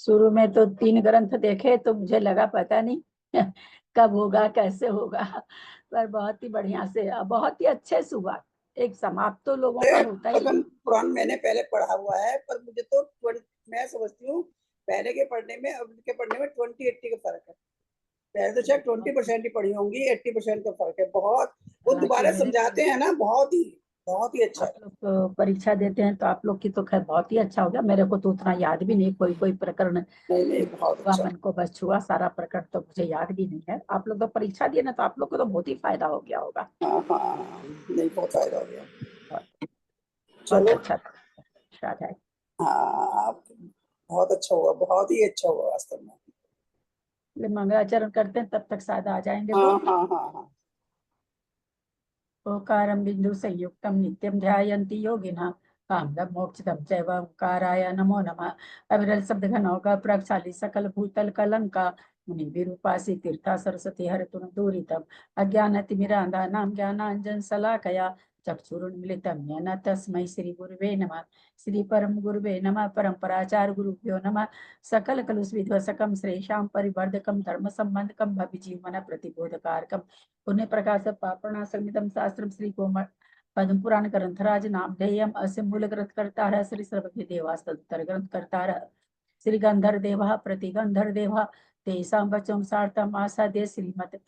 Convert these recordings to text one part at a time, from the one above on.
शुरू में तो 3 ग्रंथ देखे तो मुझे लगा पता नहीं कब होगा कैसे होगा, पर बहुत ही बढ़िया से, बहुत ही अच्छे से हुआ। एक समाप्त तो लोगों का होता ही पद्म पुराण मैंने पहले पढ़ा हुआ है, पर मुझे तो मैं समझती हूँ पहले के पढ़ने में अब के पढ़ने में 20-80 का फर्क है। पहले तो शायद 20% ही पढ़ी होंगी, 80% का फर्क है बहुत। वो हालांकि दोबारा मेरे समझाते हैं ना, बहुत ही अच्छा आप है। लोग तो परीक्षा देते हैं तो आप लोग की तो खैर बहुत ही अच्छा हो गया। मेरे को तो उतना याद भी नहीं, कोई कोई प्रकरण नहीं नहीं, बहुत हुआ अच्छा। मन को बस छुआ, सारा प्रकरण तो मुझे याद भी नहीं है। आप लोग तो परीक्षा दिए ना, तो आप लोग को तो बहुत ही फायदा हो गया होगा। हाँ हाँ, नहीं बहुत फायदा हो गया। बहुत बहुत चलो। अच्छा था, शायद है। हाँ, आप बहुत अच्छा हुआ, बहुत ही अच्छा हुआ वास्तव में। मंगलाचरण करते हैं तब तक शायद आ जाएंगे हाँ तो। हाँ हाँ हाँ। ओकारं बिंदु संयुक्तम नित्यम ध्यायन्ति योगिनः कामदं मोक्षदं चैव ओंकाराय नमो नमः। अविरल शब्द घनौका प्रक्षाली सकल भूतल कलंका मुनि विरूपासी तीर्था सरस्वती हरतु न दूरितम् अज्ञानतिमिरान्धानां ज्ञानाञ्जन शलाकया चक्षुरुन्मिलितं येन तस्मै श्री गुरुवे नमः। श्री परम गुरुवे नमः। परम्पराचार्य गुरुभ्यो नमः। सकल कलुषविध्वसकं श्रेषां परिवर्धकं धर्म संबंधकं भविजीवन प्रतिबोधकारकं पुण्य प्रकाश पापणासमितम शास्त्रम श्री कोमल पद्म पुराण ग्रंथराज नामधेयम अस्य मूल ग्रंथ करता श्री सर्वज्ञ देवास्तुतर ग्रंथ करता श्री गंधर देवा प्रतिगंधर देवा तेषां वचों सार्थम आसाद्य श्रीमत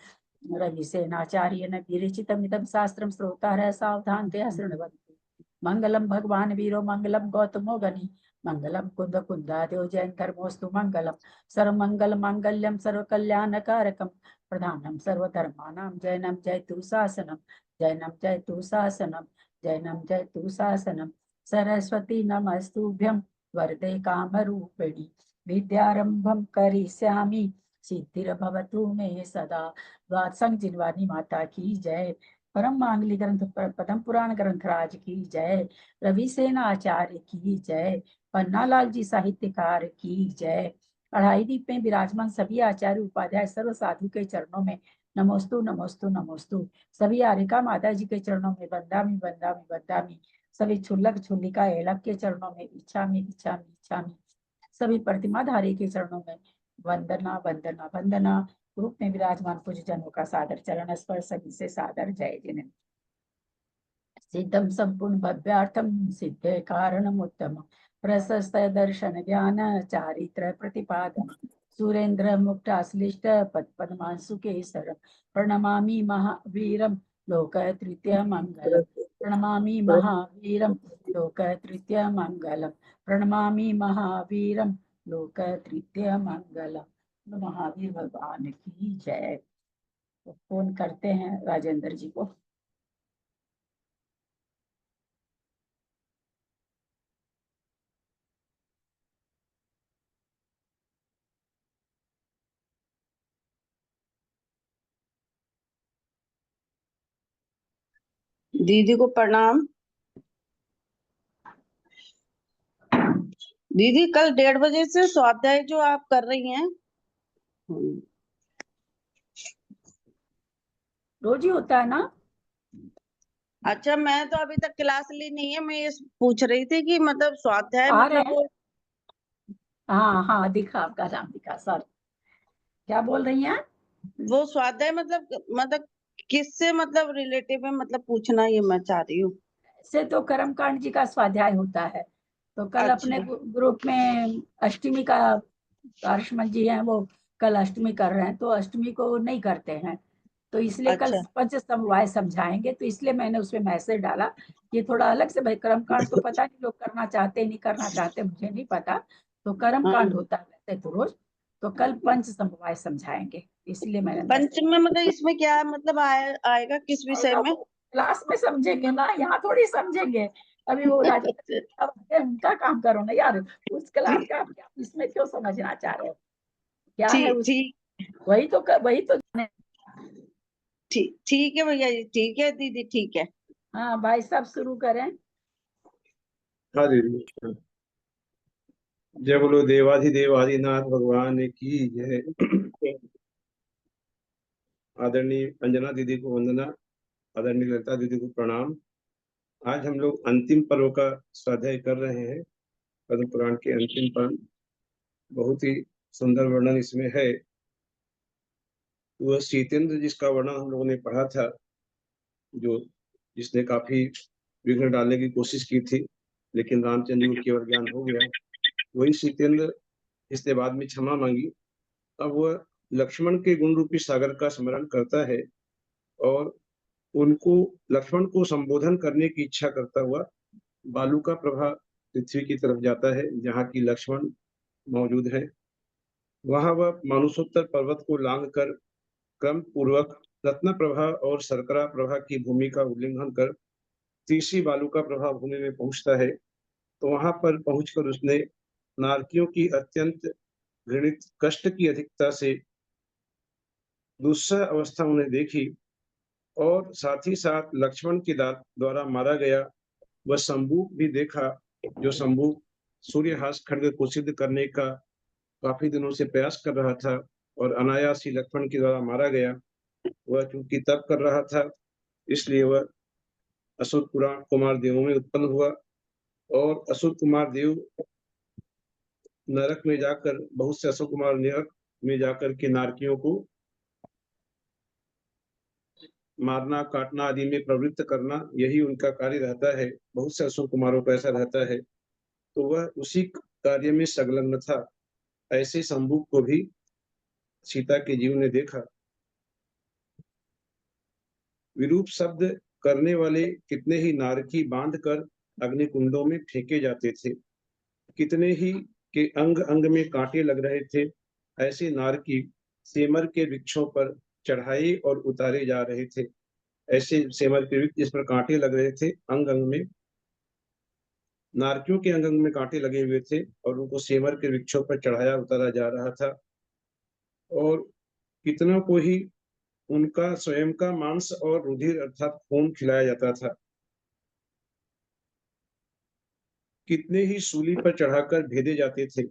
रविसेनाचार्य न विरचितमिदं शास्त्रं श्रोतारः सावधान ते शृण्वन्तु। मंगलम भगवान वीरो मंगलम गौतमो गनि मंगलम कुंद कुंदादेव जैन धर्मोस्तु मंगलम सर्वमंगल मांगल्यम सर्व कल्याण कारकम प्रधानम सर्वधर्मानां जैनम जयतु शासनम जैनम जयतु शासनम जैनम जयतु शासनम सरस्वती नमस्तुभ्यं वरदे कामरूपिणी विद्यारंभं करिष्यामि सिद्धिर्भवतु मे सदा। द्वादशं जिनवानी माता की जय। परम मांगली ग्रंथ पद्म पुराण ग्रंथराज की जय। रविसेन आचार्य की जय। पन्नालाल जी साहित्यकार की जय। अढ़ाई दीप में विराजमान सभी आचार्य उपाध्याय सर्व साधु के चरणों में नमोस्तु नमोस्तु नमोस्तु। सभी आरिका माता जी के चरणों में बंदामी बंदामी बंदामी। सभी छुल्लक छुल्लिका एलक के चरणों में इच्छामी इच्छामी इच्छामी। सभी प्रतिमा धारी के चरणों में वंदना वंदना वंदना। रूप में विराजमान पूज्य जनों का सादर चरण स्पर्श सभी से सादर जय जिन्हें सिद्धम संपूर्ण भव्यार्थम सिद्धे कारणम उत्तम प्रशस्त दर्शन ज्ञान चारित्र प्रतिपादन सुरेंद्र मुक्ताश्लिष्ट पद पद्मांशु केसर प्रणमामि महावीरम लोक तृतीय मंगलम प्रणमामि महावीरम लोक तृतीय मंगलम प्रणमामि महावीरम लोक तृतीय मंगलम। महावीर भगवान की जय। तो फोन करते हैं राजेंद्र जी को। दीदी को प्रणाम। दीदी कल 1:30 बजे से स्वाध्याय जो आप कर रही हैं। रोज ही होता है ना? अच्छा, मैं तो अभी तक क्लास ली नहीं है। मैं ये पूछ रही थी कि मतलब स्वाध्याय आ रहे मतलब हैं। वो हाँ हाँ, दिखा आपका नाम दिखा, सॉरी। क्या बोल रही हैं? स्वाध्याय मतलब किससे मतलब रिलेटिव है, मतलब पूछना ये मैं चाह रही हूँ। से तो कर्मकांड जी का स्वाध्याय होता है। तो कल अपने अच्छा ग्रुप में अष्टमी का हर्षमल जी हैं, वो कल अष्टमी कर रहे हैं, तो अष्टमी को नहीं करते हैं। तो इसलिए कल अच्छा पंच समवाय समझाएंगे, तो इसलिए मैंने उसमें मैसेज डाला। ये थोड़ा अलग से, भाई कर्मकांड तो पता नहीं लोग करना चाहते नहीं करना चाहते, मुझे नहीं पता। तो कर्मकांड हाँ। होता है वैसे तो रोज। तो कल पंच समवाय समझाएंगे, इसलिए मैंने मैसेज। पंचम में मतलब इसमें क्या मतलब आएगा किस विषय में? क्लास में समझेंगे ना, यहाँ थोड़ी समझेंगे। अभी वो राजा उनका काम करो ना यार। उस क्लास का आप क्या इसमें क्यों समझना चाह रहे हो? क्या है ठीक उस, ठीक वही तो ठीक ठीक है भैया जी, ठीक है दीदी, ठीक है। हाँ भाई साहब, शुरू करें। हाँ दीदी। जय बोलो देवाधिदेव आदिनाथ भगवान की जय। आदरणीय अंजना दीदी को वंदना, आदरणीय लता दीदी को प्रणाम। आज हम लोग अंतिम पर्व का स्वाध्याय कर रहे हैं, पद्म पुराण के अंतिम पर्व। बहुत ही सुंदर वर्णन इसमें है। वह शीतेंद्र जिसका वर्णन हम लोगों ने पढ़ा था, जो जिसने काफी विघ्न डालने की कोशिश की थी, लेकिन रामचंद्र को केवल ज्ञान हो गया, वही शीतेंद्र जिसने बाद में क्षमा मांगी, अब वह लक्ष्मण के गुण रूपी सागर का स्मरण करता है और उनको लक्ष्मण को संबोधन करने की इच्छा करता हुआ बालू का प्रभा पृथ्वी की तरफ जाता है, जहाँ की लक्ष्मण मौजूद है। वहां वह मानुषोत्तर पर्वत को लांग कर क्रम पूर्वक रत्न प्रभा और शर्करा प्रभा की भूमि का उल्लंघन कर तीसरी बालू का प्रभा भूमि में पहुंचता है। तो वहां पर पहुंचकर उसने नारकियों की अत्यंत घृणित कष्ट की अधिकता से दुस्सह अवस्था उन्हें देखी और साथ ही साथ लक्ष्मण के द्वारा मारा गया वह शंभू भी देखा, जो शंभू सूर्यहास खड्ग को सिद्ध करने का काफी दिनों से प्रयास कर रहा था और अनायास ही लक्ष्मण के द्वारा मारा गया। वह चूंकि तप कर रहा था, इसलिए वह असुर कुमार देवों में उत्पन्न हुआ और असुर कुमार देव नरक में जाकर बहुत से असुर कुमार नरक में जाकर के नारकियों को मारना काटना आदि में प्रवृत्त करना, यही उनका कार्य रहता है। बहुत से असुर कुमारों का ऐसा रहता है, तो वह उसी कार्य में संलग्न था। ऐसे शंभू को भी सीता के जीव ने देखा। विरूप शब्द करने वाले कितने ही नारकी बांध कर अग्निकुंडों में फेंके जाते थे, कितने ही के अंग अंग में कांटे लग रहे थे। ऐसे नारकी सेमर के वृक्षों पर चढ़ाए और उतारे जा रहे थे। ऐसे सेमर के वृक्ष जिस पर कांटे लग रहे थे, अंग अंग में नारकियों के अंग अंग में कांटे लगे हुए थे और उनको सेमर के वृक्षों पर चढ़ाया उतारा जा रहा था। और कितनों को ही उनका स्वयं का मांस और रुधिर अर्थात खून खिलाया जाता था। कितने ही सूली पर चढ़ाकर भेजे जाते थे,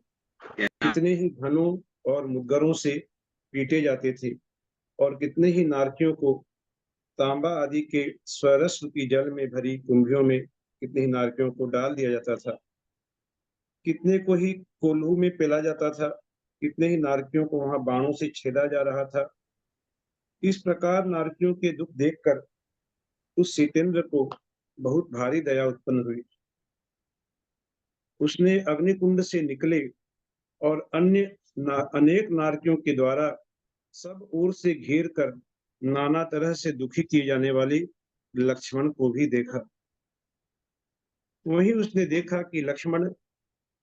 कितने ही घनों और मुद्गरों से पीटे जाते थे और कितने ही नारकियों को तांबा आदि के स्वरस रूपी जल में भरी कुंभियों में कितने ही नारकियों को डाल दिया जाता था। कितने को ही कोल्हू में पेला जाता था, कितने ही नारकियों को वहां बाणों से छेदा जा रहा था। इस प्रकार नारकियों के दुख देखकर उस शीतेंद्र को बहुत भारी दया उत्पन्न हुई। उसने अग्निकुंड से निकले और अनेक नारकियों के द्वारा सब ओर से घेर कर नाना तरह से दुखी किए जाने वाले लक्ष्मण को भी देखा। वहीं उसने देखा कि लक्ष्मण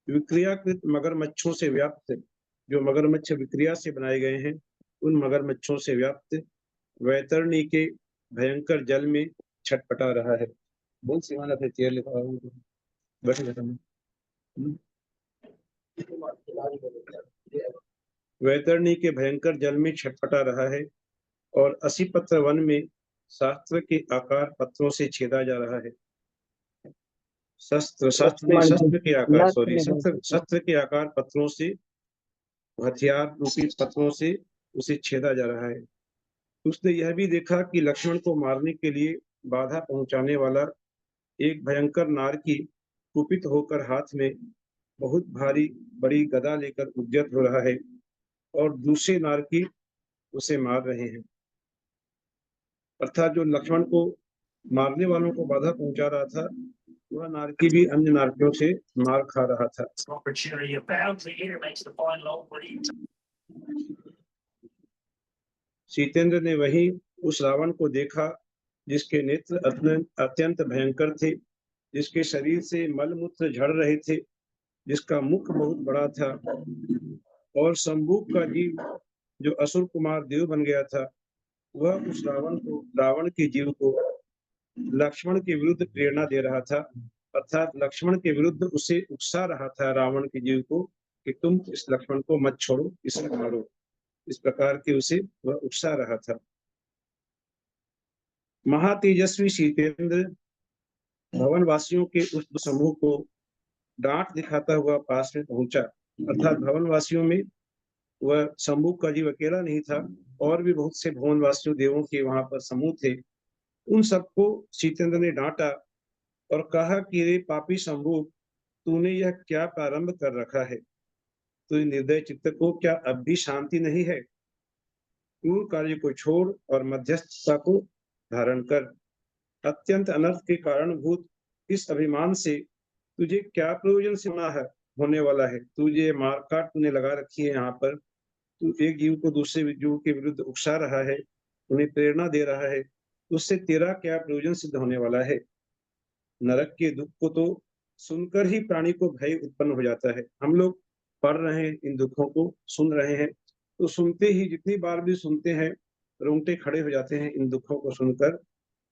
विक्रियाकृत मगरमच्छों से व्याप्त, जो मगरमच्छ विक्रिया से बनाए गए हैं, उन मगरमच्छों से व्याप्त वैतरणी के भयंकर जल में छटपटा रहा है। बहुत सीमाना थे चेयर लिखा बैठे वैतरणी के भयंकर जल में छटपटा रहा है और 80 पत्र वन में शास्त्र के आकार पत्रों से छेदा जा रहा है। शस्त्र के आकार पत्रों से, हथियार रूपी पत्रों से उसे छेदा जा रहा है। उसने यह भी देखा कि लक्ष्मण को मारने के लिए बाधा पहुंचाने वाला एक भयंकर नारकी कुपित होकर हाथ में बहुत भारी बड़ी गदा लेकर उद्यत हो रहा है और दूसरे नारकी उसे मार रहे हैं। अर्थात जो लक्ष्मण को मारने वालों को बाधा पहुंचा रहा था, वह नारकी भी अन्य नारकियों से मार खा रहा था। शीतेंद्र ने वही उस रावण को देखा जिसके नेत्र अत्यंत भयंकर थे, जिसके शरीर से मलमूत्र झड़ रहे थे, जिसका मुख बहुत बड़ा था और शंभू का जीव जो असुर कुमार देव बन गया था, वह उस रावण के जीव को लक्ष्मण के विरुद्ध प्रेरणा दे रहा था। अर्थात लक्ष्मण के विरुद्ध उसे उकसा रहा था रावण के जीव को कि तुम इस लक्ष्मण को मत छोड़ो, इसे मारो। इस प्रकार के उसे वह उकसा रहा था। महातेजस्वी शीतेंद्र भवन वासियों के उस समूह को डांट दिखाता हुआ पास में पहुंचा। अर्थात भवन वासियों में वह शंभू का जीव अकेला नहीं था, और भी बहुत से भवन वासियों देवों के वहां पर समूह थे। उन सबको शीतेंद्र ने डांटा और कहा कि रे पापी शंभू, तूने यह क्या प्रारंभ कर रखा है? तो निर्दय चित्त को क्या अब भी शांति नहीं है? क्रूर कार्य को छोड़ और मध्यस्थता को धारण कर। अत्यंत अनर्थ के कारणभूत इस अभिमान से तुझे क्या प्रयोजन से होने वाला है? तुझे मार काट तूने लगा रखी है यहाँ पर, तू एक जीव को दूसरे जीव के विरुद्ध उकसा रहा है, उन्हें प्रेरणा दे रहा है, उससे तेरा क्या प्रयोजन सिद्ध होने वाला है? नरक के दुख को तो सुनकर ही प्राणी को भय उत्पन्न हो जाता है। हम लोग पढ़ रहे हैं, इन दुखों को सुन रहे हैं, तो सुनते ही जितनी बार भी सुनते हैं रोंगटे खड़े हो जाते हैं इन दुखों को सुनकर।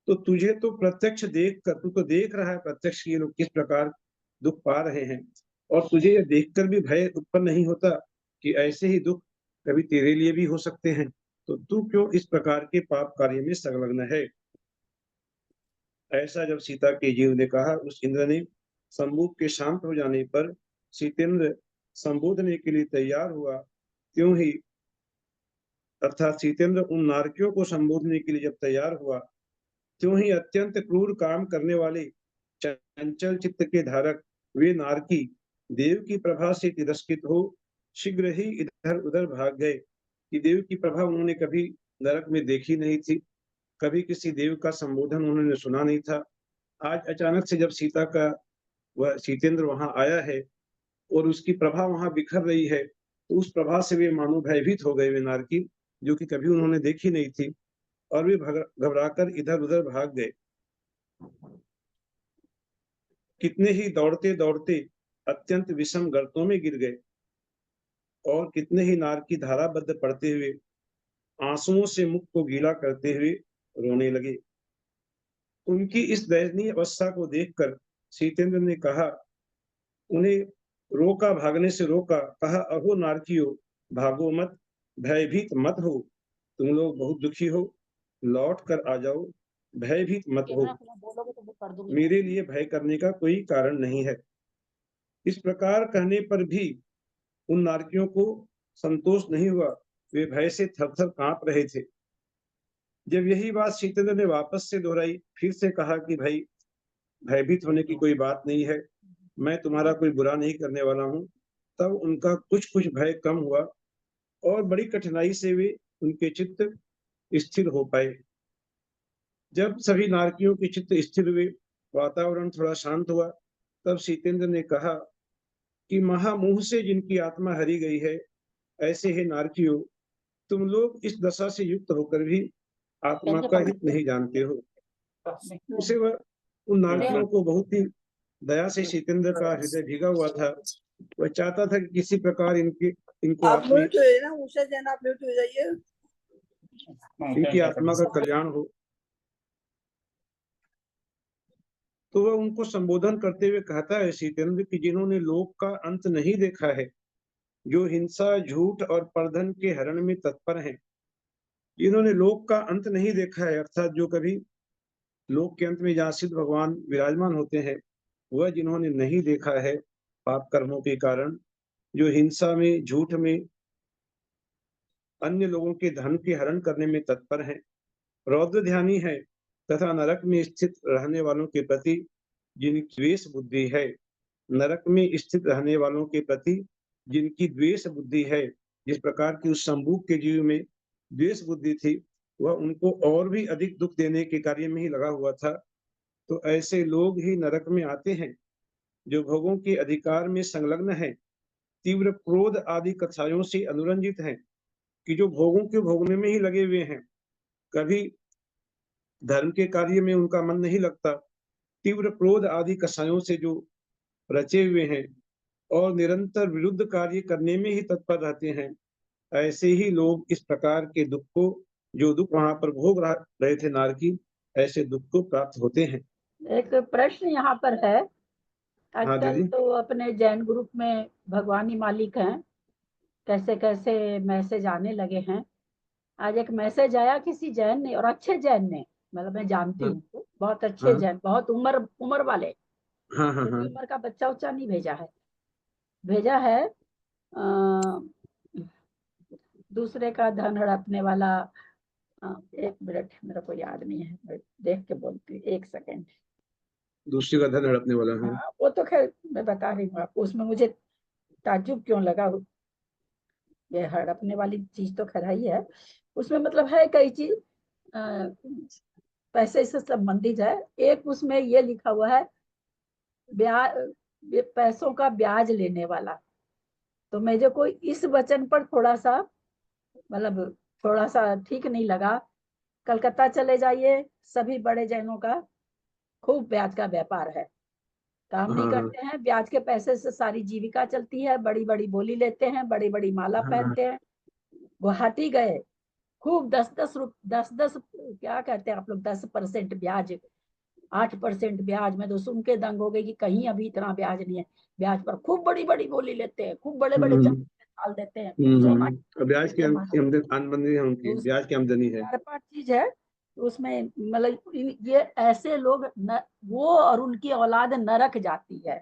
तो तुझे तो प्रत्यक्ष देख कर, तू तो देख रहा है प्रत्यक्ष ये लोग किस प्रकार दुख पा रहे हैं, और तुझे यह देखकर भी भय उत्पन्न नहीं होता कि ऐसे ही दुख कभी तेरे लिए भी हो सकते हैं। तो तू क्यों इस प्रकार के पाप कार्य में संलग्न है? ऐसा जब सीता के जीव ने कहा, उस इंद्र ने संबूक के शांत हो जाने पर सीतेंद्र संबोधने के लिए तैयार हुआ, त्यों ही अर्थात सीतेंद्र उन नारकियों को संबोधने के लिए जब तैयार हुआ, त्यों ही अत्यंत क्रूर काम करने वाले चंचल चित्त के धारक वे नारकी देव की प्रभा से तिरस्कृत हो शीघ्र ही इधर उधर भाग गए कि देव की प्रभा उन्होंने कभी नरक में देखी नहीं थी, कभी किसी देव का संबोधन उन्होंने सुना नहीं था। आज अचानक से जब सीता का वह सीतेंद्र वहां आया है और उसकी प्रभा वहां बिखर रही है, तो उस प्रभा से वे मानो भयभीत हो गए, वे नारकी जो कि कभी उन्होंने देखी नहीं थी, और वे घबराकर इधर उधर भाग गए। कितने ही दौड़ते दौड़ते अत्यंत विषम गर्तों में गिर गए, और कितने ही नारकी धाराबद्ध पड़ते हुए आंसुओं से मुख को गीला करते हुए रोने लगे। उनकी इस दयनीय अवस्था को देखकर सीतेंद्र ने कहा, उन्हें रोका, भागने से रोका, कहा, अहो नारकियों, भागो मत, भयभीत मत हो, तुम लोग बहुत दुखी हो, लौट कर आ जाओ, भयभीत मत हो, मेरे लिए भय करने का कोई कारण नहीं है। इस प्रकार कहने पर भी उन नारकियों को संतोष नहीं हुआ, वे भय से थर-थर कांप रहे थे। जब यही बात सीतेंद्र ने वापस से दोहराई, फिर से कहा कि भाई भयभीत होने की कोई बात नहीं है, मैं तुम्हारा कोई बुरा नहीं करने वाला हूँ, तब उनका कुछ कुछ भय कम हुआ और बड़ी कठिनाई से वे उनके चित्त स्थिर हो पाए। जब सभी नारकियों के चित्त स्थिर हुए, वातावरण थोड़ा शांत हुआ, तब सीतेंद्र ने कहा कि महामोह से जिनकी आत्मा हरी गई है, ऐसे ही नारकियों, तुम लोग इस दशा से युक्त होकर भी आत्मा का हित नहीं जानते हो। उसे वह उन नारकियों को बहुत ही दया से सीतेंद्र का हृदय भीगा हुआ था। वह चाहता था कि किसी प्रकार इनको आप म्यूट हो ना, उषा जैन आप म्यूट हो जाइए, इनकी आत्मा का कल्याण हो। तो वह उनको संबोधन करते हुए कहता है सीतेंद्र कि जिन्होंने लोक का अंत नहीं देखा है, जो हिंसा, झूठ और परधन के हरण में तत्पर हैं, जिन्होंने लोक का अंत नहीं देखा है, अर्थात जो कभी लोक के अंत में जहाँ सिद्ध भगवान विराजमान होते हैं, वह जिन्होंने नहीं देखा है पाप कर्मों के कारण, जो हिंसा में, झूठ में, अन्य लोगों के धन के हरण करने में तत्पर हैं, रौद्र ध्यानी है तथा नरक में स्थित रहने वालों के प्रति जिनकी द्वेष बुद्धि है, नरक में स्थित रहने वालों के प्रति जिनकी द्वेष बुद्धि है, जिस प्रकार की उस संबूक के जीव में द्वेष बुद्धि थी, वह उनको और भी अधिक दुख देने के कार्य में ही लगा हुआ था। तो ऐसे लोग ही नरक में आते हैं जो भोगों के अधिकार में संलग्न हैं, तीव्र क्रोध आदि कथाओं से अनुरंजित हैं, कि जो भोगों के भोगने में ही लगे हुए हैं, कभी धर्म के कार्य में उनका मन नहीं लगता, तीव्र क्रोध आदि कषायों से जो रचे हुए हैं और निरंतर विरुद्ध कार्य करने में ही तत्पर रहते हैं, ऐसे ही लोग इस प्रकार के दुख को, जो दुख वहां पर भोग रहे थे नारकी, ऐसे दुख को प्राप्त होते हैं। एक प्रश्न यहाँ पर है, हाँ आजकल दीदी। तो अपने जैन ग्रुप में भगवान ही मालिक हैं, कैसे कैसे मैसेज आने लगे हैं। आज एक मैसेज आया किसी जैन ने, और अच्छे जैन ने, मतलब मैं जानती हाँ। हूँ, बहुत अच्छे हाँ जैन, बहुत उम्र वाले, हाँ हाँ हाँ। उम्र का बच्चा उच्चा नहीं भेजा है दूसरे का धन हड़पने वाला। एक मिनट, मेरे को याद नहीं है, मैं देख के बोलती हूँ, एक सेकेंड। दूसरी का धन हड़पने वाला है। हाँ, वो तो खैर मैं बता रही हूँ आपको, उसमें मुझे ताज्जुब क्यों लगा, ये हड़पने वाली चीज तो खैर ही है, उसमें मतलब है कई चीज पैसे से संबंधित है। एक उसमें ये लिखा हुआ है ब्याज, पैसों का ब्याज लेने वाला। तो मुझे कोई इस वचन पर थोड़ा सा मतलब थोड़ा सा ठीक नहीं लगा। कलकत्ता चले जाइए, सभी बड़े जैनों का खूब ब्याज का व्यापार है, काम नहीं हाँ करते हैं, ब्याज के पैसे से सारी जीविका चलती है, बड़ी बड़ी बोली लेते हैं, बड़ी बड़ी माला हाँ पहनते हैं। गुवाहाटी गए, खूब 10 क्या कहते हैं आप लोग, 10% ब्याज, 8% ब्याज। में तो सुन के दंग हो गई कि कहीं अभी इतना ब्याज नहीं है। ब्याज पर खूब बड़ी बड़ी बोली लेते हैं, खूब बड़े बड़े चंद डाल देते हैं, खूब सोना और ब्याज की आमदनी है उनकी, तो ब्याज की आमदनी है। 4-5 चीज है उसमें, मतलब ये ऐसे लोग वो और उनकी औलाद नरक जाती है।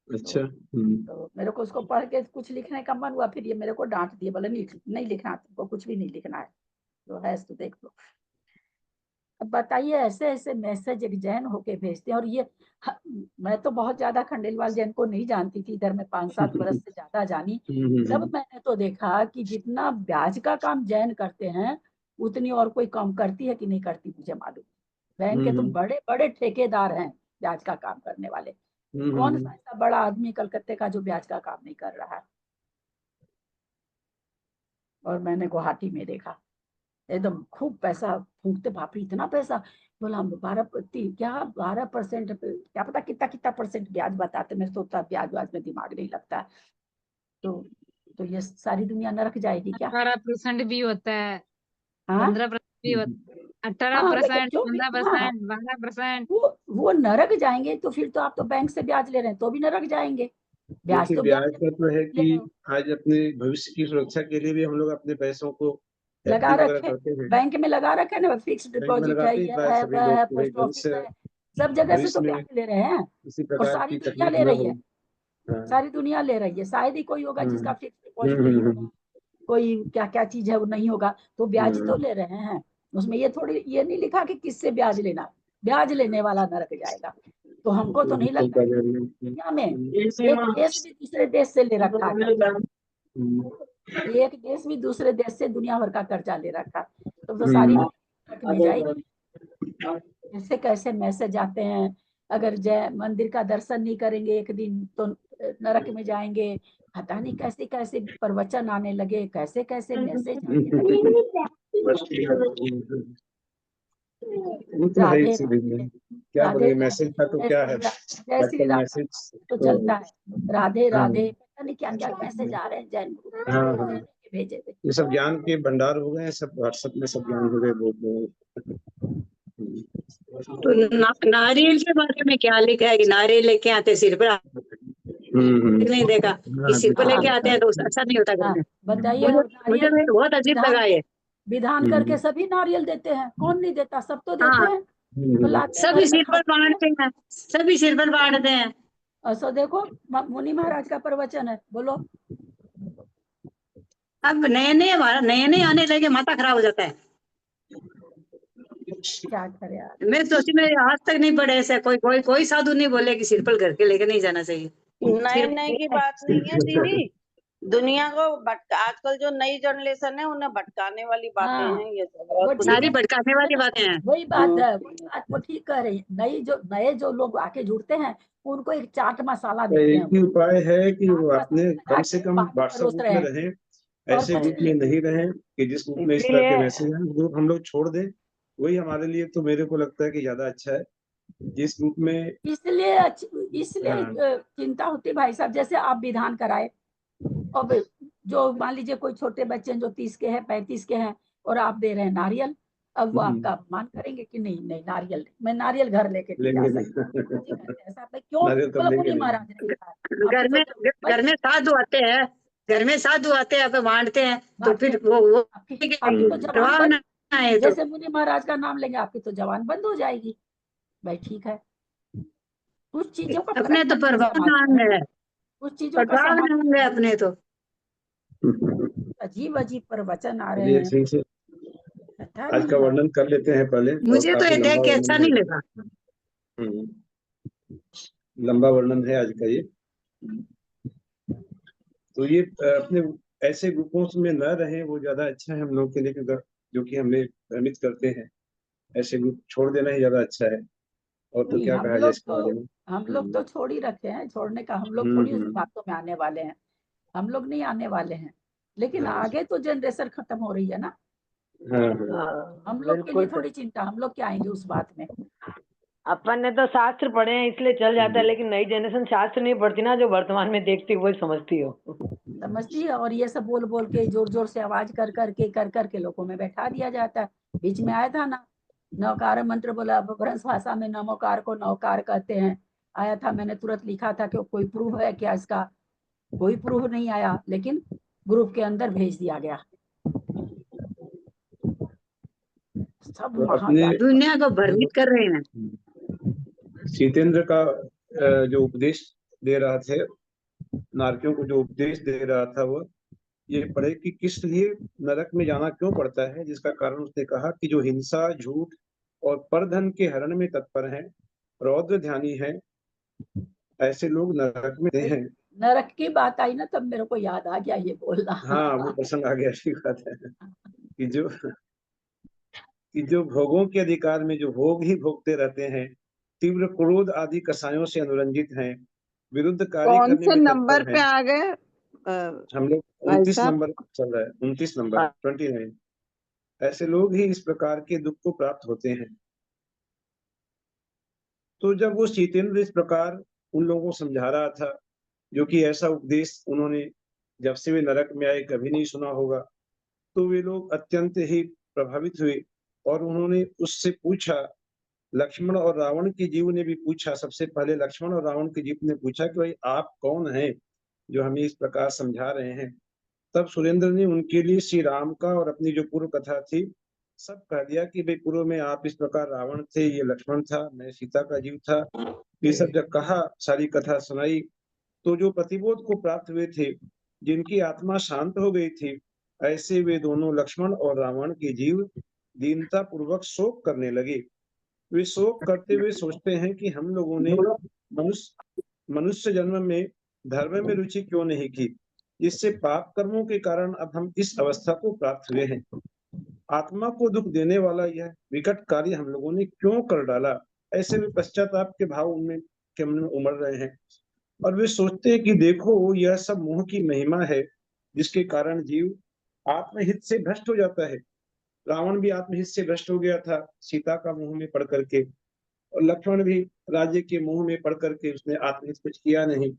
अच्छा। तो मेरे को उसको पढ़ के कुछ लिखने का मन हुआ, फिर ये मेरे को डांट दिए, बोले नहीं नहीं लिखना, तुमको कुछ भी नहीं लिखना है, तो है तो देख लो। अब बताइए, ऐसे ऐसे मैसेज एक जैन होके भेजते हैं। और ये मैं तो बहुत ज्यादा खंडेलवाल जैन को नहीं जानती थी, इधर में 5-7 बरस से ज्यादा जानी। जब मैंने तो देखा कि जितना ब्याज का काम जैन करते हैं, उतनी और कोई काम करती है कि नहीं करती मुझे मालूम। बैंक के तो बड़े बड़े ठेकेदार हैं ब्याज का काम करने वाले। कौन सा ऐसा बड़ा आदमी कलकत्ते का जो ब्याज का काम नहीं कर रहा है। और मैंने गुवाहाटी में देखा, एकदम खूब पैसा फूकते, बाप रे इतना पैसा। बोला हम 12% क्या पता कितना कितना परसेंट ब्याज बताते, मेरे तो उतना ब्याज व्याज में दिमाग नहीं लगता है। तो ये सारी दुनिया नरक जाएगी क्या? 18% भी होता है, हाँ 15% भी होता है, हाँ, लेकिन 18%, जो भी, हाँ 15%, 12%। वो नरक जाएंगे, तो फिर तो आप तो बैंक से ब्याज ले रहे हैं तो भी नरक जाएंगे। ब्याज देखिए, तो ब्याज ब्याज का तो है ले कि रहे हो, आज अपने भविष्य की सुरक्षा के लिए भी हम लोग अपने पैसों को लगा एफडी वगैरह रखे, करते हैं, बैंक में लगा रखे ना, फिक्स बैंक में डिपॉजिट है, लगाते ही ये है सभी वह लोग है, कि भाई पोस्ट ऑफिस भविष्य है, सब जगह से तो भविष्य में ब्याज ले रहे हैं। किसी और प्रकार सारी की दुनिया तकलीफ ले न रही हो। है, हाँ। सारी दुनिया ले रही है। शायद ही कोई होगा जिसका फिक्स डिपॉजिट नहीं हम्म। होगा, कोई क्या क्या चीज है वो नहीं होगा, तो ब्याज तो हम्म। ले रहे हैं। उसमें ये थोड़ी, ये नहीं लिखा कि किससे ब्याज लेना, ब्याज लेने वाला नरक जाएगा। तो हमको तो नहीं लगता कि दुनिया में एक देश भी दूसरे देश से ले रखा है कर्जा, एक देश भी दूसरे देश से दुनिया भर का कर्जा ले रखा है। तो सारी नरक में जाएगी। कैसे कैसे मैसेज आते हैं, अगर जय मंदिर का दर्शन नहीं करेंगे एक दिन तो नरक में जाएंगे। पता नहीं कैसे कैसे प्रवचन आने लगे, कैसे कैसे मैसेज आने लगे। वो तो है ही राधे सीधे में। राधे, क्या राधे बोले, राधे, मैसेज का तो जय क्या श्री है राम, जय श्री आजकल राम मैसेज तो तो। चलता है। राधे हाँ राधे, पता नहीं क्या क्या मैसेज आ रहे हैं जैन ग्रुप पे, हाँ जैन हाँ, के भेजे थे। ये सब ज्ञान के भंडार हो गए हैं, सब व्हाट्सएप में सब ज्ञान हो गए बहुत। तो नारियल के बारे में क्या लिखा है कि नारियल लेके आते सिर पर, नहीं देखा कि सिर पर लेके आते हैं तो अच्छा नहीं होता घर हाँ में। बताइए, मुझे मुझे नारियल तो बहुत अजीब विधान लगा ये। विधान करके सभी नारियल देते हैं, कौन नहीं देता, सब तो देते हाँ, हैं। तो लाते हैं सभी घर में सिर पर खाते हैं। बांटते हैं, सभी सिर पर बांटते हैं। और सो देखो, मुनि महाराज का प्रवचन है, बोलो अब नए नए हमारा नए नए आने लगे, माथा खराब हो जाता है। क्या करे यार। मैं सोची मैं आज तक नहीं पढ़े ऐसे, कोई साधु नहीं बोले कि सिर पर घर के लेके नहीं जाना चाहिए। नए नए की बात नहीं है दीदी, दुनिया को आजकल जो नई जनरेशन है उन्हें भटकाने वाली बातें हाँ, हैं ये सब, वो और कुछ ठीक सारी है, नहीं। भटकाने वाली बातें हैं। वही बात है, वही बात वो ठीक कह रही है। नए जो लोग आके जुड़ते हैं, उनको एक चाट मसाला तो देते एक हैं, ही उपाय है कि चाट वो अपने मसाला लगा कम से के कम पानी व्हाट्सएप परोस ग्रुप रहे में हैं, रहें, और ऐसे कुछ ग्रुप में नहीं। नहीं रहें कि जिस ग्रुप में इस तरह के मैसेज हैं, ग्रुप हम लोग छोड़ दें। वही हमारे लिए तो मेरे को लगता है कि ज्यादा अच्छा है। जिस ग्रुप में इसलिए हाँ चिंता होती भाई साहब, जैसे आप विधान कराए, अब जो मान लीजिए कोई छोटे बच्चे हैं जो 30 के हैं, 35 के हैं, और आप दे रहे हैं नारियल, अब वो आपका अपमान करेंगे कि नहीं नहीं नारियल नहीं, मैं नारियल घर लेके नहीं जा लेंगे सकता। नहीं। ऐसा आपने क्यों, नारियल तब बोला लेंगे मुनि नहीं। महाराज ने लिखा है, आपकी तो भाई घर में साधु आते हैं, घर में साधु आते हैं, अब बांटते हैं तो बांटते फिर हैं, वो आपकी तो जबान प्रभाव बंद, ना आए तो। जैसे मुनि महाराज का नाम लेंगे आपकी तो जबान बंद हो जाएगी। भाई ठीक है, कुछ चीजों का अपने फर्क तो पड़ता है प्रभाव समाज नांग में, है, कुछ चीजों का प्रभाव समाज नांग है अपने तो। अजीब अजीब प्रवचन आ रहे चलिए हैं, ठीक है, पता आज का नहीं यार। वर्णन कर लेते हैं पहले, और मुझे तो काफी ये देख लंबा के अच्छा वर्णन नहीं है। लगा। हम्म, लंबा वर्णन है आज का ये। तो ये अपने ऐसे ग्रुपों में न रहें वो ज्यादा अच्छा है हम लोग के लिए, क्योंकि जो कि हमें भ्रमित करते हैं। ऐसे ग्रुप छोड़ देना ही ज्यादा अच्छा है। और तो नहीं, क्या कहा जाए इसके बारे में। हम लोग तो छोड़ ही रखे हैं, छोड़ने का हम लोग थोड़ी उस बातों में आने वाले हैं, हम लोग नहीं आने वाले हैं। लेकिन हाँ। आगे तो जनरेशन खत्म हो रही है ना, हाँ हाँ हम लोग के लिए बिल्कुल थोड़ी चिंता, हम लोग क्या आएंगे उस बात में। अपन ने तो शास्त्र पढ़े हैं इसलिए चल जाता है, लेकिन नई जनरेशन शास्त्र नहीं पढ़ती ना, जो वर्तमान में देखती है वही समझती हो। समझती है, और ये सब बोल बोल के जोर जोर से आवाज कर करके लोगों में बैठा दिया जाता है। बीच में आया था ना, नौकार मंत्र बोला, भ्रंश भाषा में नमोकार को नौकार कहते हैं, आया था, मैंने तुरंत लिखा था कि कोई प्रूफ है क्या इसका, कोई प्रूफ नहीं आया, लेकिन ग्रुप के अंदर भेज दिया गया। सब तो वहां अपने जाके दुनिया को भ्रमित कर रहे हैं। सीतेंद्र का जो उपदेश दे रहा थे, नारकियों को जो उपदेश दे रहा था, वो ये पढ़े कि किस लिए नरक में जाना क्यों पड़ता है। जिसका कारण उसने कहा कि जो हिंसा, झूठ और परधन के हरण में तत्पर हैं, रौद्र ध्यानी हैं, ऐसे लोग नरक में हैं। नरक की बात आई ना, तब मेरे को याद आ गया ये बोलना। हाँ, वो प्रसंग आ गया, अच्छी बात है कि जो भोगों के अधिकार में जो भोग ही भोगते रहते हैं, तीव्र क्रोध आदि कसायों से अनुरंजित हैं, विरुद्ध कार्य कौन करने से में नंबर तत्पर पे हैं। आ गए हम लोग भाई 29 साहब? नंबर चल रहा है, 29 नंबर 29। ऐसे लोग ही इस प्रकार के दुख को प्राप्त होते हैं। तो जब वो सीतेंद्र इस प्रकार उन लोगों को समझा रहा था, जो कि ऐसा उपदेश उन्होंने जब से वे नरक में आए कभी नहीं सुना होगा, तो वे लोग अत्यंत ही प्रभावित हुए और उन्होंने उससे पूछा। लक्ष्मण और रावण के जीव ने भी पूछा। सबसे पहले लक्ष्मण और रावण के जीव ने पूछा कि भाई आप कौन हैं जो हमें इस प्रकार समझा रहे हैं। तब सुरेंद्र ने उनके लिए श्री राम का और अपनी जो पूर्व कथा थी सब कह दिया कि भाई पूर्व में आप इस प्रकार रावण थे, ये लक्ष्मण था, मैं सीता का जीव था। ये सब जब कहा, सारी कथा सुनाई, तो जो प्रतिबोध को प्राप्त हुए थे, जिनकी आत्मा शांत हो गई थी, ऐसे वे दोनों लक्ष्मण और रावण के जीव दीनता पूर्वक शोक करने लगे। वे शोक करते हुए सोचते हैं कि हम लोगों ने मनुष्य जन्म में धर्म में रुचि क्यों नहीं की, जिससे पाप कर्मों के कारण अब हम इस अवस्था को प्राप्त हुए हैं। आत्मा को दुख देने वाला यह विकट कार्य हम लोगों ने क्यों कर डाला। ऐसे में पश्चाताप के भाव उनमें के मन में उमड़ रहे हैं और वे सोचते हैं कि देखो, यह सब मोह की महिमा है, जिसके कारण जीव आत्महित से भ्रष्ट हो जाता है। रावण भी आत्महित से भ्रष्ट हो गया था सीता का मोह में पड़ करके, और लक्ष्मण भी राज्य के मोह में पड़ करके उसने आत्महित कुछ किया नहीं।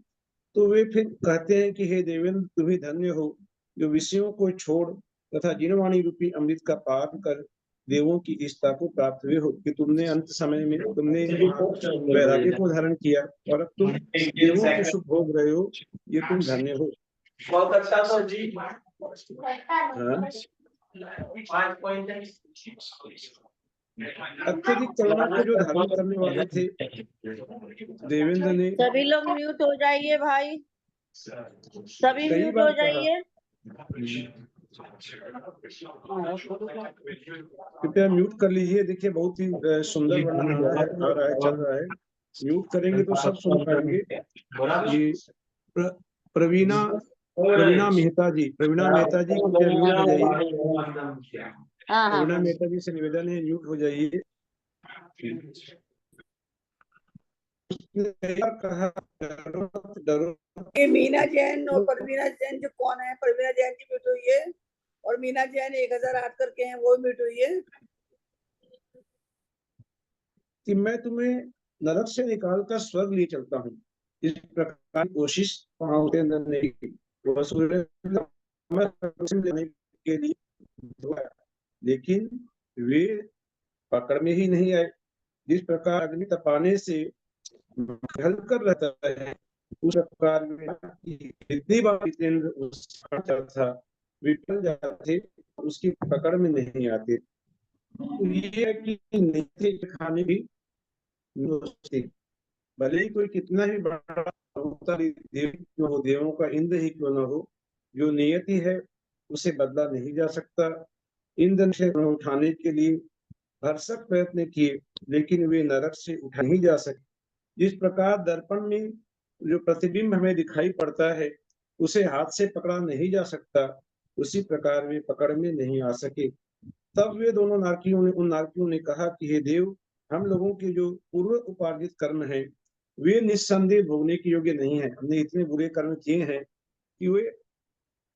तो वे फिर कहते हैं कि हे देवेंद्र, तुम ही धन्य हो जो विषयों को छोड़ तथा जिनवाणी रूपी अमृत का पान कर देवों की इष्टता को प्राप्त हुए हो, कि तुमने अंत समय में तुमने वैराग्य को धारण किया और अब तुम देवों के सुख भोग रहे हो। ये तुम धन्य हो। बहुत अच्छा सर जी। हाँ, अत्यधिक करुणा को जो धारण करने वाले थे, देवेंद्र ने सभी लोग म्यूट हो जाइए भाई, सभी कई म्यूट हो बार कहा। जाइए। कृपया म्यूट कर लीजिए। देखिए, बहुत ही सुंदर वर्णन हो रहा है, आ रहा है, चल रहा है। म्यूट करेंगे तो सब सुन पाएंगे। ये प्रवीणा मेहता जी, कृपया म्यूट हो जाइए। प्रवीणा मेहता जी से निवेदन है, म्यूट हो जाइए। कहा डरो। ये मीना जैन और परवीना जैन जो कौन है, परवीना जैन जी म्यूट हुई है और मीना जैन 1008 करके हैं, वो म्यूट हुई है। कि मैं तुम्हें नरक से निकाल कर स्वर्ग ले चलता हूँ, इस प्रकार की कोशिश ने की। वह सूर्य लेने के लिए हुआ, लेकिन वे पकड़ में ही नहीं आए। जिस प्रकार अग्नि तपाने से ढल कर रहता है, उस प्रकार जितनी बार जितेंद्र था विफल जाते, उसकी पकड़ में नहीं आते। तो ये है कि नीचे खाने भी भले ही कोई कितना ही बड़ा देव क्यों हो, देवों का इंद्र ही क्यों न हो, जो नियति है उसे बदला नहीं जा सकता। इंद्र से उठाने के लिए भरसक प्रयत्न किए, लेकिन वे नरक से उठा नहीं जा सके। जिस प्रकार दर्पण में जो प्रतिबिंब हमें दिखाई पड़ता है, उसे हाथ से पकड़ा नहीं जा सकता, उसी प्रकार वे पकड़ में नहीं आ सके। तब वे दोनों उन नारकियों ने कहा कि हे देव, हम लोगों के जो पूर्व उपार्जित कर्म हैं वे निस्संदेह भोगने के योग्य नहीं है। हमने इतने बुरे कर्म किए हैं कि वे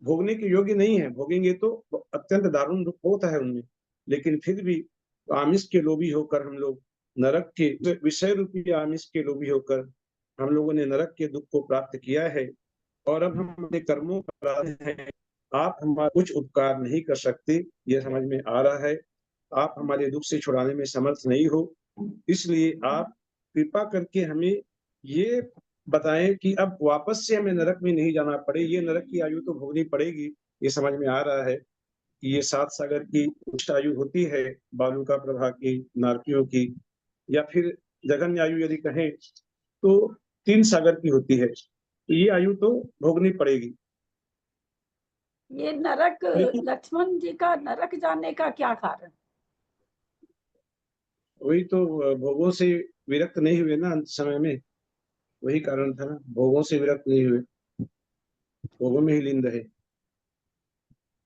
भोगने के योग्य नहीं है। भोगेंगे तो अत्यंत दारुण दुख होता है उनमें, लेकिन फिर भी आमिष के लोभी होकर हम लोग नरक के विषय रूपी आमिष के लोभी होकर हम लोगों ने नरक के दुख को प्राप्त किया है। और अब हम अपने कर्मों पर अपराध हैं, आप हमारा कुछ उपकार नहीं कर सकते, यह समझ में आ रहा है। आप हमारे दुख से छुड़ाने में समर्थ नहीं हो, इसलिए आप कृपा करके हमें ये बताएं कि अब वापस से हमें नरक में नहीं जाना पड़े। ये नरक की आयु तो भोगनी पड़ेगी, ये समझ में आ रहा है कि ये 7 सागर की उच्च आयु होती है, बालुका प्रभा की, नारकियों की, या फिर जघन्य आयु यदि कहें तो 3 सागर की होती है। तो ये आयु तो भोगनी पड़ेगी। ये नरक, लेकिन लक्ष्मण जी का नरक जाने का क्या कारण? वही तो भोगों से विरक्त नहीं हुए ना अंत समय में, वही कारण था ना, भोगों से विरक्त नहीं हुए, भोगों में ही लीन रहे।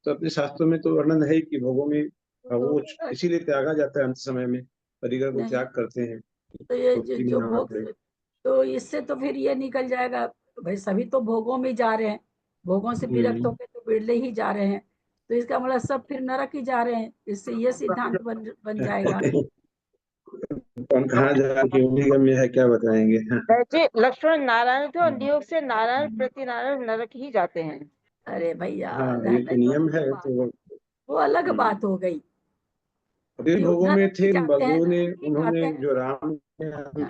तो अपने शास्त्रों में तो वर्णन है कि भोगों में वो इसीलिए त्यागा जाता है अंत समय में, परिगर को नहीं, त्याग करते हैं तो ये तो तीन जो नाना भोग, पड़े। तो इससे तो फिर ये निकल जाएगा, भाई सभी तो भोगों में जा रहे हैं, भोगों से विरक्त होकर तो बिरले ही जा रहे हैं, तो इसका मतलब सब फिर नरक ही जा रहे हैं। इससे ये सिद्धांत बन जाएगा। हम कहाँ जा के उन्हीं गम्य है क्या बताएंगे। वैसे लक्ष्मण नारायण थे और नियोग से नारायण प्रति नारायण नरक ही जाते हैं। अरे भैया, हाँ, ये रहने तो दो, नियम है। तो वो अलग बात हो गई वे कि भोगों में नरक ही थे, जाते हैं, बलदेव ने, नरक ही उन्होंने जाते हैं। जो राम ने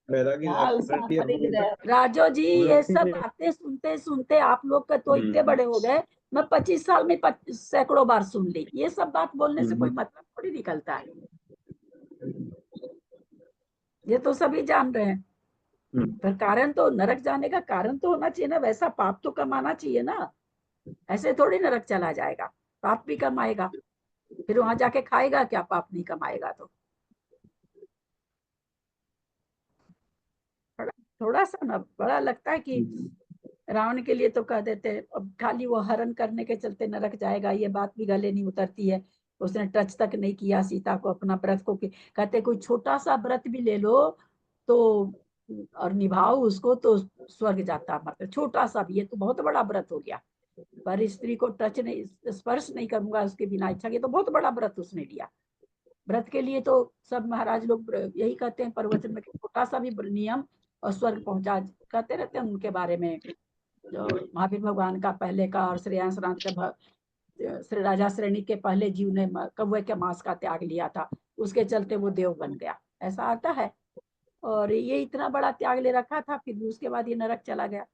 वैरागी धारण किया, हम लोग राजो जी, हम ये लोग सब ने बातें सुनते सुनते आप लोग का तो इतने बड़े हो गए, मैं 25 साल में सैकड़ों बार सुन ली। ये सब बात बोलने से कोई मतलब थोड़ी निकलता है, ये तो सभी जान रहे हैं। पर कारण तो, नरक जाने का कारण तो होना चाहिए ना, वैसा पाप तो कमाना चाहिए ना, ऐसे थोड़ी नरक चला जाएगा, पाप भी कमाएगा, फिर वहां जाके खाएगा क्या पाप नहीं कमाएगा तो? थोड़ा सा ना बड़ा लगता है कि रावण के लिए तो कह देते, अब खाली वो हरण करने के चलते नरक जाएगा, ये बात भी गले नहीं उतरती है। उसने टच तक नहीं किया सीता को, अपना व्रत को, कहते कोई छोटा सा व्रत भी ले लो तो और निभाओ उसको तो स्वर्ग जाता, मतलब छोटा सा भी, ये तो बहुत बड़ा व्रत हो गया। पर स्त्री को टच नहीं, स्पर्श नहीं करूंगा उसके बिना इच्छा के, तो बहुत बड़ा व्रत उसने लिया। व्रत के लिए तो सब महाराज लोग यही कहते हैं प्रवचन में, छोटा सा भी नियम और स्वर्ग पहुंचा, कहते रहते हैं उनके बारे में। जो महावीर भगवान का पहले का और श्रेयांश राम का, श्री राजा श्रेणी के पहले जीव ने कौवे के मांस का त्याग लिया था, उसके चलते वो देव बन गया, ऐसा आता है। और ये इतना बड़ा त्याग ले रखा था, फिर भी उसके बाद ये नरक चला गया।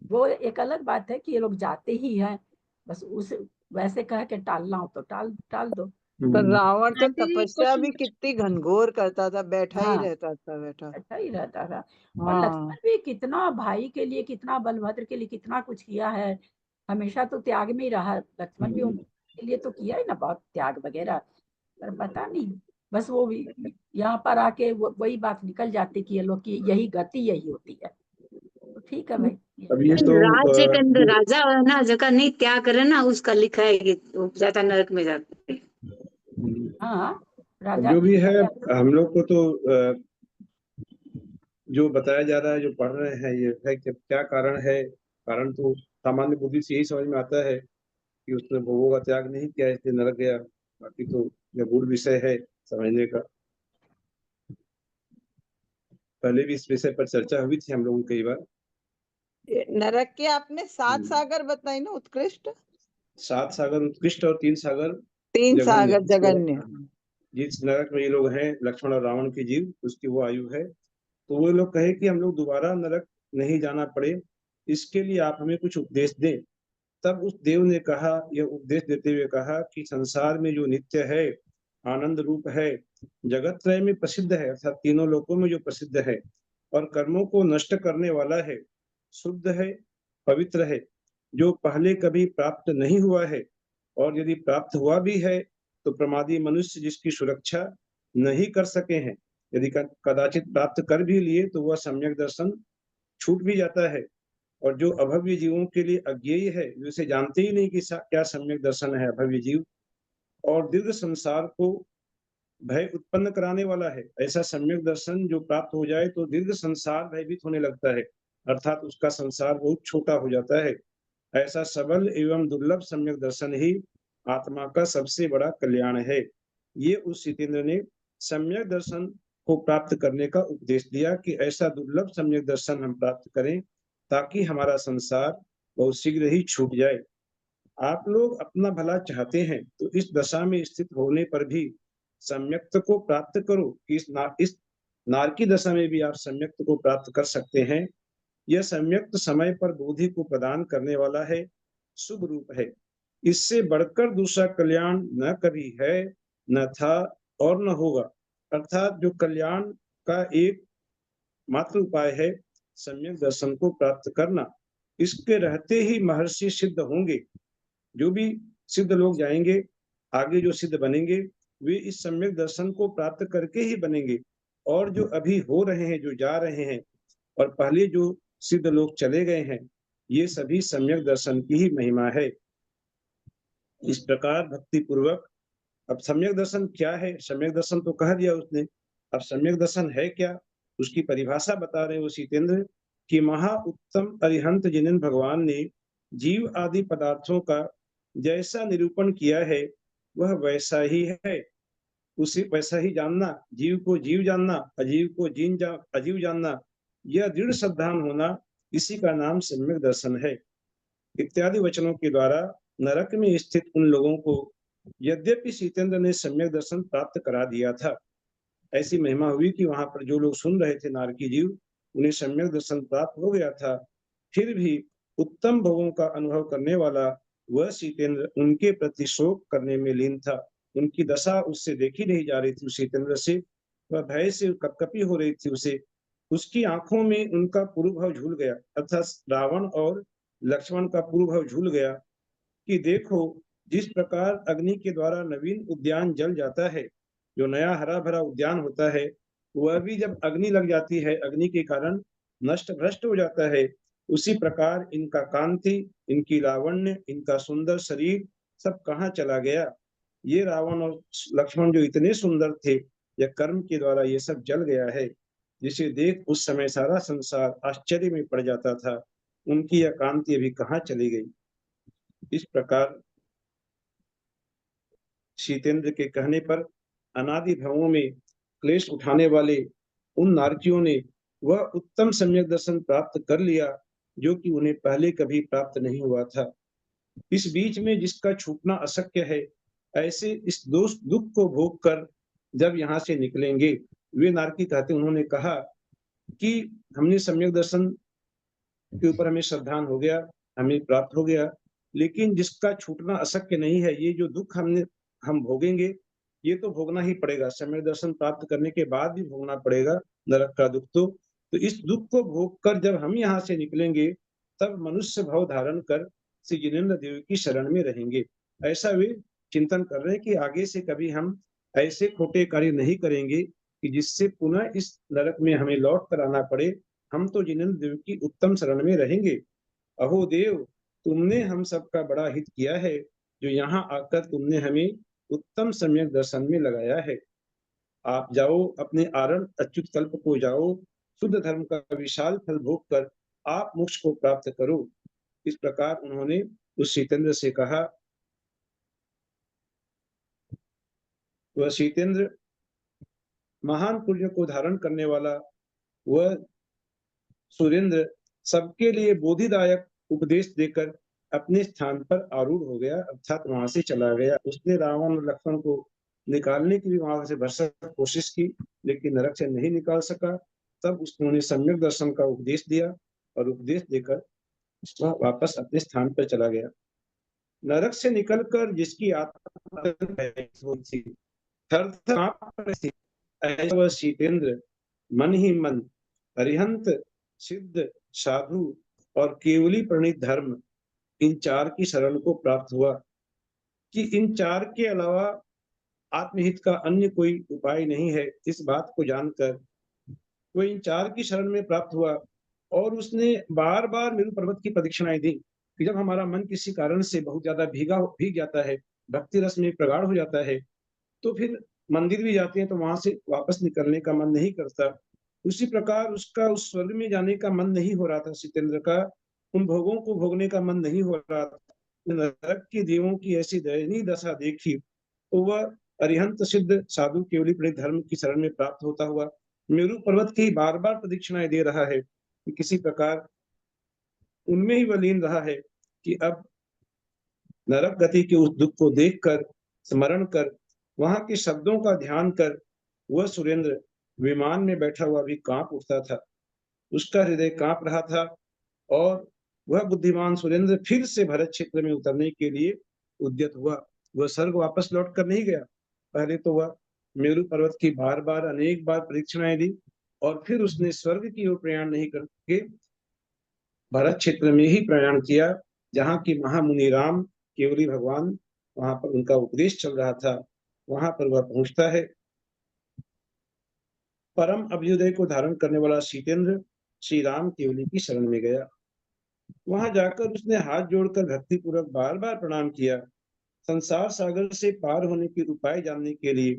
वो एक अलग बात है कि ये लोग जाते ही हैं, बस उस वैसे कह के टालना हो तो टाल टाल दो। तो रावण तो आंटी जी, तपस्या क्वेश्चन भी कितनी घनघोर करता था, बैठा ही हाँ, रहता था, बैठा। अच्छा ही रहता था। और हाँ, लक्ष्मण भी कितना भाई के लिए, कितना बलभद्र के लिए कितना कुछ किया है, हमेशा तो त्याग में ही रहा लक्ष्मण भी, उनके लिए तो किया ही ना बहुत त्याग वगैरह। पर पता नहीं, बस वो यहाँ पर आके वही बात निकल जाती कि ये लोग की यही गति यही होती है। तो ठीक है भाई, अब ये तो राज के अंदर राजा है ना, जगह नहीं त्याग करे ना, उसका लिखा है कि वो जाता नरक में जाता है। हाँ, अब राजा जो की भी है, हम लोग को तो जो बताया जा रहा है, जो पढ़ रहे हैं, ये है कि क्या कारण है। कारण तो सामान्य बुद्धि से यही समझ में आता है कि उसने भोगों का त्याग नहीं किया इसलिए नरक गया। बाकी तो यह गूढ़ विषय है समझने का। पहले भी इस विषय पर चर्चा हुई थी हम लोगों की कई बार। नरक के आपने 7 सागर बताई ना, उत्कृष्ट 7 सागर उत्कृष्ट और 3 सागर 3 जघन्य। सागर जघन्य। जिस नरक में ये लोग हैं, लक्ष्मण और रावण के जीव, उसकी वो आयु है। तो वो लोग कहे कि हम लोग दोबारा नरक नहीं जाना पड़े, इसके लिए आप हमें कुछ उपदेश दें। तब उस देव ने कहा, यह उपदेश देते हुए कहा कि संसार में जो नित्य है, आनंद रूप है, जगत त्रय में प्रसिद्ध है, अर्थात तीनों लोकों में जो प्रसिद्ध है, और कर्मों को नष्ट करने वाला है, शुद्ध है, पवित्र है, जो पहले कभी प्राप्त नहीं हुआ है, और यदि प्राप्त हुआ भी है तो प्रमादी मनुष्य जिसकी सुरक्षा नहीं कर सके हैं। यदि कदाचित प्राप्त कर भी लिए तो वह सम्यक दर्शन छूट भी जाता है, और जो अभव्य जीवों के लिए अज्ञेय है, जो इसे जानते ही नहीं कि क्या सम्यक दर्शन है अभव्य जीव, और दीर्घ संसार को भय उत्पन्न कराने वाला है। ऐसा सम्यक दर्शन जो प्राप्त हो जाए तो दीर्घ संसार भयभीत होने लगता है, अर्थात उसका संसार बहुत छोटा हो जाता है। ऐसा सबल एवं दुर्लभ सम्यक दर्शन ही आत्मा का सबसे बड़ा कल्याण है। ये उस जितेंद्र ने सम्यक दर्शन को प्राप्त करने का उपदेश दिया कि ऐसा दुर्लभ सम्यक दर्शन हम प्राप्त करें ताकि हमारा संसार बहुत शीघ्र ही छूट जाए। आप लोग अपना भला चाहते हैं तो इस दशा में स्थित होने पर भी सम्यक्त को प्राप्त करो। इस नारकी दशा में भी आप सम्यक्त को प्राप्त कर सकते हैं। यह सम्यक्त समय पर बुद्धि को प्रदान करने वाला है, शुभ रूप है। इससे बढ़कर दूसरा कल्याण न कभी है, न था और न होगा। अर्थात जो कल्याण का एक मात्र उपाय है सम्यक दर्शन को प्राप्त करना। इसके रहते ही महर्षि सिद्ध होंगे। जो भी सिद्ध लोग जाएंगे, आगे जो सिद्ध बनेंगे, वे इस सम्यक दर्शन को प्राप्त करके ही बनेंगे। और जो अभी हो रहे हैं, जो जा रहे हैं, और पहले जो सिद्ध लोग चले गए हैं, ये सभी सम्यक दर्शन की ही महिमा है। इस प्रकार भक्ति पूर्वक, अब सम्यक दर्शन क्या है? सम्यक दर्शन तो कह दिया उसने, अब सम्यक दर्शन है क्या, उसकी परिभाषा बता रहे हैं सीतेंद्र कि महा उत्तम अरिहंत जिन्हें भगवान ने जीव आदि पदार्थों का जैसा निरूपण किया है वह वैसा ही है। उसी वैसा ही जानना, जीव को जीव जानना, अजीव को अजीव जानना, यह दृढ़ श्रद्धान होना, इसी का नाम सम्यक दर्शन है। इत्यादि वचनों के द्वारा नरक में स्थित उन लोगों को यद्यपि सीतेंद्र ने सम्यक दर्शन प्राप्त करा दिया था, ऐसी महिमा हुई कि वहां पर जो लोग सुन रहे थे नारकी जीव, उन्हें सम्यक दर्शन प्राप्त हो गया था। फिर भी उत्तम भोगों का अनुभव करने वाला वह सीतेंद्र उनके प्रति शोक करने में लीन था। उनकी दशा उससे देखी नहीं जा रही थी। सीतेंद्र से वह भय से कपकपी हो रही थी। उसे उसकी आंखों में उनका पूर्व भाव झूल गया, अर्थात रावण और लक्ष्मण का पूर्व भाव झूल गया कि देखो जिस प्रकार अग्नि के द्वारा नवीन उद्यान जल जाता है, जो नया हरा भरा उद्यान होता है, वह भी जब अग्नि लग जाती है, अग्नि के कारण नष्ट भ्रष्ट हो जाता है। उसी प्रकार इनका कांति, इनकी लावण्य, इनका सुंदर शरीर सब कहाँ चला गया। ये रावण और लक्ष्मण जो इतने सुंदर थे, यह कर्म के द्वारा ये सब जल गया है, जिसे देख उस समय सारा संसार आश्चर्य में पड़ जाता था। उनकी यह कांति अभी कहाँ चली गई। इस प्रकार सीतेंद्र के कहने पर अनादि भवों में क्लेश उठाने वाले उन नारकियों ने वह उत्तम सम्यक दर्शन प्राप्त कर लिया जो कि उन्हें पहले कभी प्राप्त नहीं हुआ था। इस बीच में जिसका छूटना अशक्य है, ऐसे इस दुख को भोग कर जब यहाँ से निकलेंगे, वे नारकी कहते, उन्होंने कहा कि हमने सम्यक दर्शन के ऊपर हमें श्रद्धान हो गया, हमें प्राप्त हो गया, लेकिन जिसका छूटना अशक्य नहीं है, ये जो दुख हम भोगेंगे, ये तो भोगना ही पड़ेगा। सम्यक दर्शन प्राप्त करने के बाद भी भोगना पड़ेगा नरक का दुख। तो इस दुख को भोग कर जब हम यहाँ से निकलेंगे, तब मनुष्य भाव धारण कर श्री जिनेन्द्र देव की शरण में रहेंगे। ऐसा वे चिंतन कर रहे हैं कि आगे से कभी हम ऐसे खोटे कार्य नहीं करेंगे कि जिससे पुनः इस नरक में हमें लौट कर आना पड़े। हम तो जिनेन्द्र देव की उत्तम शरण में रहेंगे। अहो देव, तुमने हम सबका बड़ा हित किया है, जो यहाँ आकर तुमने हमें उत्तम सम्यक दर्शन में लगाया है। आप जाओ, अपने आरण अच्युत कल्प को जाओ, शुद्ध धर्म का विशाल फल भोग कर आप मोक्ष को प्राप्त करो। इस प्रकार उन्होंने उस सीतेंद्र से कहा। वह सीतेंद्र महान पुण्य को धारण करने वाला वह सुरेंद्र सबके लिए बोधिदायक उपदेश देकर अपने स्थान पर आरूढ़ हो गया, अर्थात वहां से चला गया। उसने रावण और लक्ष्मण को निकालने की भी वहां से भरसक कोशिश की, लेकिन नरक से नहीं निकाल सका। तब उसने सम्यक दर्शन का उपदेश दिया और उपदेश देकर वह वापस अपने स्थान पर चला गया। नरक से निकलकर जिसकी आत्मा वह सीतेंद्र मन ही मन अरिहंत, सिद्ध, साधु और केवली प्रणीत धर्म, इन चार की शरण को प्राप्त हुआ कि इन चार के अलावा आत्महित का अन्य कोई उपाय नहीं है। इस बात को जानकर वह इन चार की शरण में प्राप्त हुआ और उसने बार बार मेरू पर्वत की प्रदक्षिणाएं दी कि जब हमारा मन किसी कारण से बहुत ज्यादा भीग जाता है, भक्ति रस में प्रगाढ़ हो जाता है, तो फिर मंदिर भी जाते हैं तो वहां से वापस निकलने का मन नहीं करता। उसी प्रकार उसका उस स्वर्ग में जाने का मन नहीं हो रहा था जितेंद्र का, उन भोगों को भोगने का मन नहीं हो रहा था। नरक के देवों की ऐसी दयनीय दशा देखी तो वह अरिहंत सिद्ध साधु केवली प्रणीत धर्म की शरण में प्राप्त होता हुआ मेरू पर्वत की बार बार प्रदक्षिणाएं दे रहा है कि किसी प्रकार उनमें ही वह लीन रहा है कि अब नरक गति के उस दुख को देखकर, स्मरण कर, वहां के शब्दों का ध्यान कर वह सुरेंद्र विमान में बैठा हुआ भी कांप उठता था। उसका हृदय कांप रहा था और वह बुद्धिमान सुरेंद्र फिर से भरत क्षेत्र में उतरने के लिए उद्यत हुआ। वह स्वर्ग वापस लौट कर नहीं गया। पहले तो वह मेरू पर्वत की बार बार अनेक बार परीक्षाएं दी और फिर उसने स्वर्ग की ओर प्रयाण नहीं करके भरत क्षेत्र में ही प्रयाण किया, जहाँ की महामुनि राम केवली भगवान वहां पर उनका उपदेश चल रहा था। वहां पर वह पहुंचता है। परम अभ्युदय को धारण करने वाला शीतेंद्र श्री राम केवली की शरण में गया। वहां जाकर उसने हाथ जोड़कर भक्ति पूर्वक बार बार प्रणाम किया। संसार सागर से पार होने के उपाय जानने के लिए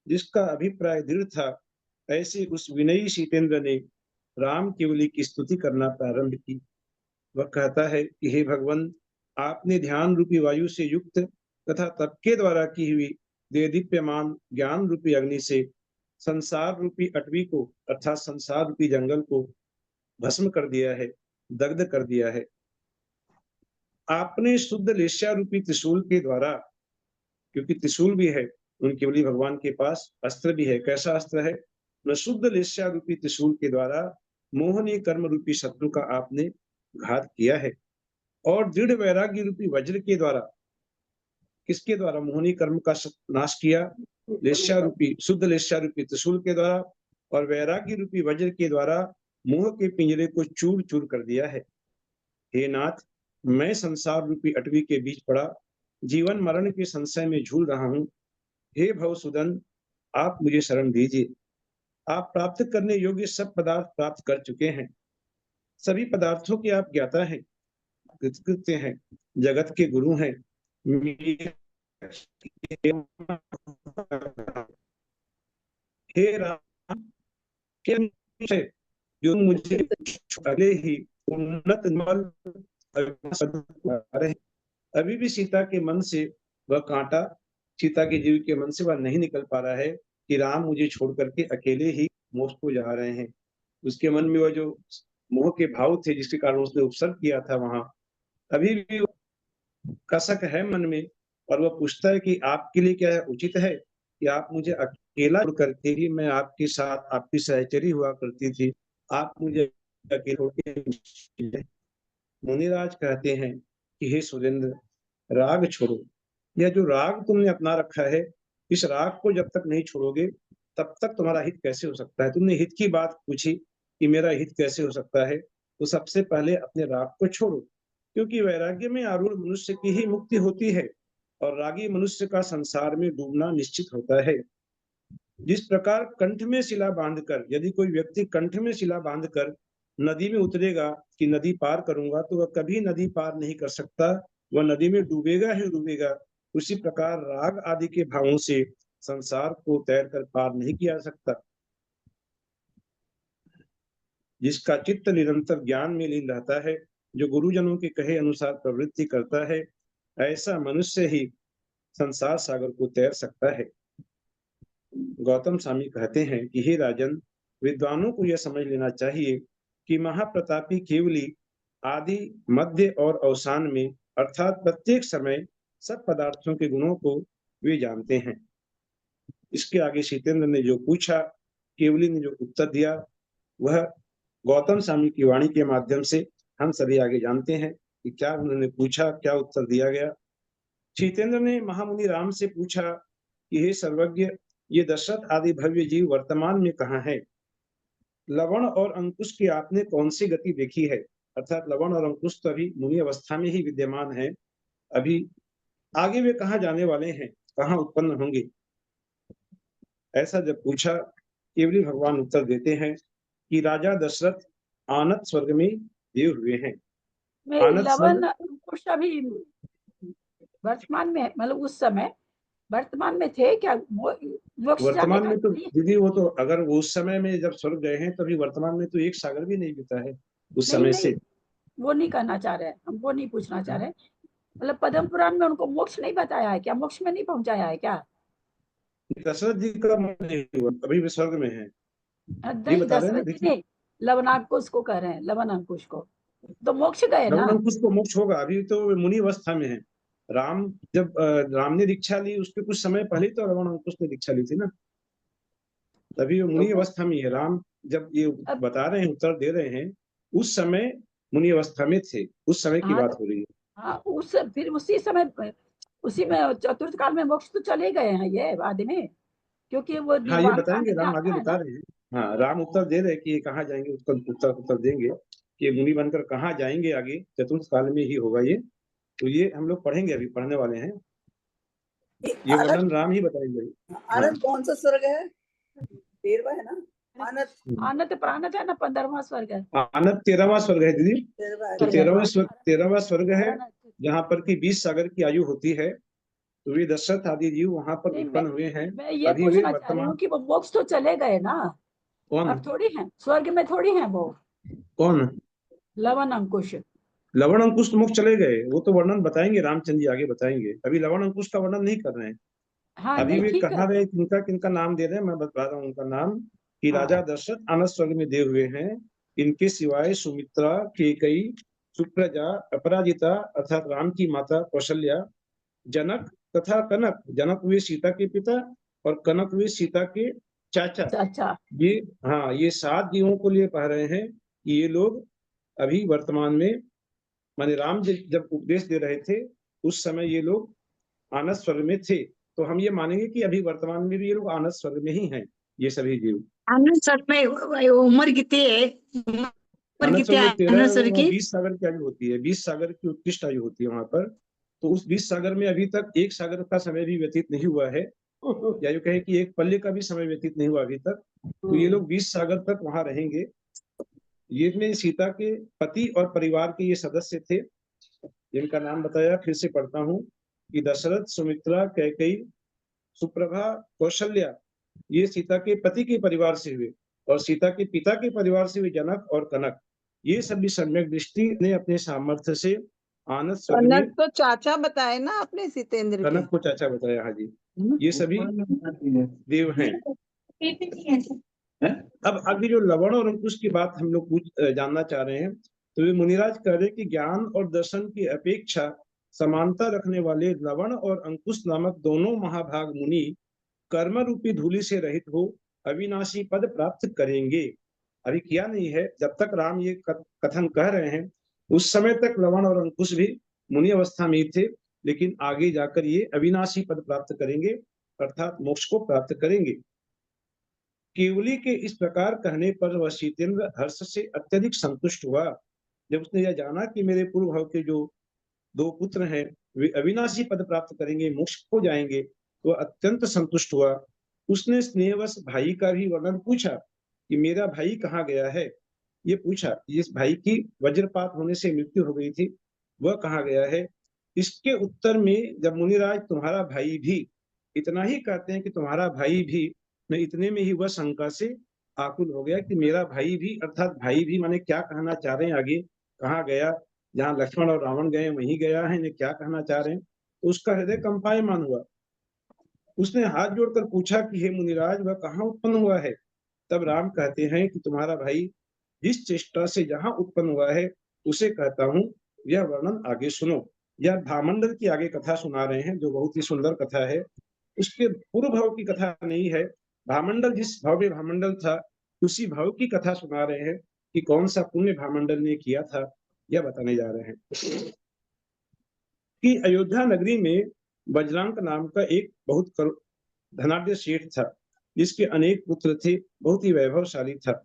जिसका अभिप्राय दृढ़ था, ऐसे उस विनयी शीतेंद्र ने राम केवली की स्तुति करना प्रारंभ की। वह कहता है कि हे भगवान, आपने ध्यान रूपी वायु से युक्त तथा तप के द्वारा की हुई देदीप्यमान ज्ञान रूपी अग्नि से संसार रूपी अटवी को अर्थात संसार रूपी जंगल को भस्म कर दिया है, दग्ध कर दिया है। आपने शुद्ध लेस्या रूपी त्रिशूल के द्वारा, क्योंकि त्रिशूल भी है उन केवली भगवान के पास, अस्त्र भी है। कैसा अस्त्र है? न शुद्ध लेस्या रूपी त्रिशूल के द्वारा मोहनी कर्म रूपी शत्रु का आपने घात किया है और दृढ़ वैराग्य रूपी वज्र के द्वारा, किसके द्वारा? मोहनी कर्म का नाश किया, लेस्या रूपी शुद्ध लेस्या रूपी त्रिशूल के द्वारा और वैराग्य रूपी वज्र के द्वारा मोह के पिंजरे को चूर चूर कर दिया है। हे नाथ, मैं संसार रूपी अटवी के बीच पड़ा जीवन मरण के संशय में झूल रहा हूँ। हे भवसुदन, आप मुझे शरण दीजिए। आप प्राप्त करने योग्य सब पदार्थ प्राप्त कर चुके हैं, सभी पदार्थों के आप ज्ञाता हैं, कृतकृत्य हैं, जगत के गुरु हैं। हे राम, जो मुझे पहले ही उन्नत अभी भी सीता के मन से वह कांटा, सीता के जीव के मन से वह नहीं निकल पा रहा है कि राम मुझे छोड़ करके अकेले ही मोक्ष को जा रहे हैं। उसके मन में वह जो मोह के भाव थे जिसके कारण उसने उपसर्ग किया था, वहां अभी भी कसक है मन में और वह पूछता है कि आपके लिए क्या उचित है कि आप मुझे अकेला छोड़ करके ही, मैं आपके साथ आपकी सहचरी हुआ करती थी, आप मुझे अकेले। मुनिराज कहते हैं कि हे सुरेंद्र, राग छोड़ो। यह जो राग तुमने अपना रखा है, इस राग को जब तक नहीं छोड़ोगे तब तक तुम्हारा हित कैसे हो सकता है? तुमने हित की बात पूछी कि मेरा हित कैसे हो सकता है, तो सबसे पहले अपने राग को छोड़ो, क्योंकि वैराग्य में आरूढ़ मनुष्य की ही मुक्ति होती है और रागी मनुष्य का संसार में डूबना निश्चित होता है। जिस प्रकार कंठ में शिला बांधकर, यदि कोई व्यक्ति कंठ में शिला बांधकर नदी में उतरेगा कि नदी पार करूंगा, तो वह कभी नदी पार नहीं कर सकता, वह नदी में डूबेगा ही डूबेगा। उसी प्रकार राग आदि के भावों से संसार को तैर कर पार नहीं किया सकता। जिसका चित्त निरंतर ज्ञान में लीन रहता है, जो गुरुजनों के कहे अनुसार प्रवृत्ति करता है, ऐसा मनुष्य ही संसार सागर को तैर सकता है। गौतम स्वामी कहते हैं कि हे राजन, विद्वानों को यह समझ लेना चाहिए कि महाप्रतापी केवली आदि, मध्य और अवसान में अर्थात प्रत्येक समय सब पदार्थों के गुणों को वे जानते हैं। इसके आगे शीतेंद्र ने जो पूछा, केवली ने जो उत्तर दिया, वह गौतम स्वामी की वाणी के माध्यम से हम सभी आगे जानते हैं कि क्या उन्होंने पूछा, क्या उत्तर दिया गया। शीतेंद्र ने महामुनि राम से पूछा कि हे सर्वज्ञ, ये दशरथ आदि भव्य जीव वर्तमान में कहाँ है? लवण और अंकुश की आपने कौन सी गति देखी है? अर्थात लवण और अंकुश तो अभी मुनि अवस्था में ही विद्यमान है, अभी आगे वे कहाँ जाने वाले हैं, कहाँ उत्पन्न होंगे? ऐसा जब पूछा, केवली भगवान उत्तर देते हैं कि राजा दशरथ आनत स्वर्ग में दिए हुए हैं। में आनत लवन स्वर्ग अंकुश अभी वर्तमान में, मतलब उस समय वर्तमान में थे क्या? मोक्ष जाने वर्तमान का में तो नहीं? दीदी वो तो अगर वो उस समय में जब स्वर्ग गए हैं तो अभी वर्तमान में तो एक सागर भी नहीं बीता है उस नहीं समय नहीं, से। वो नहीं कहना चाह रहे, हम वो नहीं पूछना चाह रहे। मतलब पद्म पुराण में उनको मोक्ष नहीं बताया है क्या? मोक्ष में नहीं पहुंचाया है क्या? दशरथ जी का नहीं हुआ, अभी भी स्वर्ग में है, ये नहीं, बता रहे हैं ना। दशरथ जी देखिए नहीं, लवन अंकुश को कह रहे हैं, लवन अंकुश को तो मोक्ष गए ना। लवन अंकुश को मोक्ष होगा, अभी तो मुनि अवस्था में है। राम जब राम ने दीक्षा ली उसके कुछ समय पहले तो लवन अंकुश ने दीक्षा ली थी ना, तभी वो तो मुनि वो अवस्था में है। राम जब ये अब बता रहे हैं, उत्तर दे रहे हैं, उस समय मुनि अवस्था में थे, उस समय की हाँ बात तो हो रही है। हाँ, फिर उसी समय, उसी में चतुर्थ काल में मोक्ष तो चले गए हैं ये बाद में, क्योंकि वो हाँ ये निर्वाण कांड बताएंगे, में राम आगे आता है बता ना। रहे हैं। हाँ राम उत्तर दे रहे हैं कि ये कहाँ जाएंगे, उत्तर देंगे कि मुनि बनकर कहाँ जाएंगे, आगे चतुर्थ काल में ही होगा ये। तो ये हम लोग पढ़ेंगे, अभी पढ़ने वाले हैं, ये आनंद वर्णन राम ही बताएंगे। हाँ आनंद कौन सा स्वर्ग है? 13वां है ना? आनंद आनत प्राणत है ना, 15वां स्वर्ग है। आनंद 13वां स्वर्ग है दीदी। 13वां है तो स्वर्ग है, हाँ। 13वां स्वर्ग है, अरण- जहाँ पर की 20 सागर की आयु होती है। तो वे दशरथ आदि जीव वहां पर नहीं, उत्पन्न हुए हैं। मैं ये अभी वे पूछना चाह रही हूँ वर्तमान कि वो मोक्ष तो चले गए ना, कौन अब थोड़ी हैं स्वर्ग में, थोड़ी हैं वो कौन लवन अंकुश। लवण अंकुश तो मुख चले गए, वो तो वर्णन बताएंगे रामचंद्र जी आगे बताएंगे, अभी लवण अंकुश का वर्णन नहीं कर रहे हैं। हाँ अभी नहीं, वे ठीक है। कहाँ रहे, किनका किनका नाम दे रहे हैं, मैं बता रहा हूँ उनका नाम कि हाँ राजा दशरथ आनंद स्वर्ग में दे हुए हैं। इनके सिवाय सुमित्रा, केकई, सुप्रजा, अपराजिता अर्थात राम की माता कौशल्या, जनक तथा कनक। जनक हुए सीता के पिता और कनक हुए सीता के चाचा। अच्छा, ये हाँ, ये 7 जीवों को लिए कह रहे हैं कि ये लोग अभी वर्तमान में, माने राम जब उपदेश दे रहे थे उस समय ये लोग आनस स्वर्ग में थे। तो हम ये मानेंगे कि अभी वर्तमान में भी ये लोग आनस स्वर्ग में ही हैं, ये सभी जीव। आनंद सर में उम्र कितनी है? उम्र आनस कितनी स्वर्ग है में 13 आनंद सर वहाँ की? 20 सागर की आयु होती है, 20 सागर की उत्कृष्ट आयु होती है वहां पर। तो उस 20 सागर में अभी तक एक सागर का समय भी व्यतीत नहीं हुआ है, या यूं कहें कि एक पल्ले का भी समय व्यतीत नहीं हुआ अभी तक। तो ये लोग 20 सागर तक वहां रहेंगे। ये में सीता के पति और परिवार के ये सदस्य थे, जिनका नाम बताया, फिर से पढ़ता हूँ कि दशरथ, सुमित्रा, कैकेयी, सुप्रभा, कौशल्या, ये सीता के पति के परिवार से हुए, और सीता के पिता के परिवार से हुए जनक और कनक। ये सभी सम्यक दृष्टि ने अपने सामर्थ्य से आनंद स्वर्ग में, कनक तो चाचा बताए ना आपने सीतेंद्र के। कनक को चाचा बताया। हाँ जी, ये सभी देव हैं। अब अभी जो लवण और अंकुश की बात हम लोग जानना चाह रहे हैं, तो वे मुनिराज कह रहे कि ज्ञान और दर्शन की अपेक्षा समानता रखने वाले लवण और अंकुश नामक दोनों महाभाग मुनि कर्म रूपी धूलि से रहित हो अविनाशी पद प्राप्त करेंगे। अभी किया नहीं है, जब तक राम ये कथन कह रहे हैं उस समय तक लवण और अंकुश भी मुनि अवस्था में ही थे, लेकिन आगे जाकर ये अविनाशी पद प्राप्त करेंगे, अर्थात मोक्ष को प्राप्त करेंगे। केवली के इस प्रकार कहने पर वह शीतेंद्र हर्ष से अत्यधिक संतुष्ट हुआ। जब उसने यह जाना कि मेरे पूर्व भाव के जो 2 पुत्र हैं वे अविनाशी पद प्राप्त करेंगे, मोक्ष को जाएंगे, तो अत्यंत संतुष्ट हुआ। उसने स्नेहवश भाई का भी वर्णन पूछा कि मेरा भाई कहाँ गया है। ये पूछा, इस भाई की वज्रपात होने से मृत्यु हो गई थी, वह कहाँ गया है। इसके उत्तर में जब मुनिराज तुम्हारा भाई भी, इतना ही कहते हैं कि तुम्हारा भाई भी, मैं इतने में ही वह शंका से आकुल हो गया कि मेरा भाई भी, अर्थात भाई भी माने क्या कहना चाह रहे हैं आगे, कहाँ गया, जहाँ लक्ष्मण और रावण गए वहीं गया है, इन्हें क्या कहना चाह रहे हैं। तो उसका हृदय कंपायमान हुआ। उसने हाथ जोड़कर पूछा कि हे मुनिराज, वह कहाँ उत्पन्न हुआ है। तब राम कहते हैं कि तुम्हारा भाई जिस चेष्टा से जहां उत्पन्न हुआ है उसे कहता हूँ, यह वर्णन आगे सुनो। यह भामंडल की आगे कथा सुना रहे हैं, जो बहुत ही सुंदर कथा है। उसके पूर्व भाव की कथा नहीं है। भामंडल जिस भाव में भामंडल था उसी भाव की कथा सुना रहे हैं कि कौन सा पुण्य भामंडल ने किया था, यह बताने जा रहे हैं। कि अयोध्या नगरी में बजरंग नाम का एक बहुत धनाढ्य सेठ था, जिसके अनेक पुत्र थे, बहुत ही वैभवशाली था।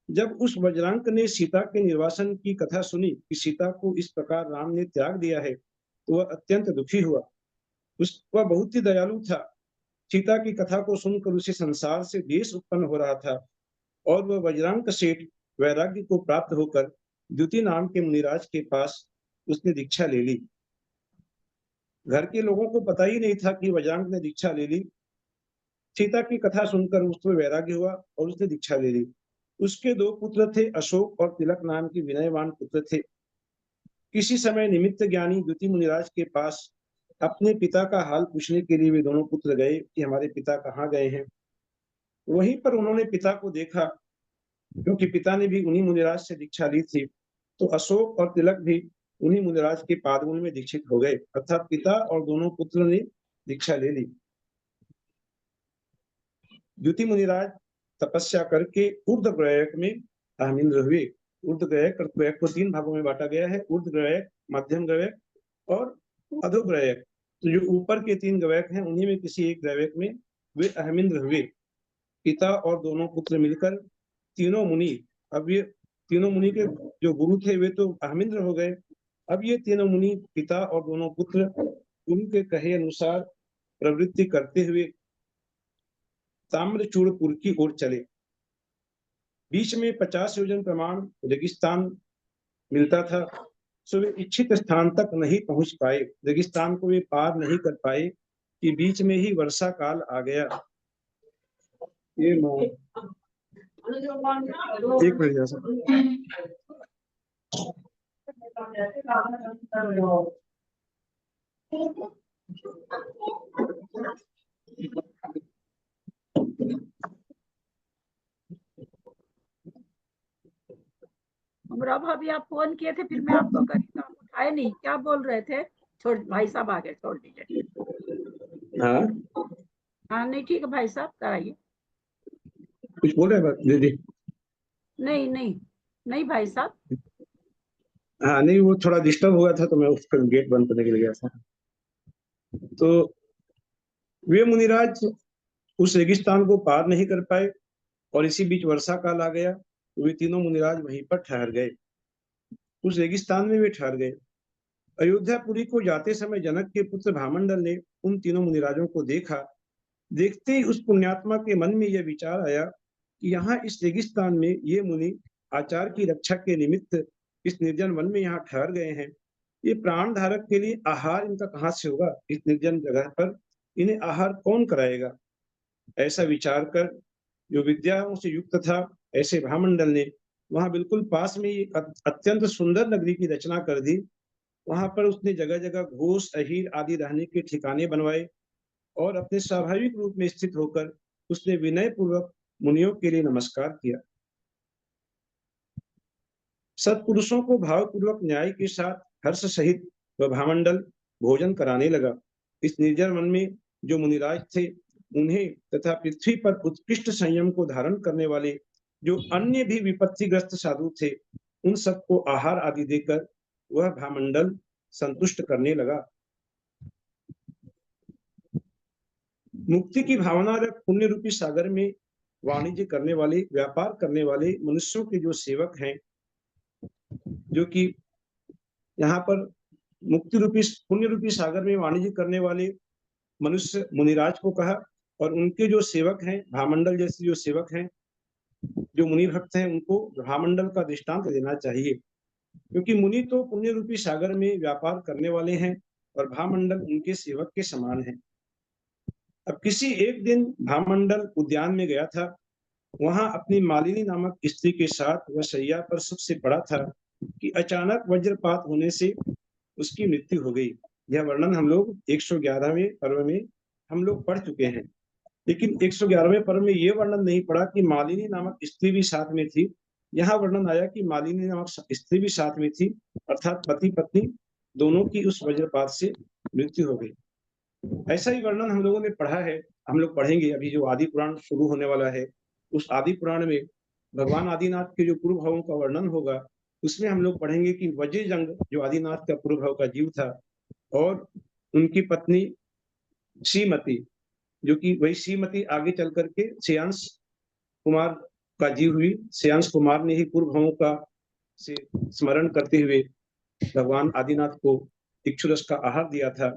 जब उस बजरंग ने सीता के निर्वासन की कथा सुनी कि सीता को इस प्रकार राम ने त्याग दिया है, तो वह अत्यंत दुखी हुआ। वह बहुत ही दयालु था। सीता की कथा को सुनकर उसे संसार से द्वेष उत्पन्न हो रहा था, और वह बजरंग सेठ वैराग्य को प्राप्त होकर द्युति नाम के मुनिराज के पास उसने दीक्षा ले ली। घर के लोगों को पता ही नहीं था कि वज्रांग ने दीक्षा ले ली। सीता की कथा सुनकर उसमें वैराग्य हुआ और उसने दीक्षा ले ली। उसके 2 पुत्र थे, अशोक और तिलक नाम के विनयवान पुत्र थे। किसी समय निमित्त ज्ञानी द्युति मुनिराज के पास अपने पिता का हाल पूछने के लिए वे दोनों पुत्र गए कि हमारे पिता कहाँ गए हैं। वहीं पर उन्होंने पिता को देखा, क्योंकि पिता ने भी उन्हीं मुनिराज से दीक्षा ली थी, तो अशोक और तिलक भी उन्हीं मुनिराज के पादमूल में दीक्षित हो गए, अर्थात पिता और दोनों पुत्र ने दीक्षा ले ली। द्युति मुनिराज तपस्या करके ऊर्ध्वग्रयक में अहमिंद्र हुए। ऊर्ध्वग्रयक को 3 भागों में बांटा गया है, ऊर्ध्वग्रयक, मध्यम ग्रयक और अधोग्रयक। तो जो ऊपर के 3 ग्रयक हैं उन्हीं में किसी एक ग्रयक में वे अहमिंद्र हुए। पिता और दोनों पुत्र मिलकर तीनों मुनि, अब ये तीनों मुनि के जो गुरु थे वे तो अहमिंद्र हो गए। अब ये तीनों मुनि, पिता और दोनों पुत्र, गुरु के कहे अनुसार प्रवृत्ति करते हुए ताम्रचूड़पुर की ओर चले। बीच में 50 योजन प्रमाण रेगिस्तान मिलता था, सो वे इच्छित स्थान तक नहीं पहुंच पाए। रेगिस्तान को वे पार नहीं कर पाए कि बीच में ही वर्षा काल आ गया। ये एक मिनट भाभी आप फोन किए थे, फिर मैं आपको करी तो आप उठाए नहीं। क्या बोल रहे थे? छोड़, भाई साहब आ गए, छोड़ दीजिए। हाँ नहीं ठीक है भाई साहब, कराइए। कुछ बोल रहे दीदी? नहीं नहीं नहीं भाई साहब। हाँ नहीं, वो थोड़ा डिस्टर्ब हुआ था तो मैं उस पर गेट बंद करने के लिए गया था। तो वे मुनिराज उस रेगिस्तान को पार नहीं कर पाए और इसी बीच वर्षा काल आ गया, तो वे तीनों मुनिराज वहीं पर ठहर गए। उस रेगिस्तान में वे ठहर गए। अयोध्यापुरी को जाते समय जनक के पुत्र भामंडल ने उन तीनों मुनिराजों को देखा। देखते ही उस पुण्यात्मा के मन में यह विचार आया कि यहाँ इस रेगिस्तान में ये मुनि आचार की रक्षा के निमित्त इस निर्जन वन में यहाँ ठहर गए हैं। ये प्राण धारक के लिए आहार इनका कहाँ से होगा? इस निर्जन जगह पर इन्हें आहार कौन कराएगा? ऐसा विचार कर, जो विद्याओं से युक्त था, ऐसे भामंडल ने वहां बिल्कुल पास में एक अत्यंत सुंदर नगरी की रचना कर दी। वहां पर उसने जगह जगह घोष, अहीर आदि रहने के ठिकाने बनवाए और अपने स्वाभाविक रूप में स्थित होकर उसने विनय पूर्वक मुनियों के लिए नमस्कार किया। सत्पुरुषों को भावपूर्वक न्याय के साथ हर्ष सहित वह भामंडल भोजन कराने लगा। इस निर्जन वन में जो मुनिराज थे उन्हें तथा पृथ्वी पर उत्कृष्ट संयम को धारण करने वाले जो अन्य भी विपत्तिग्रस्त साधु थे, उन सबको आहार आदि देकर वह भामंडल संतुष्ट करने लगा। मुक्ति की भावना रख पुण्य रूपी सागर में वाणिज्य करने वाले, व्यापार करने वाले मनुष्यों के जो सेवक हैं, जो कि यहाँ पर मुक्ति रूपी पुण्य रूपी सागर में वाणिज्य करने वाले मनुष्य मुनिराज को कहा, और उनके जो सेवक हैं, भामंडल जैसे जो सेवक हैं, जो मुनि भक्त हैं, उनको भामंडल का दृष्टांत देना चाहिए, क्योंकि मुनि तो पुण्य रूपी सागर में व्यापार करने वाले हैं और भामंडल उनके सेवक के समान है। अब किसी एक दिन भामंडल उद्यान में गया था। वहां अपनी मालिनी नामक स्त्री के साथ वह शैया पर सबसे पड़ा था कि अचानक वज्रपात होने से उसकी मृत्यु हो गई। यह वर्णन हम लोग 111वें पर्व में हम लोग पढ़ चुके हैं, लेकिन 111वें पर्व में यह वर्णन नहीं पड़ा कि मालिनी नामक स्त्री भी साथ में थी। यहाँ वर्णन आया कि मालिनी नामक स्त्री भी साथ में थी, अर्थात पति पत्नी दोनों की उस वज्रपात से मृत्यु हो गई। ऐसा ही वर्णन हम लोगों ने पढ़ा है, हम लोग पढ़ेंगे। अभी जो आदि पुराण शुरू होने वाला है, उस आदि पुराण में भगवान आदिनाथ के जो पूर्व भावों का वर्णन होगा, उसमें हम लोग पढ़ेंगे कि वज्रजंग जो आदिनाथ का पूर्व भाव का जीव था और उनकी पत्नी श्रीमती, जो कि वही श्रीमती आगे चल करके श्रेयांश कुमार का जीव हुई। श्रेयांश कुमार ने ही पूर्व भावों का से स्मरण करते हुए भगवान आदिनाथ को इक्षुरस का आहार दिया था।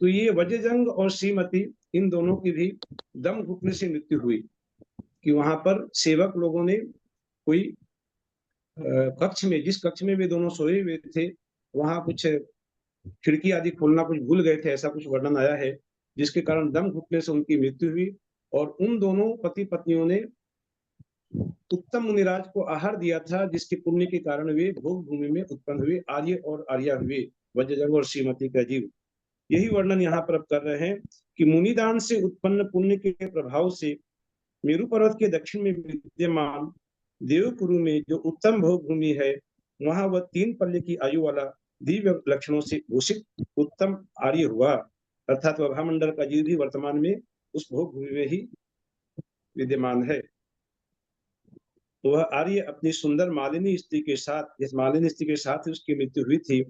तो ये वज्रजंग और श्रीमती, इन दोनों की भी दम घुटने से मृत्यु हुई कि वहां पर सेवक लोगों ने कोई कक्ष में, जिस कक्ष में वे दोनों सोए हुए थे, वहां कुछ खिड़की आदि खोलना कुछ भूल गए थे, ऐसा कुछ वर्णन आया है, जिसके कारण दम घुटने से उनकी मृत्यु हुई। और उन दोनों पति पत्नियों ने उत्तम मुनिराज को आहार दिया था, जिसके पुण्य के कारण वे भोग भूमि में उत्पन्न हुए, आर्य और आर्या हुए, वज्रजंग और श्रीमती का जीव। यही वर्णन यहाँ पर अब कर रहे हैं कि मुनिदान से उत्पन्न पुण्य के प्रभाव से मेरु पर्वत के दक्षिण में विद्यमान देवपुरु में जो उत्तम भोग भूमि है, वहां वह 3 पल्ले की आयु वाला दिव्य लक्षणों से भूषित उत्तम आर्य हुआ, अर्थात वह भामंडल का जीव भी वर्तमान में उस भोग भूमि में ही विद्यमान है। वह आर्य अपनी सुंदर मालिनी स्त्री के साथ, जिस मालिनी स्त्री के साथ उसकी मृत्यु हुई थी,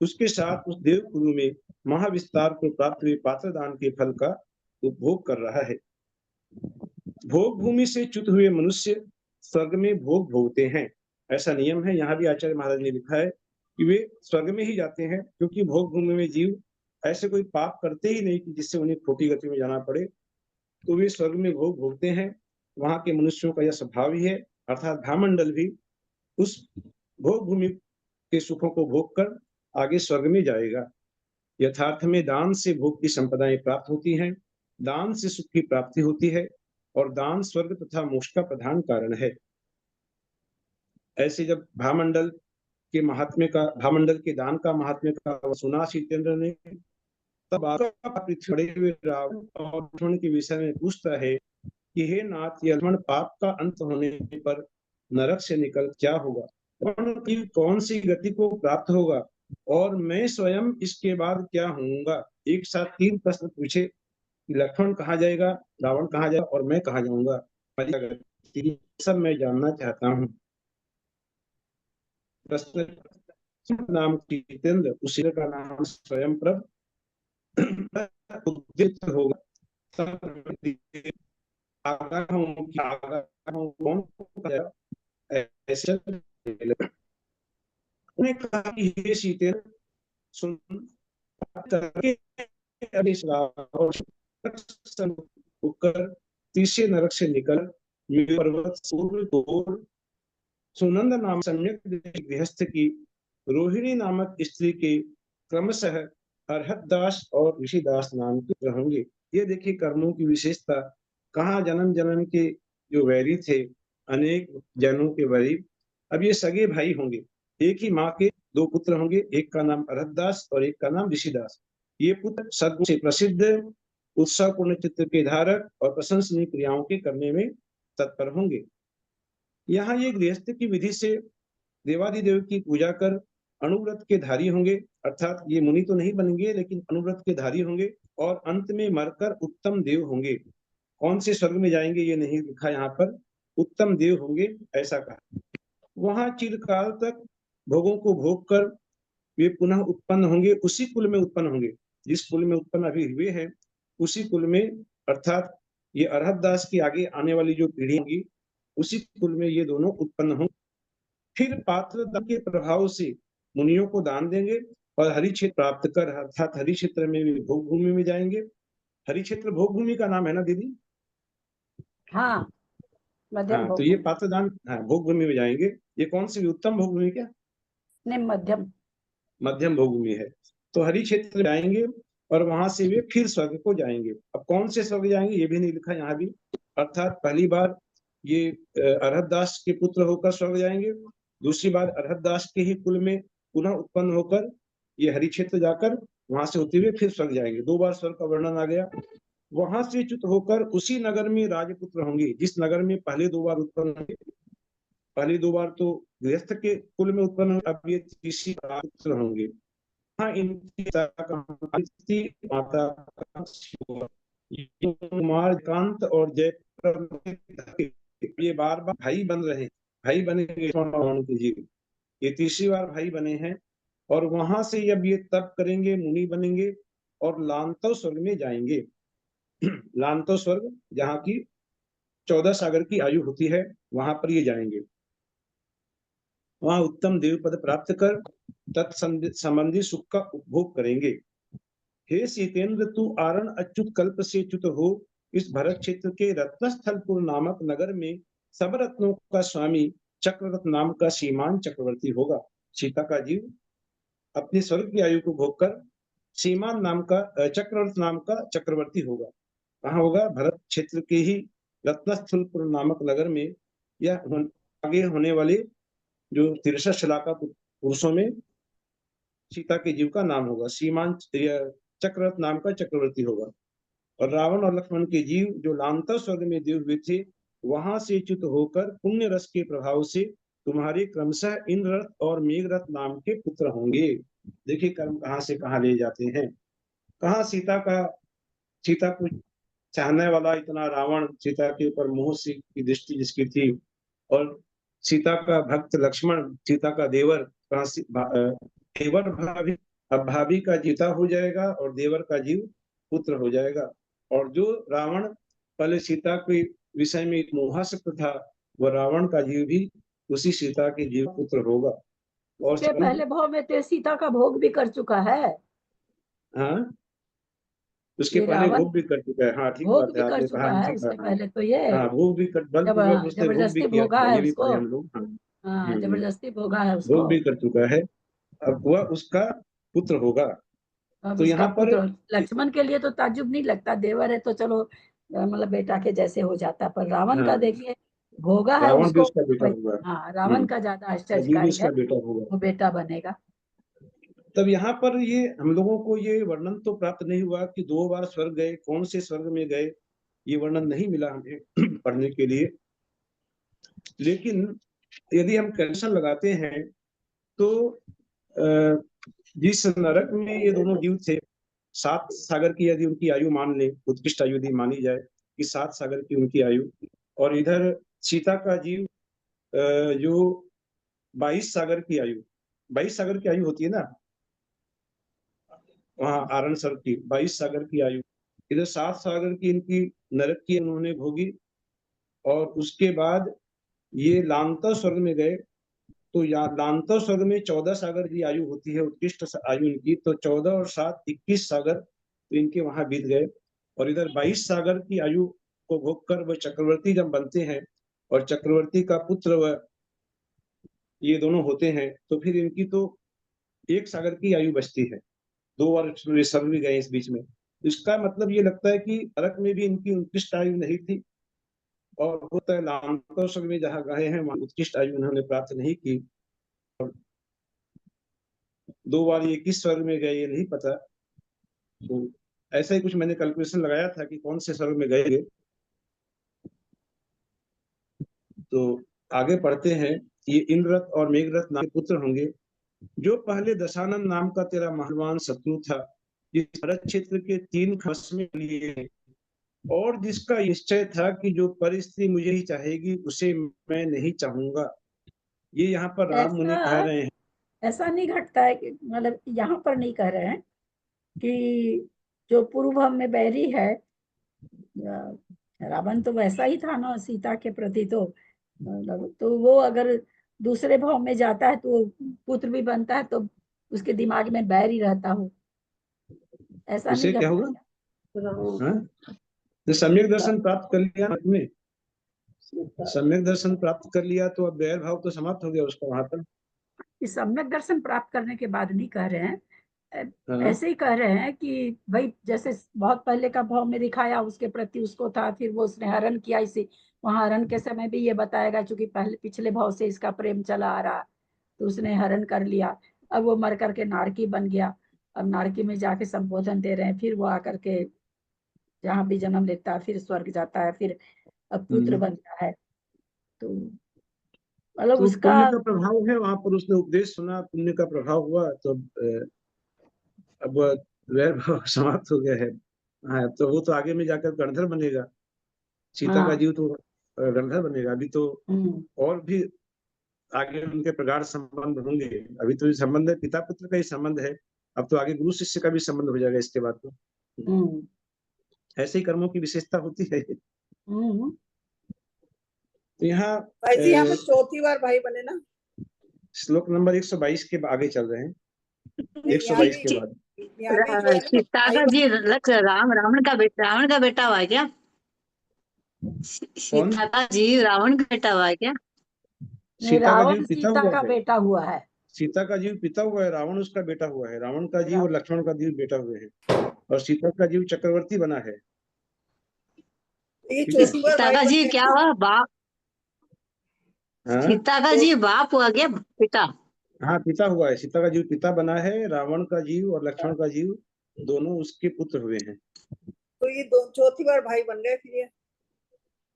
उसके साथ उस देवपुरु में महाविस्तार को प्राप्त हुए पात्रदान के फल का उपभोग कर रहा है। भोग भूमि से च्युत हुए मनुष्य स्वर्ग में भोग भोगते हैं, ऐसा नियम है। यहाँ भी आचार्य महाराज ने लिखा है कि वे स्वर्ग में ही जाते हैं, क्योंकि भोग भूमि में जीव ऐसे कोई पाप करते ही नहीं कि जिससे उन्हें खोटी गति में जाना पड़े, तो वे स्वर्ग में भोग भोगते हैं। वहां के मनुष्यों का यह स्वभाव ही है, अर्थात भामंडल भी उस भोग भूमि के सुखों को भोग कर आगे स्वर्ग में जाएगा। यथार्थ में दान से भोग की संपदाएं प्राप्त होती हैं, दान से सुख की प्राप्ति होती है, और दान स्वर्ग तथा मोक्ष का प्रधान कारण है। ऐसे जब भामंडल के महात्म्य का, भामंडल के दान का महात्म्य का सुना जितेंद्र ने, तब पृथ्वी बड़े हुए रावण और लक्ष्मण के विषय में पूछता है कि हे नाथ, यह लक्ष्मण पाप का अंत होने पर नरक से निकल क्या होगा, की कौन सी गति को प्राप्त होगा, और मैं स्वयं इसके बाद क्या होऊंगा। एक साथ 3 प्रश्न पूछे, लक्ष्मण कहाँ जाएगा, रावण कहाँ जाएगा और मैं कहाँ जाऊंगा, सब मैं जानना चाहता हूँ। प्रश्न नाम जितेंद्र, उसी का नाम स्वयं प्रभ उद्दित होगा। ऐसे कहा कि हे जितेंद्र, सुन करके तीसरे नरक से निकल पर्वत सुनंद नाम सम्यक गृहस्थ की रोहिणी नामक स्त्री के क्रमशः अर्हतदास और ऋषिदास नाम के होंगे। ये देखिए कर्मों की विशेषता, कहाँ जन्म जन्म के जो वैरी थे, अनेक जनों के वैरी, अब ये सगे भाई होंगे। एक ही माँ के 2 पुत्र होंगे, एक का नाम अर्हतदास और एक का नाम ऋषिदास। ये पुत्र सद्गुण से प्रसिद्ध, उत्साह पूर्ण चित्त के धारक और प्रशंसनीय क्रियाओं के करने में तत्पर होंगे। यहाँ ये गृहस्थ की विधि से देवादिदेव की पूजा कर अनुव्रत के धारी होंगे, अर्थात ये मुनि तो नहीं बनेंगे लेकिन अनुव्रत के धारी होंगे, और अंत में मरकर उत्तम देव होंगे। कौन से स्वर्ग में जाएंगे ये नहीं लिखा यहाँ पर, उत्तम देव होंगे ऐसा कहा। वहां चिरकाल तक भोगों को भोग कर वे पुनः उत्पन्न होंगे, उसी कुल में उत्पन्न होंगे जिस कुल में उत्पन्न अभी हुए हैं, उसी कुल में, अर्थात ये अर्हतदास की आगे आने वाली जो पीढ़ी होगी, उसी कुल में ये दोनों उत्पन्न होंगे। फिर पात्रता के प्रभाव से मुनियों को दान देंगे और हरि क्षेत्र प्राप्त कर, अर्थात हरि क्षेत्र में भी भोग भूमि में जाएंगे। हरि क्षेत्र भोग भूमि का नाम है ना दीदी? हाँ, मध्यम हाँ, भोग तो ये भूमि। पात्रदान, हाँ, भोग भूमि में जाएंगे। ये कौन सी उत्तम भोग भूमि, क्या नहीं, मध्यम भोग भूमि है। तो हरि क्षेत्र जाएंगे और वहां से वे फिर स्वर्ग को जाएंगे। अब कौन से स्वर्ग जाएंगे ये भी नहीं लिखा यहाँ भी, अर्थात पहली बार ये अर्हतदास के पुत्र होकर स्वर्ग जाएंगे, दूसरी बार अर्हतदास के ही कुल में पुनः उत्पन्न होकर ये हरि क्षेत्र जाकर वहां से होते हुए फिर स्वर्ग जाएंगे। 2 बार स्वर्ग का वर्णन आ गया। वहां से च्युत होकर उसी नगर में राजपुत्र होंगे, जिस नगर में पहले 2 बार उत्पन्न होंगे। पहली 2 बार तो गृहस्थ के कुल में उत्पन्न, अब ये तीसरी बार पुत्र होंगे। इनकी माता कुमार कांत और जय, ये बार बार भाई बन रहे, भाई बनेंगे के जीव, ये तीसरी बार भाई बने हैं। और वहां से अब ये तप करेंगे, मुनि बनेंगे और लांतव स्वर्ग में जाएंगे। लांतव स्वर्ग जहाँ की 14 सागर की आयु होती है, वहां पर ये जाएंगे। वहां उत्तम देव पद प्राप्त कर तत्संबंधी सुख का उपभोग करेंगे। हे सीतेंद्र, तू आरण अच्युत कल्प से च्युत हो इस भरत क्षेत्र के रत्नस्थलपुर नामक नगर में सब रत्नों का स्वामी चक्ररथ नाम का सीमान चक्रवर्ती होगा। सीता का जीव अपनी स्वर्ग की आयु को भोगकर सीमान नाम का चक्ररथ नाम का चक्रवर्ती होगा। कहाँ होगा? भरत क्षेत्र के ही रत्नस्थलपुर नामक नगर में, या आगे होने वाले जो 63 शिला का पुरुषों में सीता के जीव का नाम होगा। सीमान चक्ररथ नाम का चक्रवर्ती होगा। और रावण और लक्ष्मण के जीव जो लांतर स्वर्ग में देव हुए थे, वहां से च्युत होकर पुण्य रस के प्रभाव से तुम्हारे क्रमशः इंद्ररथ और मेघरथ नाम के पुत्र होंगे। देखिए कर्म कहाँ से कहाँ ले जाते हैं। कहाँ सीता को चाहने वाला इतना रावण, सीता के ऊपर मोह की दृष्टि जिसकी थी, और सीता का भक्त लक्ष्मण, सीता का देवर, देवर भाभी, अब भाभी का जीता हो जाएगा और देवर का जीव पुत्र हो जाएगा। और जो रावण पहले सीता के विषय में मोहासक्त था, वह रावण का जीव भी उसी सीता के जीव पुत्र होगा। और के पहले भाव में तो सीता का भोग भी कर चुका है। हाँ, उसके ये पहले रावण भोग भी कर चुका है। हाँ, ठीक भोग बात भी है, कर आपने चुका कहा, है। ठीक उसके कहा। पहले तो ये हाँ, भोग भी कर, बलपूर्वक उसने भोग भी जबरदस्ती किया भोगा था, है ये भी उसको। पढ़े हम लोग। हाँ, हाँ, जबरदस्ती भोगा है भोग उसको। भी कर चुका है, अब वह उसका पुत्र होगा। अब तो उसका यहाँ पर पुत्र लक्ष्मण के लिए तो ताज्जुब नहीं लगता, देवर है तो चलो मतलब बेटा के जैसे हो जाता, पर रावण का हाँ, देखिए भोगा है रावण भी उसको। उसका बेटा होगा। हाँ, रावण का ज्यादा अजीब भी आश्चर्यकारी है, उसका बेटा होगा। वो बेटा बनेगा। तब यहाँ पर ये हम लोगों को ये वर्णन तो प्राप्त नहीं हुआ कि 2 बार स्वर्ग गए, कौन से स्वर्ग में गए, ये वर्णन नहीं मिला हमें पढ़ने के लिए। लेकिन यदि हम कंडीशन लगाते हैं तो जिस नरक में ये दोनों जीव थे, 7 सागर की यदि उनकी आयु मान ले, उत्कृष्ट आयु यदि मानी जाए कि 7 सागर की उनकी आयु, और इधर सीता का जीव जो 22 सागर की आयु, 22 सागर की आयु होती है ना वहां आरण सर की, 22 सागर की आयु, इधर 7 सागर की इनकी नरक की उन्होंने भोगी। और उसके बाद ये लांतर स्वर्ग में गए, तो लांतर स्वर्ग में 14 सागर की आयु होती है, उत्कृष्ट आयु इनकी, तो 14 और 7 21 सागर तो इनके वहां बीत गए। और इधर 22 सागर की आयु को भोग कर वह चक्रवर्ती जब बनते हैं, और चक्रवर्ती का पुत्र वह ये दोनों होते हैं, तो फिर इनकी तो 1 सागर की आयु बचती है। 2 बार स्वर्ग भी गए इस बीच में। इसका मतलब ये लगता है कि नरक में भी इनकी उत्कृष्ट आयु नहीं थी, और वो लांतर स्वर्ग में जहाँ गए हैं वहां उत्कृष्ट आयु उन्होंने प्राप्त नहीं की। 2 बार ये किस स्वर्ग में गए ये नहीं पता। तो ऐसा ही कुछ मैंने कैलकुलेशन लगाया था कि कौन से स्वर्ग में गए। तो आगे पढ़ते हैं, ये इंद्ररथ और मेघरथ नाम के पुत्र होंगे। जो पहले दशानन नाम का तेरा महान शत्रु था, जिस भरत क्षेत्र के 3 खस में लिए, और जिसका निश्चय था कि जो परिस्थिति मुझे ही चाहेगी उसे मैं नहीं चाहूंगा। ये यहाँ पर राम मुनि कह रहे हैं। ऐसा नहीं घटता है कि मतलब यहाँ पर नहीं कह रहे हैं कि जो पूर्व में बैरी है, रावण तो वैसा ही था ना सीता के प्रति, तो मतलब तो वो अगर दूसरे भाव में जाता है तो पुत्र भी बनता है, तो उसके दिमाग में बैर ही रहता हो, ऐसा उसे नहीं क्या घटता होगा? हाँ? तो सम्यक दर्शन प्राप्त कर लिया आपने, सम्यक दर्शन प्राप्त कर लिया तो अब बैर भाव तो समाप्त हो गया उसका वहां पर। कि सम्यक दर्शन प्राप्त करने के बाद नहीं कह रहे हैं, हाँ, ऐसे ही कह रहे हैं कि भाई जैसे बहुत पहले का भाव में दिखाया उसके प्रति उसको था, फिर वो उसने हरण किया, इसी वहां हरण के समय भी ये बताएगा क्योंकि पहले पिछले भाव से इसका प्रेम चला आ रहा, तो उसने हरण कर लिया। अब वो मर करके नारकी बन गया, अब नारकी में जाके संबोधन दे रहे हैं, फिर वो आकर के जहाँ भी जन्म लेता है फिर स्वर्ग जाता है, फिर अब पुत्र बनता है। तो मतलब तो उसका पुण्य का प्रभाव है वहां पर, उसने उपदेश सुना, पुण्य का प्रभाव हुआ, तो अब वैर भाव समाप्त हो गया है। हाँ, तो वो तो आगे में जाकर गणधर बनेगा, सीता का हाँ जीव तो गणधर बनेगा। अभी तो और भी आगे उनके प्रगाढ़ संबंध होंगे। अभी तो संबंध है पिता पुत्र का ही संबंध है, अब तो आगे गुरु शिष्य का भी संबंध हो जाएगा इसके बाद तो। ऐसे ही कर्मों की विशेषता होती है। तो यहाँ भाई जी यहाँ पे 4थी बार भाई बने ना, श्लोक नंबर 122 के आगे चल रहे हैं, 122 के बाद। यहाँ भी जो है ना सीता का जी लक्ष्य रावण का बेटा हुआ क्या? सीता का जीव रावण का बेटा हुआ क्या? नहीं, सीता का रावण जीव पिता सीता हुआ का है, बेटा हुआ है। सीता का जीव पिता हुआ है, रावण उसका बेटा हुआ है। रावण का जीव और लक्ष्मण का जीव बेटा हुए हैं, और सीता का जीव चक्रवर्ती बना है। ये ठीक है। चौथी बार सीता भाई का बनते जी हैं क्या ना? हुआ, बाप? हाँ सीता का जी बाप हुआ क्या, पिता? हाँ, पिता हुआ है, सीता का जीव पिता बना है, रावण का जीव और लक्ष्मण का जीव दोनों उसके पुत्र हुए हैं। तो ये चौथी बार भाई बन गए फिर ये।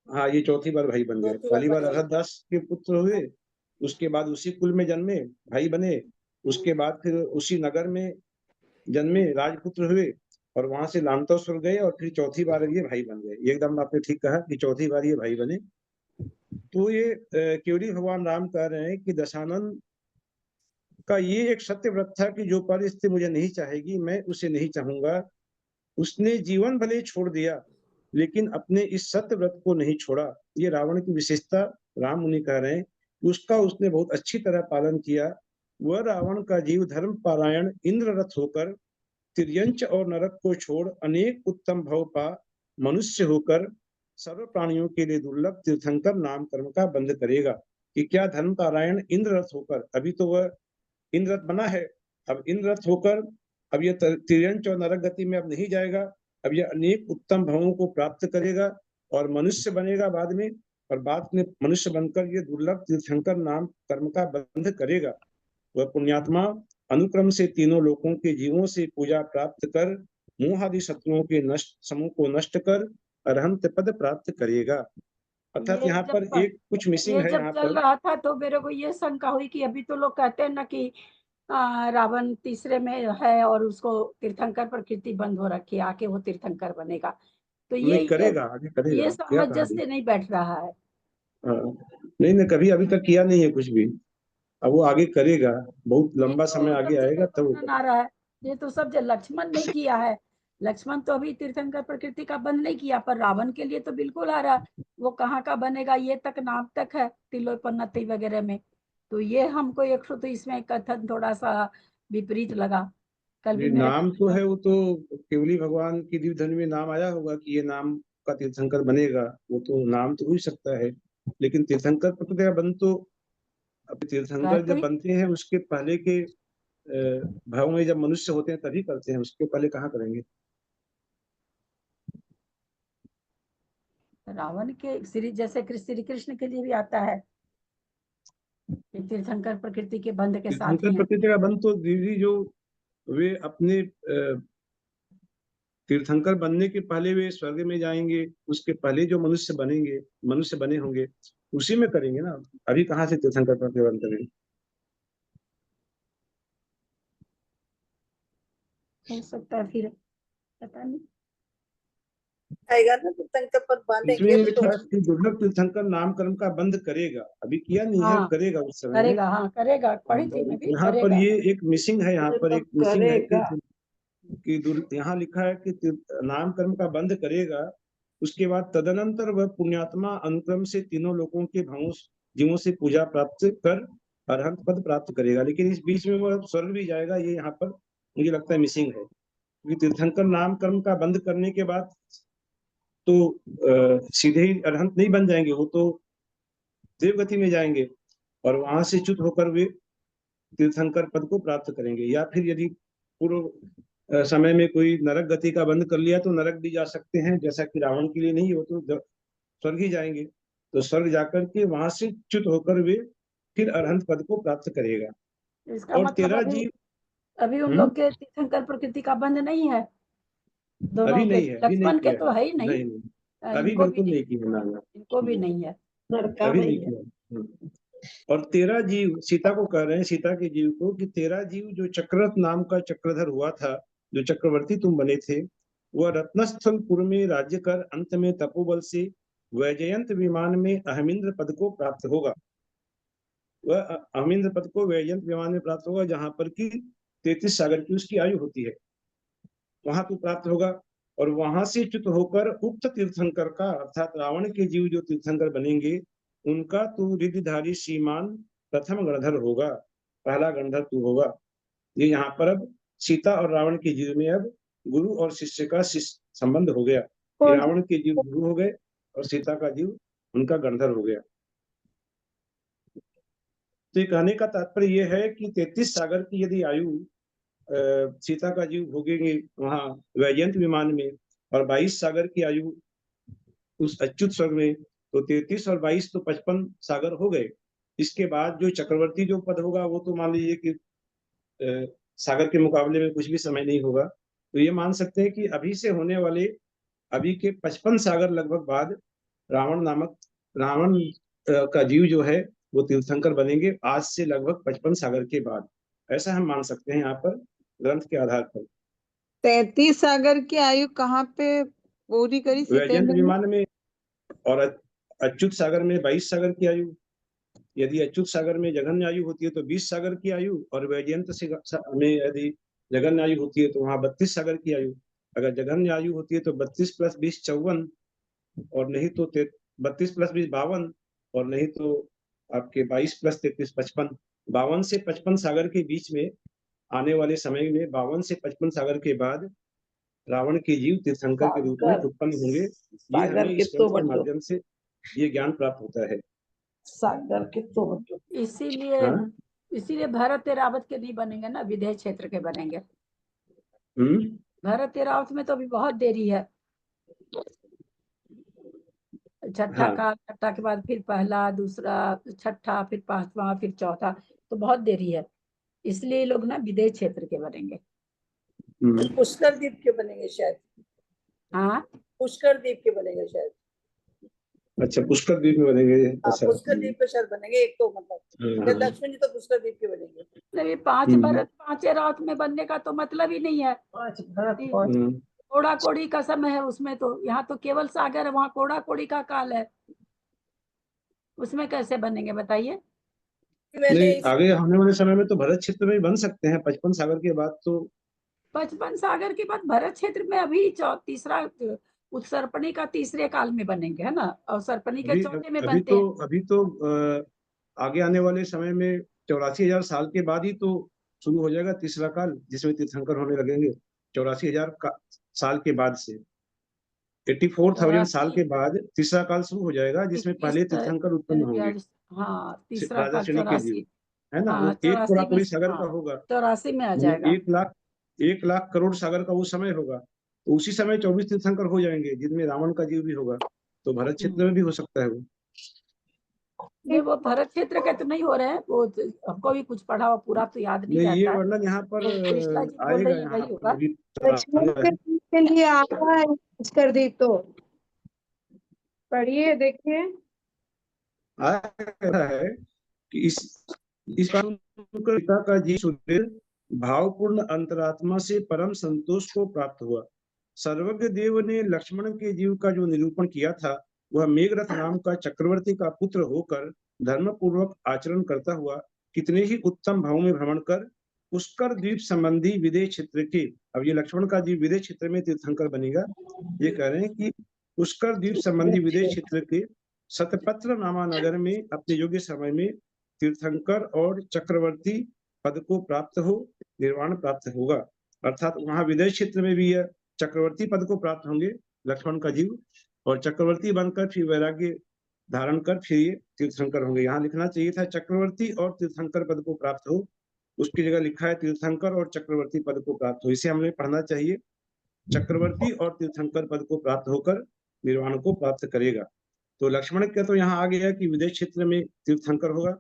हाँ, ये चौथी बार भाई बन गए। चौथी बार पहली बार भाई बन अरहदास के पुत्र हुए, उसके बाद उसी कुल में जन्मे, भाई बने। उसके बाद फिर उसी नगर में जन्मे, राजपुत्र हुए, और वहां से लांतोस्वर गए, और फिर चौथी बार ये भाई बन गए। ये एकदम आपने ठीक कहा कि चौथी बार ये भाई बने। तो ये केवली भगवान राम कह रहे हैं कि दशानन का ये एक सत्य व्रत था कि जो पर स्त्री मुझे नहीं चाहेगी, मैं उसे नहीं चाहूंगा। उसने जीवन भले ही छोड़ दिया, लेकिन अपने इस सत्य व्रत को नहीं छोड़ा। ये रावण की विशेषता राम मुनि कह रहे हैं, उसका उसने बहुत अच्छी तरह पालन किया। वह रावण का जीव धर्म पारायण इंद्र रथ होकर तिर्यंच और नरक को छोड़ अनेक उत्तम भव पा मनुष्य होकर सर्व प्राणियों के लिए दुर्लभ तीर्थंकर नाम कर्म का बंध करेगा। कि क्या धर्म पारायण इंद्र रथ होकर, अभी तो वह इंद्र रथ बना है, अब इंद्र रथ होकर अब ये तिर्यंच और नरक गति में अब नहीं जाएगा। अब ये अनेक उत्तम भवों को प्राप्त करेगा और मनुष्य बनेगा बाद में, और बाद में मनुष्य बनकर ये दुर्लभ तीर्थंकर नाम कर्म का बंध करेगा। वह पुण्यात्मा अनुक्रम से तीनों लोकों के जीवों से पूजा प्राप्त कर मोहादि शत्रुओं के नष्ट समूह को नष्ट कर अरहंत पद प्राप्त करेगा। अर्थात ये यहाँ जब पर एक कुछ मिसिंग ये है जब यहाँ चल पर। रहा था तो मेरे को ये शंका हुई कि अभी तो लोग कहते हैं ना कि रावण तीसरे में है और उसको तीर्थंकर प्रकृति बंद हो रखी है, आके वो तीर्थंकर बनेगा। तो नहीं, करेगा, आगे करेगा, ये क्या कहा सामंजस्य नहीं बैठ रहा है। हाँ। नहीं नहीं, कभी अभी तक किया नहीं है कुछ भी, अब वो आगे करेगा, बहुत ये लंबा समय तो आगे सबसे आएगा तब वो वर्णन आ रहा है। ये तो सब लक्ष्मण नहीं किया है। लक्ष्मण तो अभी तीर्थंकर प्रकृति का बंद नहीं किया, पर रावण के लिए तो बिल्कुल आ रहा है। वो कहाँ का बनेगा ये तक नाम तक है तिलोपन्नति वगैरह में। तो ये हमको एक तो इसमें कथन थोड़ा सा विपरीत लगा। कल भी ये मेरे नाम तो है, वो तो केवली भगवान की दिव्य धन में नाम आया होगा कि ये नाम का तीर्थंकर बनेगा, वो तो नाम तो हो ही सकता है। लेकिन तीर्थंकर प्रकृति का बंद तो, अब तीर्थंकर कहते जब ही बनते हैं उसके पहले के भाव में जब मनुष्य होते हैं तभी करते हैं, उसके पहले कहाँ करेंगे। रावण के श्री जैसे श्री कृष्ण के लिए भी आता है कि तीर्थंकर प्रकृति के बंध के साथ तीर्थंकर ही हैं। प्रकृति का बंद तो दीदी जो वे अपने तीर्थंकर बनने के पहले वे स्वर्ग में जाएंगे, उसके पहले जो मनुष्य बनेंगे, मनुष्य बने होंगे, उसी में करेंगे ना। अभी कहाँ से तीर्थंकर प्रतिबंध करेंगे। हो सकता है फिर, पता नहीं। आएगा ना तो तीर्थंकर पद इसमें बांधेंगे ये अभी तो। लिखा है कि दुर्लभ तीर्थंकर नाम कर्म का बंध करेगा, अभी किया नहीं है, हाँ करेगा उस समय में। करेगा, हाँ करेगा, पढ़ी थी मैं भी, यहाँ पर करेगा। ये एक मिसिंग है, यहाँ पर तो एक मिसिंग है करेगा। कि यहाँ लिखा है कि नाम कर्म का बंध करेगा। उसके बाद तदनंतर वह पुण्यात्मा अनुक्रम से तीनों लोगों के भावों जीवों से पूजा प्राप्त कर अरहंत पद प्राप्त करेगा। लेकिन इस बीच में वह स्वर्ग भी जाएगा, ये यहाँ पर मुझे लगता है मिसिंग है। क्योंकि तीर्थंकर नाम कर्म का बंद करने के बाद तो सीधे ही अरहंत नहीं बन जाएंगे, वो तो देवगति में जाएंगे और वहां से च्युत होकर वे तीर्थंकर पद को प्राप्त करेंगे। या फिर यदि पूर्व समय में कोई नरक गति का बंद कर लिया तो नरक भी जा सकते हैं, जैसा कि रावण के लिए नहीं, वो तो स्वर्ग ही जाएंगे। तो स्वर्ग जाकर के वहां से च्युत होकर वे फिर अरहंत पद को प्राप्त करेगा। इसका और मतलब 13 अभी जीव अभी उन लोग के तीर्थंकर प्रकृति का बंध नहीं है। दोनों अभी के नहीं है, अभी नहीं लक्ष्मण के किया तो है ही है, नहीं। नहीं, अभी इनको भी बिल्कुल नहीं, नहीं किया ना। इनको भी नहीं है। लड़का अभी भाई नहीं है। किया। और 13 जीव सीता को कह रहे हैं, सीता के जीव को, कि 13 जीव जो चक्ररथ नाम का चक्रधर हुआ था, जो चक्रवर्ती तुम बने थे, वह रत्नस्थलपुर में राज्य कर अंत में तपोबल से वैजयंत विमान में अहमिंद्र पद को प्राप्त होगा। वह अहमिंद्र पद को वैजयंत विमान में प्राप्त होगा, जहां पर की 33 सागर की उसकी आयु होती है, वहां तो प्राप्त होगा। और वहां से च्युत होकर उक्त तीर्थंकर का, अर्थात रावण के जीव जो तीर्थंकर बनेंगे, उनका तू रिद्धिधारी श्रीमान प्रथम गणधर होगा, पहला गणधर तू होगा। ये यहाँ पर अब सीता और रावण के जीव में अब गुरु और शिष्य का संबंध हो गया कि रावण के जीव गुरु हो गए और सीता का जीव उनका गणधर हो गया। तो ये कहने का तात्पर्य ये है कि 33 सागर की यदि आयु सीता का जीव भोगेंगे वहां वैजयंत विमान में, और 22 सागर की आयु उस अच्युत स्वर्ग में, तो 33 और 22 तो 55 सागर हो गए। इसके बाद जो चक्रवर्ती जो पद होगा वो तो मान लीजिए कि सागर के मुकाबले में कुछ भी समय नहीं होगा। तो ये मान सकते हैं कि अभी से होने वाले, अभी के 55 सागर लगभग बाद रावण का जीव जो है वो तीर्थंकर बनेंगे, आज से लगभग 55 सागर के बाद। ऐसा हम मान सकते हैं यहाँ पर ग्रंथ के आधार पर। 33 सागर की आयु कहाँ पे पूरी करी वैजयंत सीतेंद्र ने? विमान में, और अच्युत सागर में 22 सागर की आयु। यदि अच्युत सागर में जघन्य आयु होती है तो 20 सागर की आयु, और वैजयंत में यदि जघन्य आयु होती है तो वहां 32 सागर की आयु। अगर जघन्य आयु होती है तो 32 + 20 = 54, और नहीं तो 32 + 20 = 52, और नहीं तो आपके 22 + 33 = 55। 52 से 55 सागर के बीच में आने वाले समय में, 52 से 55 सागर के बाद रावण के जीव तीर्थंकर के रूप में उत्पन्न होंगे। ये हमें इस ग्रंथ के माध्यम से ये ज्ञान प्राप्त होता है। सागर के तो इसीलिए भरत रावत के नहीं बनेंगे ना, विदेह क्षेत्र के बनेंगे। भरत रावत में तो अभी बहुत देरी है। छठा हाँ। काल, छठा के बाद फिर पहला, दूसरा, छठा, फिर पांचवा, फिर चौथा, तो बहुत देरी है। इसलिए लोग ना विदेह क्षेत्र के बनेंगे। पुष्कर द्वीप के बनेंगे शायद। हाँ, पुष्कर द्वीप के बनेंगे शायद। अच्छा, पुष्कर द्वीप में बनेंगे। अच्छा, पुष्कर द्वीप पे शायद बनेंगे एक तो, मतलब लक्ष्मण जी तो पुष्कर द्वीप के बनेंगे। नहीं, 5 भरत 5 रात में बनने का तो मतलब ही नहीं है। कोड़ा कोड़ी का समय है उसमें, तो यहाँ तो केवल सागर है, वहाँ कोड़ा कोड़ी का काल है, उसमें कैसे बनेंगे बताइए? नहीं, आगे होने वाले समय में तो भरत क्षेत्र में बन सकते हैं 55 सागर के बाद। तो 55 सागर के बाद भरत क्षेत्र में अभी तीसरा उत्सर्पणी का तीसरे काल में बनेंगे, है ना, और सर्पणी के चौथे में बनते हैं। अभी तो आगे आने वाले समय में 84,000 साल के बाद ही तो शुरू हो जाएगा तीसरा काल, जिसमें तीर्थंकर होने लगेंगे। 84,000 साल के बाद से 84,000 साल के बाद तीसरा काल शुरू हो जाएगा, जिसमें पहले तीर्थंकर उत्पन्न होंगे। हाँ, तीसरा राजा काल श्रेणी के जीव, 84। है ना। हाँ, वो एक 84 कोड़ा में, कोड़ी सागर का हाँ, होगा, 84 में आ वो जाएगा। 1 लाख करोड़ सागर का वो समय होगा। तो उसी समय 24 तीर्थंकर हो जाएंगे, जिनमें रावण का जीव भी होगा। तो भरत क्षेत्र में भी हो सकता है वो। नहीं, वो भरत क्षेत्र के तो नहीं हो रहे हैं, वो हमको भी कुछ पढ़ा हुआ पूरा तो याद नहीं नहीं, ये रहता है। वर्णन यहाँ पर तो कृष्णा जी बोल आएगा, रही है यहाँ वही पर होगा। अभी के लिए आता है पुष्कर द्वीप, तो पढ़िए देखिए। आया है कि इस पिता का जीव सुधीर भावपूर्ण अंतरात्मा से परम संतोष को प्राप्त हुआ। सर्वज्ञ देव ने लक्ष्मण के जीव का जो निरूपण किया था, वह मेघरथ नाम का चक्रवर्ती का पुत्र होकर धर्म पूर्वक आचरण करता हुआ कितने ही उत्तम भाव में भ्रमण कर पुष्कर द्वीप संबंधी विदेह क्षेत्र के, अब ये लक्ष्मण का जीव विदेह क्षेत्र में तीर्थंकर बनेगा। ये कह रहे हैं कि पुष्कर द्वीप संबंधी विदेह क्षेत्र के शतपत्र नामा नगर में अपने योग्य समय में तीर्थंकर और चक्रवर्ती पद को प्राप्त हो निर्वाण प्राप्त होगा। अर्थात वहां विदेह क्षेत्र में भी यह चक्रवर्ती पद को प्राप्त होंगे लक्ष्मण का जीव, और चक्रवर्ती बनकर फिर वैराग्य धारण कर फिर ये तीर्थंकर होंगे। यहाँ लिखना चाहिए था चक्रवर्ती और तीर्थंकर पद को प्राप्त हो, उसकी जगह लिखा है तीर्थंकर और चक्रवर्ती पद को प्राप्त हो। इसे हमें पढ़ना चाहिए, चक्रवर्ती और तीर्थंकर पद को प्राप्त होकर निर्वाण को प्राप्त करेगा। तो लक्ष्मण का तो यहाँ आ गया कि विदेश क्षेत्र में तीर्थंकर होगा,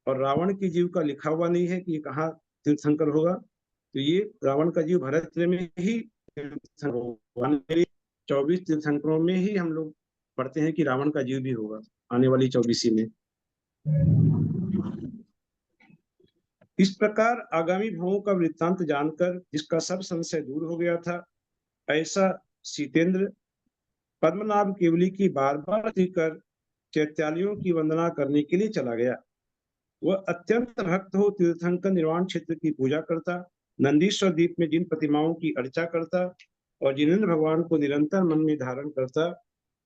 और रावण के जीव का लिखा हुआ नहीं है कि ये कहाँ तीर्थंकर होगा। तो ये रावण का जीव भरत में ही 24 तीर्थंकरों में ही हम लोग पढ़ते हैं कि रावण का जीव भी होगा आने वाली 24 में। इस प्रकार आगामी भावों का वृत्तांत जानकर जिसका सब संशय दूर हो गया था, ऐसा सीतेंद्र पद्मनाभ केवली की बार बार कर चैत्यालियों की वंदना करने के लिए चला गया। वह अत्यंत भक्त हो तीर्थंकर निर्वाण क्षेत्र की पूजा करता, नंदीश्वर द्वीप में जिन प्रतिमाओं की अर्चा करता और जिनेन्द्र भगवान को निरंतर मन में धारण करता,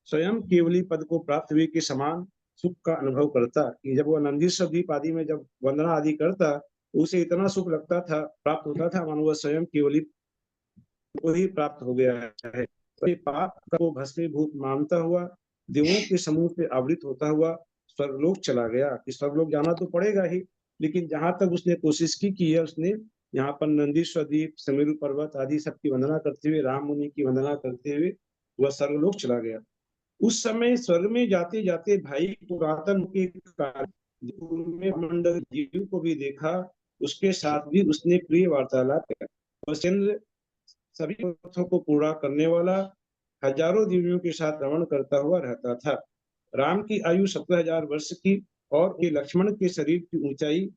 स्वयं केवली पद को प्राप्त हुए के समान सुख का अनुभव करता। कि जब वह नंदीश्वर द्वीप आदि में जब वंदना आदि करता, उसे इतना सुख लगता था, प्राप्त होता था, मानो वह स्वयं केवली को ही प्राप्त हो गया है। तो पाप को भस्मीभूत मानता हुआ देवों के समूह से आवृत होता हुआ स्वर्गलोक चला गया। कि स्वर्गलोक जाना तो पड़ेगा ही, लेकिन जहां तक उसने कोशिश की है, उसने यहाँ पर नंदीश्वर द्वीप, समेरु पर्वत आदि सबकी वंदना करते हुए, राम मुनि की वंदना करते हुए वह स्वर्गलोक चला गया। उस समय स्वर्ग में जाते जाते भाई पुरातन के मंडल जीव को भी देखा, उसके साथ भी उसने प्रिय वार्तालाप किया। और चंद्र सभी पथों को पूरा करने वाला हजारों दिव्यों के साथ रमण करता हुआ रहता था। राम की आयु 17,000 वर्ष की और लक्ष्मण के शरीर की ऊंचाई,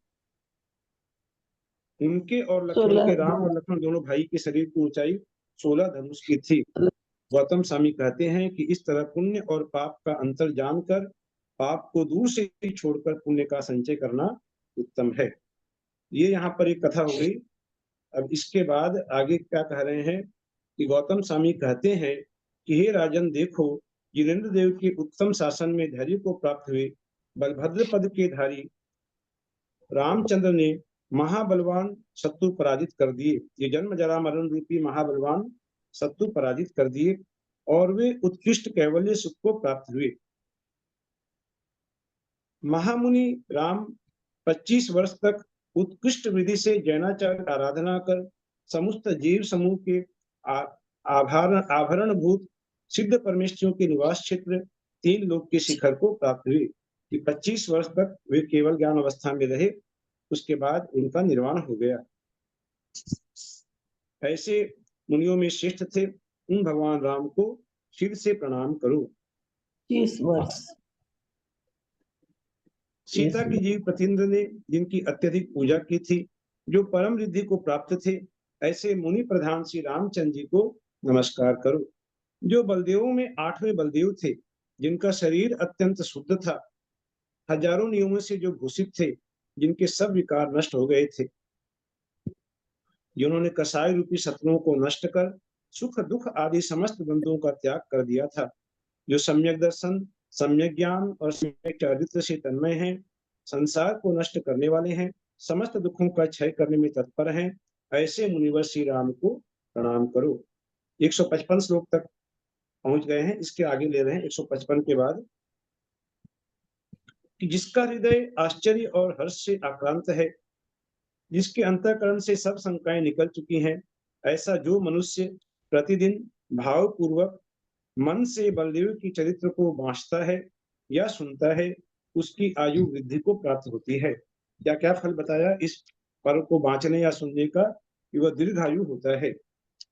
उनके और लक्ष्मण के, राम और लक्ष्मण दोनों भाई के शरीर की ऊंचाई 16 धनुष की थी। गौतम स्वामी कहते हैं कि इस तरह पुण्य और पाप का अंतर जानकर पाप को दूर से ही छोड़कर पुण्य का संचय करना उत्तम है। ये यहाँ पर एक कथा हो गई। अब इसके बाद आगे क्या कह रहे हैं कि गौतम स्वामी कहते हैं कि हे राजन, देखो जिनेन्द्र देव के उत्तम शासन में धैर्य को प्राप्त हुए बलभद्र पद के धारी रामचंद्र ने महाबलवान शत्रु पराजित कर दिए। ये जन्म जरा मरण रूपी महाबलवान शत्रु पराजित कर दिए और वे उत्कृष्ट कैवल्य सुख को प्राप्त हुए। महामुनि राम 25 वर्ष तक उत्कृष्ट विधि से जैनाचार्य आराधना कर समस्त जीव समूह के आभरण भूत सिद्ध परमेश्वरों के निवास क्षेत्र 3 लोक के शिखर को प्राप्त हुए। कि 25 वर्ष तक वे केवल ज्ञान अवस्था में रहे, उसके बाद उनका निर्वाण हो गया। ऐसे मुनियों में श्रेष्ठ थे, उन भगवान राम को शिर से प्रणाम करो। 30 वर्ष सीता की जीव पतिंद्र ने जिनकी अत्यधिक पूजा की थी, जो परम रिद्धि को प्राप्त थे, ऐसे मुनि प्रधान श्री रामचंद्र जी को नमस्कार करो। जो बलदेवों में 8वें बलदेव थे, जिनका शरीर अत्यंत शुद्ध था, हजारों नियमों से जो भूषित थे, जिनके सब विकार नष्ट हो गए थे, जिन्होंने कसाय रूपी शत्रुओं को नष्ट कर सुख दुख आदि समस्त बंधुओं का त्याग कर दिया था, जो सम्यक दर्शन, सम्यक ज्ञान और सम्यक चारित्र से तन्मय हैं, संसार को नष्ट करने वाले हैं, समस्त दुखों का क्षय करने में तत्पर हैं, ऐसे मुनिवर श्री राम को प्रणाम करो। 155 श्लोक तक पहुंच गए हैं। इसके आगे ले रहे हैं 155 के बाद कि जिसका हृदय आश्चर्य और हर्ष से आक्रांत है, जिसके अंतःकरण से सब शंकाएं निकल चुकी हैं, ऐसा जो मनुष्य प्रतिदिन भावपूर्वक मन से बलदेव की चरित्र को बांचता है या सुनता है, उसकी आयु वृद्धि को प्राप्त होती है। क्या क्या फल बताया इस पर्व को बांचने या सुनने का? कि वह दीर्घायु होता है,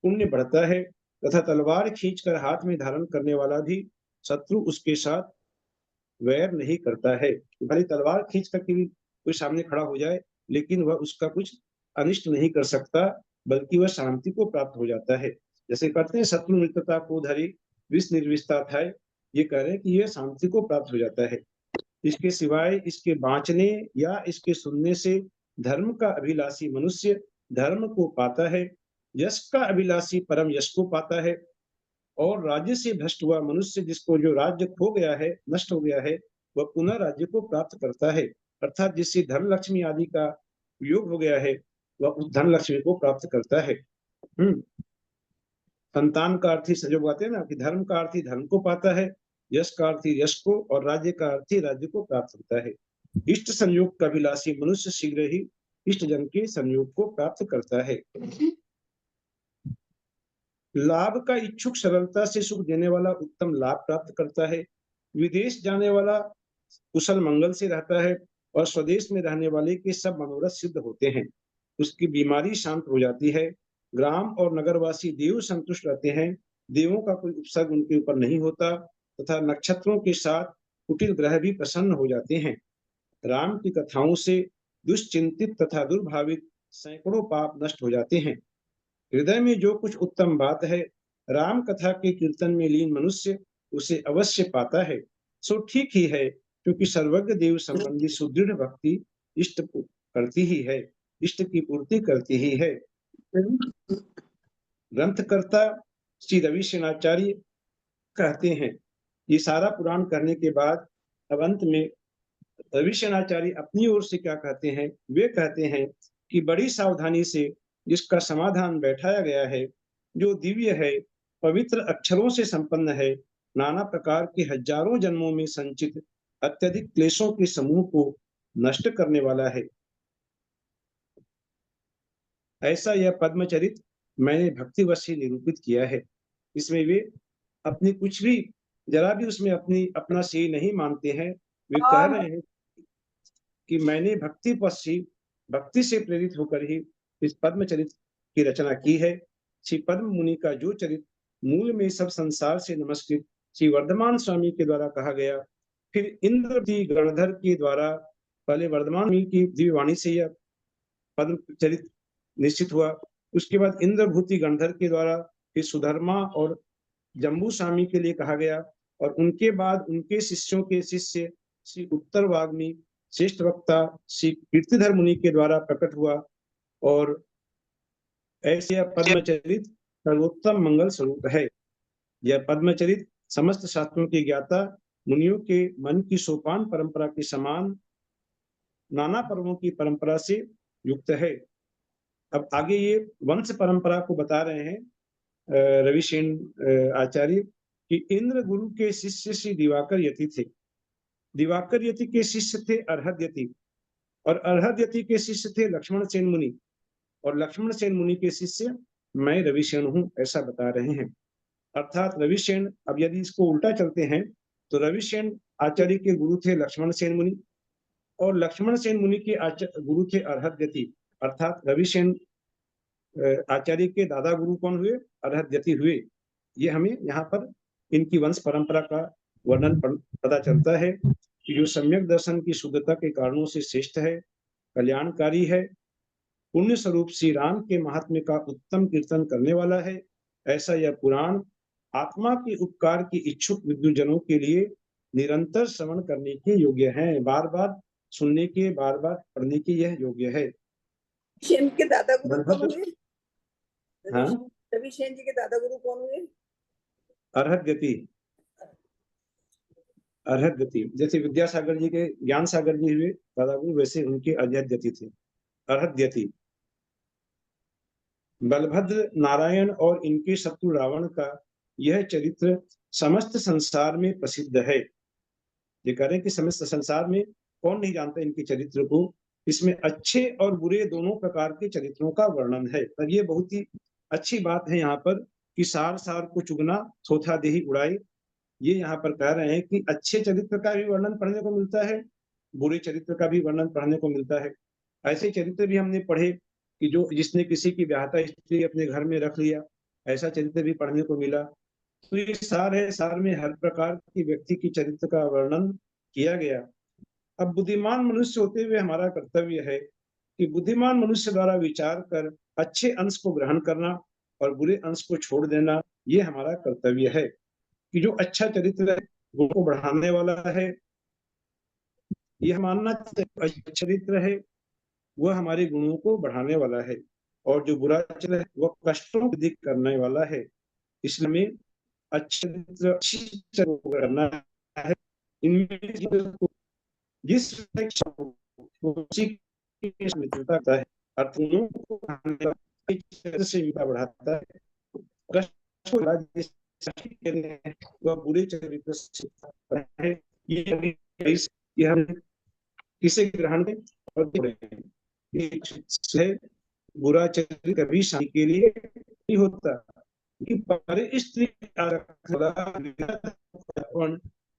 पुण्य बढ़ता है तथा तलवार खींचकर हाथ में धारण करने वाला भी शत्रु उसके साथ वैर नहीं करता है। भले तलवार खींच करके भी कोई सामने खड़ा हो जाए, लेकिन वह उसका कुछ अनिष्ट नहीं कर सकता, बल्कि वह शांति को प्राप्त हो जाता है। जैसे कहते हैं शत्रु मित्रता को धरी विष निर्विष्टा था, ये कह रहे हैं कि यह शांति को प्राप्त हो जाता है। इसके सिवाय इसके बांचने या इसके सुनने से धर्म का अभिलाषी मनुष्य धर्म को पाता है, यश का अभिलाषी परम यश को पाता है, और राज्य से भ्रष्ट हुआ मनुष्य, जिसको जो राज्य खो गया है, नष्ट हो गया है, वह पुनः राज्य को प्राप्त करता है। अर्थात जिससे धन लक्ष्मी आदि का योग हो गया है, वह उस धन लक्ष्मी को प्राप्त करता है। संतान का अर्थी जो कहते हैं ना कि धर्म का अर्थी धर्म को पाता है, यश का अर्थी यश को, और राज्य का अर्थी राज्य को प्राप्त होता है। इष्ट संयोग का अभिलाषी मनुष्य शीघ्र ही इष्ट जन के संयोग को प्राप्त करता है। लाभ का इच्छुक सरलता से सुख देने वाला उत्तम लाभ प्राप्त करता है। विदेश जाने वाला कुशल मंगल से रहता है, और स्वदेश में रहने वाले के सब मनोरथ सिद्ध होते हैं। उसकी बीमारी शांत हो जाती है। ग्राम और नगरवासी देव संतुष्ट रहते हैं, देवों का कोई उपसर्ग उनके ऊपर नहीं होता, तथा नक्षत्रों के साथ कुटिल ग्रह भी प्रसन्न हो जाते हैं। राम की कथाओं से दुश्चिंतित तथा दुर्भावित सैकड़ों पाप नष्ट हो जाते हैं। हृदय में जो कुछ उत्तम बात है, राम कथा के कीर्तन में लीन मनुष्य उसे अवश्य पाता है। सो ठीक ही है, क्योंकि सर्वज्ञ देव संबंधी सुदृढ़ भक्ति इष्ट करती ही है, इष्ट की पूर्ति करती ही है। ग्रंथकर्ता श्री रवि सेनाचार्य कहते हैं, ये सारा पुराण करने के बाद अब अंत में रवि सेनाचार्य अपनी ओर से क्या कहते हैं? वे कहते हैं कि बड़ी सावधानी से जिसका समाधान बैठाया गया है, जो दिव्य है, पवित्र अक्षरों से संपन्न है, नाना प्रकार के हजारों जन्मों में संचित अत्यधिक क्लेशों के समूह को नष्ट करने वाला है, ऐसा यह पद्मचरित मैंने भक्तिवश ही निरूपित किया है। इसमें वे अपनी कुछ भी जरा भी उसमें अपना सही नहीं मानते हैं। वे कह रहे हैं कि मैंने भक्ति से प्रेरित होकर ही इस पद्मचरित की रचना की है। श्री पद्म मुनि का जो चरित मूल में सब संसार से नमस्कृत श्री वर्धमान स्वामी के द्वारा कहा गया, फिर इंद्रवती गणधर के द्वारा पहले वर्धमान स्वामी की दिव्यवाणी से यह पद्म चरित निश्चित हुआ, उसके बाद इंद्रभूति गणधर के द्वारा फिर सुधर्मा और जम्बू स्वामी के लिए कहा गया, और उनके बाद उनके शिष्यों के शिष्य श्री उत्तर वाग्मी श्रेष्ठ वक्ता श्री कीर्तिधर मुनि के द्वारा प्रकट हुआ। और ऐसे यह पद्मचरित सर्वोत्तम मंगल स्वरूप है। यह पद्मचरित समस्त शास्त्रों के ज्ञाता मुनियों के मन की सोपान परंपरा के समान नाना पर्वों की परंपरा से युक्त है। अब आगे ये वंश परंपरा को बता रहे हैं रविसेन आचार्य कि इंद्र गुरु के शिष्य श्री दिवाकर यति थे। दिवाकर यति के शिष्य थे अर्हद यति, और अर्हद यति के शिष्य थे लक्ष्मण सेन मुनि, और लक्ष्मण सेन मुनि के शिष्य मैं रविसेन हूं, ऐसा बता रहे हैं। अर्थात रविसेन, अब यदि इसको उल्टा चलते हैं तो रविसेन आचार्य के गुरु थे लक्ष्मण सेन मुनि, और लक्ष्मण सेन मुनि के गुरु थे अर्हद यति। अर्थात रविसेन आचार्य के दादा गुरु कौन हुए? अर्हद यति हुए। ये हमें यहाँ पर इनकी वंश परंपरा का वर्णन पता चलता है कि जो सम्यक दर्शन की शुद्धता के कारणों से श्रेष्ठ है, कल्याणकारी है, पुण्य स्वरूप श्री राम के महात्म्य का उत्तम कीर्तन करने वाला है। ऐसा यह पुराण आत्मा के उपकार की इच्छुक विद्वजनों के लिए निरंतर श्रवण करने के योग्य है, बार बार सुनने के, बार बार पढ़ने के यह योग्य है। रविसेन के दादा गुरु कौन हुए? हाँ, रविसेन जी के दादा गुरु कौन हुए? अर्हद यति। अर्हद यति जैसे विद्यासागर जी के ज्ञान सागर जी हुए दादा गुरु, वैसे उनके अर्हद यति थे, अर्हद यति। बलभद्र नारायण और इनके शत्रु रावण का यह चरित्र समस्त संसार में प्रसिद्ध है। ये कह रहे हैं कि समस्त संसार में कौन नहीं जानता इनके चरित्र को। इसमें अच्छे और बुरे दोनों प्रकार के चरित्रों का वर्णन है। पर ये बहुत ही अच्छी बात है यहाँ पर कि सार सार को चुगना थोथा देही उड़ाई। ये यहाँ पर कह रहे हैं कि अच्छे चरित्र का भी वर्णन पढ़ने को मिलता है, बुरे चरित्र का भी वर्णन पढ़ने को मिलता है। ऐसे चरित्र भी हमने पढ़े कि जो जिसने किसी की ब्याहता स्त्री अपने घर में रख लिया, ऐसा चरित्र भी पढ़ने को मिला। तो ये सार है, सार में हर प्रकार की व्यक्ति की चरित्र का वर्णन किया गया। अब बुद्धिमान मनुष्य होते हुए हमारा कर्तव्य है कि बुद्धिमान मनुष्य द्वारा विचार कर अच्छे अंश को ग्रहण करना और बुरे अंश को छोड़ देना, ये हमारा कर्तव्य है। कि जो अच्छा चरित्र है गुण को बढ़ाने वाला है, यह मानना अच्छा चरित्र है वह हमारे गुणों को बढ़ाने वाला है, और जो बुरा चरित्र है वह कष्टों को अधिक करने वाला है। इसलिए अच्छे चरित्र को करना है। इनमें जिस मित्रता करता है अर्थों को से बढ़ाता है, वह बुरे चरित्र से ये हम किसे ग्रहण करें और बुरा चरित्र कभी शांति के लिए नहीं होता।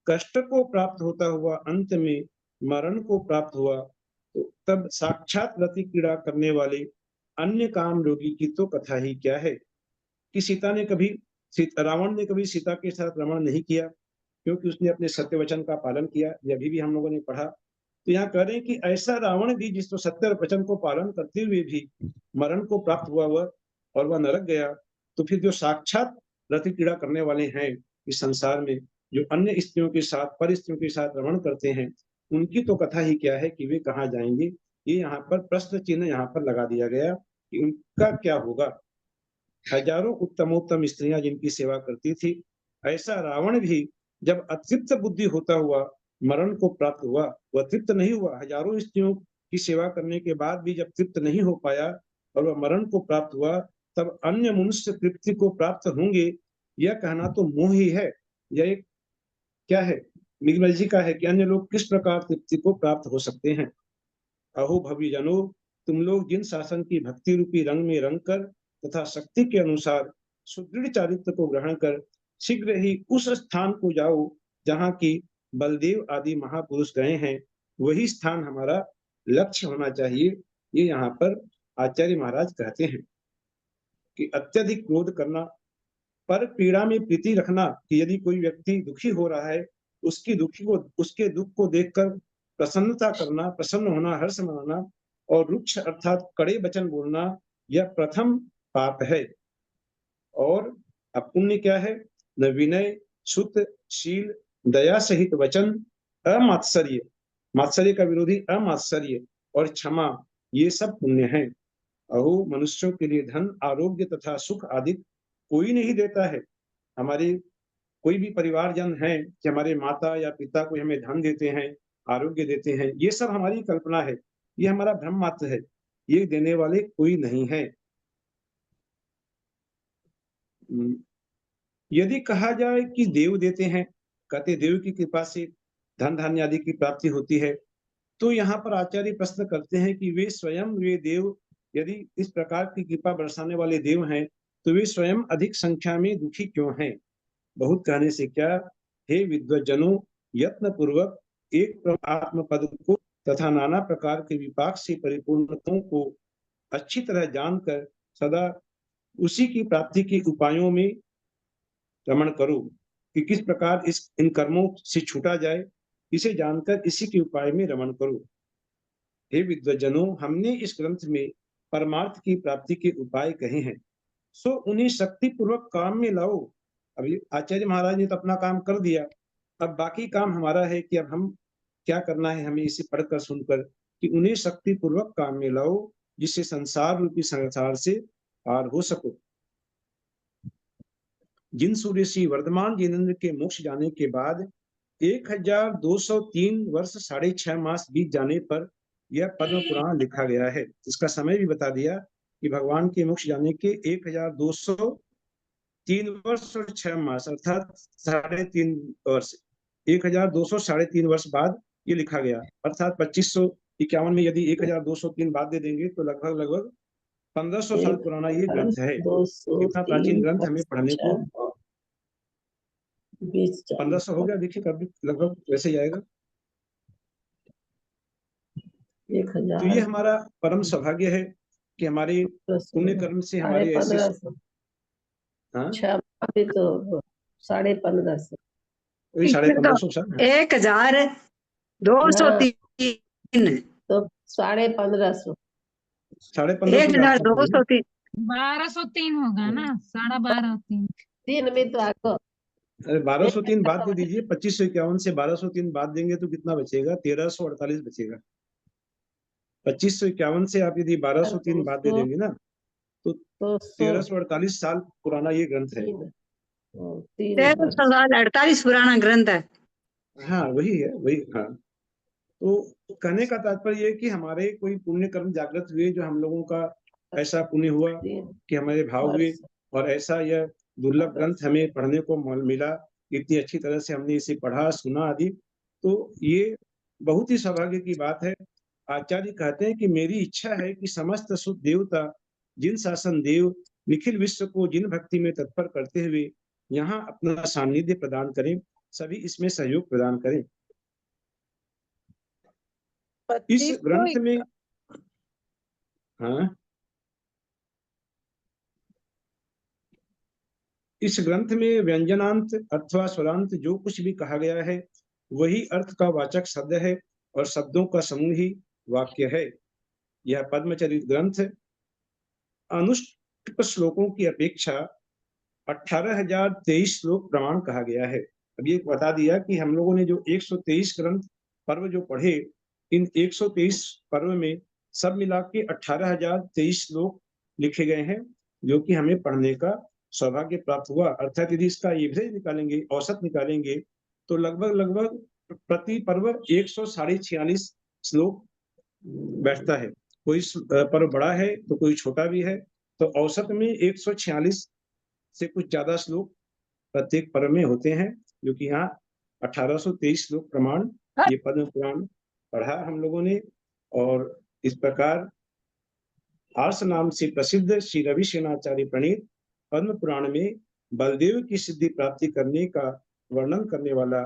कष्ट को प्राप्त होता हुआ अंत में मरण को प्राप्त हुआ, तो तब साक्षात रति क्रीड़ा करने वाले अन्य काम रोगी की तो कथा ही क्या है। कि रावण ने कभी सीता के साथ रमण नहीं किया, क्योंकि उसने अपने सत्य वचन का पालन किया। यह भी हम लोगों ने पढ़ा। तो यहाँ कह रहे हैं कि ऐसा रावण भी जिसको सत्य वचन को पालन करते हुए भी मरण को प्राप्त हुआ वह, और वह नरक गया, तो फिर जो साक्षात रति क्रीड़ा करने वाले हैं इस संसार में, जो अन्य स्त्रियों के साथ, पर स्त्रियों के साथ रमण करते हैं, उनकी तो कथा ही क्या है कि वे कहाँ जाएंगे। ये यहाँ पर प्रश्न चिन्ह यहाँ पर लगा दिया गया कि उनका क्या होगा। हजारों उत्तमोत्तम स्त्रियां जिनकी सेवा करती थी, ऐसा रावण भी जब अतृप्त बुद्धि होता हुआ मरण को प्राप्त हुआ, वह तृप्त नहीं हुआ। हजारों स्त्रियों की सेवा करने के बाद भी जब तृप्त नहीं हो पाया और वह मरण को प्राप्त हुआ, तब अन्य मनुष्य तृप्ति को प्राप्त होंगे, यह कहना तो मोह ही है। यह एक क्या है, मिगमल जी का है कि अन्य लोग किस प्रकार तृप्ति को प्राप्त हो सकते हैं। अहो भविजनो तुम लोग जिन शासन की भक्ति रूपी रंग में रंग कर तथा शक्ति के अनुसार सुदृढ़ चारित्र को ग्रहण कर शीघ्र ही उस स्थान को जाओ जहाँ की बलदेव आदि महापुरुष गए हैं, वही स्थान हमारा लक्ष्य होना चाहिए। ये यहाँ पर आचार्य महाराज कहते हैं कि अत्यधिक क्रोध करना, पर पीड़ा में प्रीति रखना, कि यदि कोई व्यक्ति दुखी हो रहा है उसके दुख को देखकर प्रसन्नता करना, प्रसन्न होना, हर्ष मनाना और रुक्ष अर्थात कड़े वचन बोलना, यह प्रथम पाप है। और अपुण्य क्या है? न विनय, सुत, शील, दया सहित वचन, अमात्सर्य, मात्सर्य का विरोधी अमात्सर्य और क्षमा, ये सब पुण्य हैं। अहो, मनुष्यों के लिए धन, आरोग्य तथा सुख आदि कोई नहीं देता है। हमारे कोई भी परिवारजन है कि हमारे माता या पिता कोई हमें धन देते हैं, आरोग्य देते हैं, ये सब हमारी कल्पना है, ये हमारा भ्रम मात्र है, ये देने वाले कोई नहीं है। यदि कहा जाए कि देव देते हैं, कहते देव की कृपा से धन धान्य आदि की प्राप्ति होती है, तो यहाँ पर आचार्य प्रश्न करते हैं कि वे देव यदि इस प्रकार की कृपा बरसाने वाले देव हैं, तो वे स्वयं अधिक संख्या में दुखी क्यों हैं? बहुत कहने से क्या, हे विद्वज्जनों, यत्न पूर्वक एक आत्म पद को तथा नाना प्रकार के विपाक से परिपूर्णताओं को अच्छी तरह जानकर सदा उसी की प्राप्ति के उपायों में रमण करो, कि किस प्रकार इन कर्मों से छूटा जाए, इसे जानकर इसी के उपाय में रमण करो। हे विद्वज्जनों, हमने इस ग्रंथ में परमार्थ की प्राप्ति के उपाय कहे हैं, सो उन्हें शक्ति पूर्वक काम में लाओ। अभी आचार्य महाराज ने तो अपना काम कर दिया, अब बाकी काम हमारा है कि अब हम क्या करना है, हमें इसे पढ़कर सुनकर, कि उन्हें शक्ति पूर्वक काम में लाओ, जिससे संसार रूपी संसार से पार हो सको। जिन सूर्य श्री वर्धमान जिनेन्द्र के मोक्ष जाने के बाद 1203 वर्ष 6.5 मास बीत जाने पर यह पद्म पुराण लिखा गया है। इसका समय भी बता दिया कि भगवान के मोक्ष जाने के 1203 वर्ष और 6 मास अर्थात 3.5 वर्ष, 1203 वर्ष बाद ये लिखा गया, अर्थात 2551 में यदि 1203 बाद दे देंगे तो लगभग 1500 साल पुराना ये ग्रंथ है। इतना प्राचीन ग्रंथ हमें पढ़ने को 1500 हो गया, देखिए कभी लगभग वैसे ही आएगा। तो ये हमारा परम सौभाग्य है कि हमारे पुण्य कर्म से हमारे ऐसे 1550 वही 1550 साल 1203 तो 1550 1203 1203 होगा ना, 12.5 तीन में तो आको 1203 बाद दे दीजिए, 2551 से 1203 बाद देंगे तो कितना बचेगा? 1348 बचेगा। 2551 से आप यदि 1203 बाद दे देंगे ना तो 1348 साल पुराना ये ग्रंथ है। 1348 पुराना ग्रंथ है। हाँ वही है, वही। हाँ, तो कहने का तात्पर्य ये कि हमारे कोई पुण्य कर्म जागृत हुए, जो हम लोगों का ऐसा पुण्य हुआ कि हमारे भाव हुए, और ऐसा यह दुर्लभ ग्रंथ हमें पढ़ने को मिला, इतनी अच्छी तरह से हमने इसे पढ़ा, सुना आदि, तो ये बहुत ही सौभाग्य की बात है। आचार्य कहते हैं कि मेरी इच्छा है कि समस्त शुद्ध देवता, जिन शासन देव निखिल विश्व को जिन भक्ति में तत्पर करते हुए यहाँ अपना सानिध्य प्रदान करें, सभी इसमें सहयोग प्रदान करें। इस ग्रंथ में हाँ, इस ग्रंथ में व्यंजनांत अथवा स्वरांत जो कुछ भी कहा गया है वही अर्थ का वाचक शब्द है और शब्दों का समूह ही वाक्य है। यह पद्मचरित ग्रंथ अनुष्टुप श्लोकों की अपेक्षा 18,023 श्लोक प्रमाण कहा गया है। अब ये बता दिया कि हम लोगों ने जो 123 ग्रंथ पर्व जो पढ़े, इन 123 पर्व में सब मिला के 18,023 श्लोक लिखे गए हैं, जो कि हमें पढ़ने का सौभाग्य प्राप्त हुआ। अर्थात यदि इसका एवरेज निकालेंगे, औसत निकालेंगे, तो लगभग प्रति पर्व 146 श्लोक बैठता है। कोई पर्व बड़ा है तो कोई छोटा भी है, तो औसत में 146 से कुछ ज्यादा श्लोक प्रत्येक पर्व में होते हैं, जो कि यहाँ 1823 श्लोक प्रमाण ये पद्म पुराण पढ़ा हम लोगों ने। और इस प्रकार हर्ष नाम से प्रसिद्ध श्री रवि सेनाचार्य प्रणीत पद्म पुराण में बलदेव की सिद्धि प्राप्ति करने का वर्णन करने वाला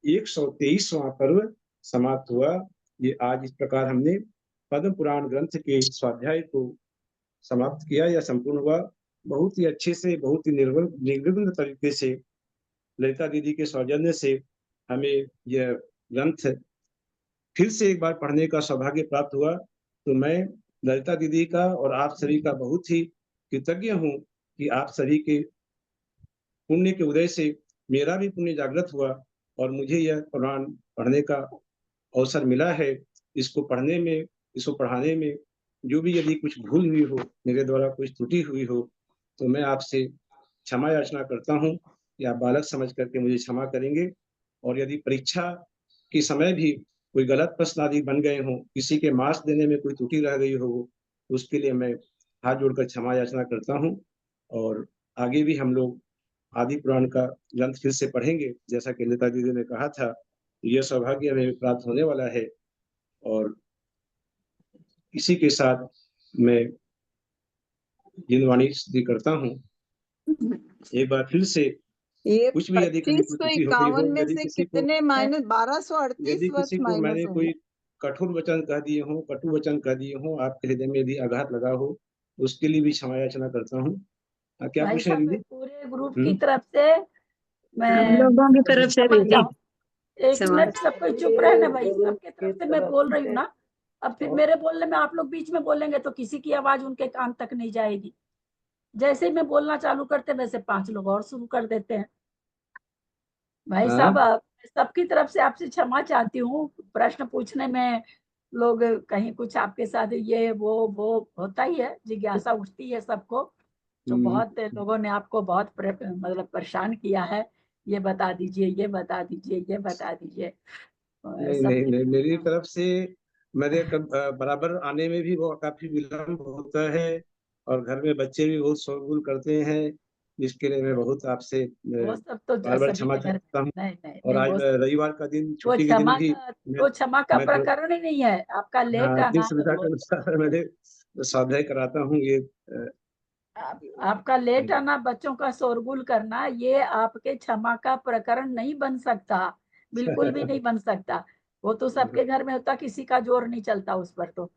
123वां पर्व समाप्त हुआ। ये आज इस प्रकार हमने पद्म पुराण ग्रंथ के स्वाध्याय को समाप्त किया या संपूर्ण हुआ। बहुत ही अच्छे से, बहुत ही निर्विघ्न तरीके से ललिता दीदी के सौजन्य से हमें यह ग्रंथ फिर से एक बार पढ़ने का सौभाग्य प्राप्त हुआ। तो मैं ललिता दीदी का और आप सभी का बहुत ही कृतज्ञ हूँ कि आप सभी के पुण्य के उदय से मेरा भी पुण्य जागृत हुआ और मुझे यह पुराण पढ़ने का अवसर मिला है। इसको पढ़ने में, इसको पढ़ाने में जो भी यदि कुछ भूल हुई हो, मेरे द्वारा कुछ त्रुटि हुई हो, तो मैं आपसे क्षमा याचना करता हूँ कि आप बालक समझ करके मुझे क्षमा करेंगे। और यदि परीक्षा के समय भी कोई गलत प्रश्न आदि बन गए हों, किसी के मार्क्स देने में कोई त्रुटि रह गई हो, तो उसके लिए मैं हाथ जोड़कर क्षमा याचना करता हूँ। और आगे भी हम लोग आदि पुराण का ग्रंथ फिर से पढ़ेंगे, जैसा कि ललिता दीदी ने कहा था। यह सौभाग्य हमें प्राप्त होने वाला है। और इसी के साथ मैं जिनवाणी सिद्धि करता हूँ। एक बार फिर से ये कुछ भी यदि कहीं कोई त्रुटि हो गई हो, 2551 में यदि से किसी को, कितने माइनस 1238 यदि वर्ष किसी को माइनस मैंने होंगे? कोई कठोर वचन कह दिए हो, कटु वचन कह दिए हो, आपके हृदय में यदि आघात लगा हो, उसके लिए भी क्षमा याचना करता हूँ। क्या भाई पूछ रहे हैं साहब, दीदी? पूरे ग्रुप की तरफ से हम मैं लोगों की तरफ से क्षमा भी चाहूँ। एक समाज मिनट सब कोई चुप रहे ना भाई, सबके तरफ से मैं बोल रही हूँ ना। अब फिर मेरे बोलने में आप लोग बीच में बोलेंगे तो किसी की आवाज उनके कान तक नहीं जाएगी। जैसे ही मैं बोलना चालू करते वैसे 5 लोग और शुरू कर देते हैं। भाई हाँ, साहब, सबकी तरफ से आपसे क्षमा चाहती हूँ। प्रश्न पूछने में लोग कहीं कुछ आपके साथ ये वो होता ही है, जिज्ञासा उठती है सबको। तो बहुत लोगों ने आपको बहुत मतलब परेशान किया है। ये बता दीजिए, ये बता दीजिए, ये बता दीजिए। नहीं सब नहीं नहीं, मेरी तरफ से मेरे बराबर आने में भी वो काफी विलम्ब होता है। और घर में बच्चे भी बहुत शोरगुल करते हैं, जिसके लिए मैं बहुत आपसे वो सब तो बार बार सभी क्षमा के घर चाहता हूँ। में, नहीं नहीं और नहीं, आज रविवार का दिन, छुट्टी के दिन भी मैं वो क्षमा का मैं थोड़ा, प्रकरण ही नहीं है। आपका लेट हाँ, अपनी आना, सुविधा के अनुसार मैंने स्वाध्याय कराता हूँ। ये आपका लेट आना, बच्चों का शोरगुल करना, ये आपके क्षमा का प्रकरण नहीं बन सकता। बिल्कुल भी नहीं बन सकता। वो तो सबके घर में होता, किसी का जोर नहीं चलता उस पर। तो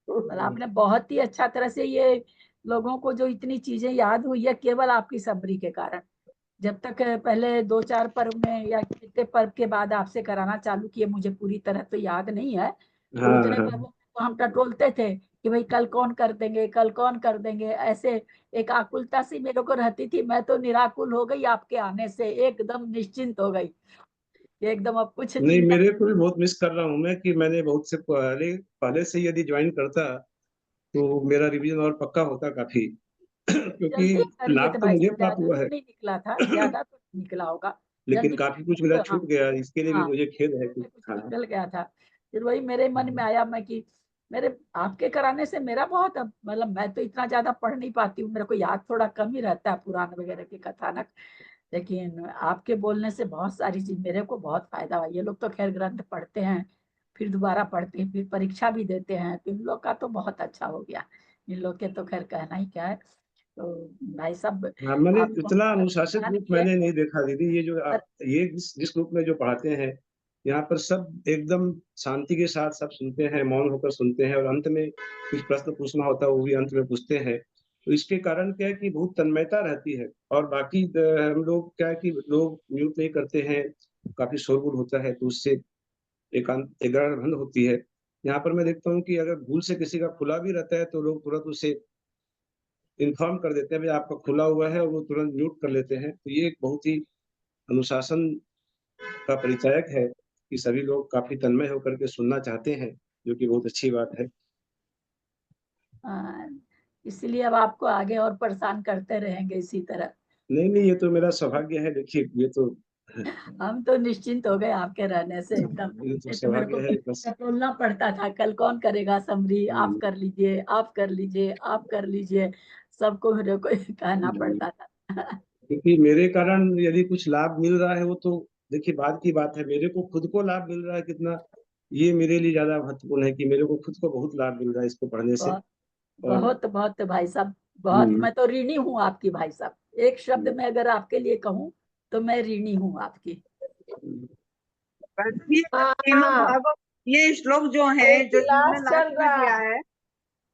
मतलब आपने बहुत ही अच्छा तरह से ये लोगों को जो इतनी चीजें याद हुई है केवल आपकी सबरी के कारण। जब तक पहले 2-4 पर्व में या कितने पर्व के बाद आपसे कराना चालू किए, मुझे पूरी तरह तो याद नहीं है। तो हाँ उतने हाँ, पर्वों में तो हम टटोलते थे कि भाई कल कौन कर देंगे, कल कौन कर देंगे, ऐसे एक आकुलता सी मेरे को रहती थी। मैं तो निराकुल हो गई आपके आने से, एकदम निश्चिंत हो गई। एकदम अब कुछ नहीं, चिंता। मेरे को भी बहुत मिस कर रहा हूँ मैं कि मैंने बहुत से पहले पहले से यदि ज्वाइन करता तो मेरा रिवीजन और पक्का होता काफी। क्योंकि जल्दी कर लिए थे लाभ तो भाई मुझे साहब, प्राप्त ज्यादा हुआ तो है। नहीं निकला था, ज्यादा तो नहीं निकला होगा। लेकिन जल्दी काफी कुछ मेरा तो, हाँ छूट गया, इसके लिए भी हाँ, मुझे खेद है कि में कुछ हाँ। निकल गया था। फिर वही मेरे मन में आया, मैं कि मेरे आपके कराने से मेरा बहुत, मतलब मैं तो इतना ज्यादा पढ़ नहीं पाती हूँ, मेरे को याद थोड़ा कम ही रहता है पुराण वगैरह के कथानक। लेकिन आपके बोलने से बहुत सारी चीज मेरे को बहुत फायदा हुआ। ये लोग तो खैर ग्रंथ पढ़ते हैं, फिर दोबारा पढ़ते हैं, फिर परीक्षा भी देते हैं, तो इन लोग का तो बहुत अच्छा हो गया। इन लोग के तो खैर कहना ही क्या है। तो भाई साहब, हाँ, मैंने आपको इतना अनुशासित ज्ञान ग्रुप की है। मैंने नहीं देखा दीदी। ये जो आप, ये जिस ग्रुप में जो पढ़ाते हैं, यहाँ पर सब एकदम शांति के साथ सब सुनते हैं, मौन होकर सुनते हैं। और अंत में कुछ प्रश्न पूछना होता है, वो भी अंत में पूछते हैं। तो इसके कारण क्या है कि बहुत तन्मयता रहती है। और बाकी हम लोग क्या है कि लोग म्यूट नहीं करते हैं, काफी शोरगुल होता है, तो उससे एकांत भंग होती है। यहाँ पर मैं देखता हूँ कि अगर भूल से किसी का खुला भी रहता है तो लोग तुरंत उसे इन्फॉर्म कर देते हैं भाई आपका खुला हुआ है, और वो तुरंत म्यूट कर लेते हैं। तो ये एक बहुत ही अनुशासन का परिचायक है कि सभी लोग काफी तन्मय होकर के सुनना चाहते हैं, जो कि बहुत अच्छी बात है। हाँ, इसलिए अब आपको आगे और परेशान करते रहेंगे इसी तरह। नहीं नहीं, ये तो मेरा सौभाग्य है। देखिए, ये तो हम तो निश्चिंत हो गए आपके रहने से एकदम। ये तो नहीं तो मेरे को सौभाग्य है बस। टटोलना पड़ता था, कल कौन करेगा समरी, आप हम्म, कर लीजिए, आप कर लीजिए, आप कर लीजिए। सबको मेरे को कहना पड़ता था। क्योंकि मेरे कारण यदि कुछ लाभ मिल रहा है, वो तो देखिए बाद की बात है। मेरे को खुद को लाभ मिल रहा है कितना, ये मेरे लिए ज्यादा महत्वपूर्ण है कि मेरे को खुद को बहुत लाभ मिल रहा है इसको पढ़ने से। बहुत और बहुत बहुत भाई साहब, बहुत। हम्म, मैं तो ऋणी हूँ आपकी भाई साहब। एक शब्द में अगर आपके लिए कहूँ तो मैं ऋणी हूँ आपकी। ये तीनों भागों, ये श्लोक जो है जो इन्होंने लास्ट में दिया है,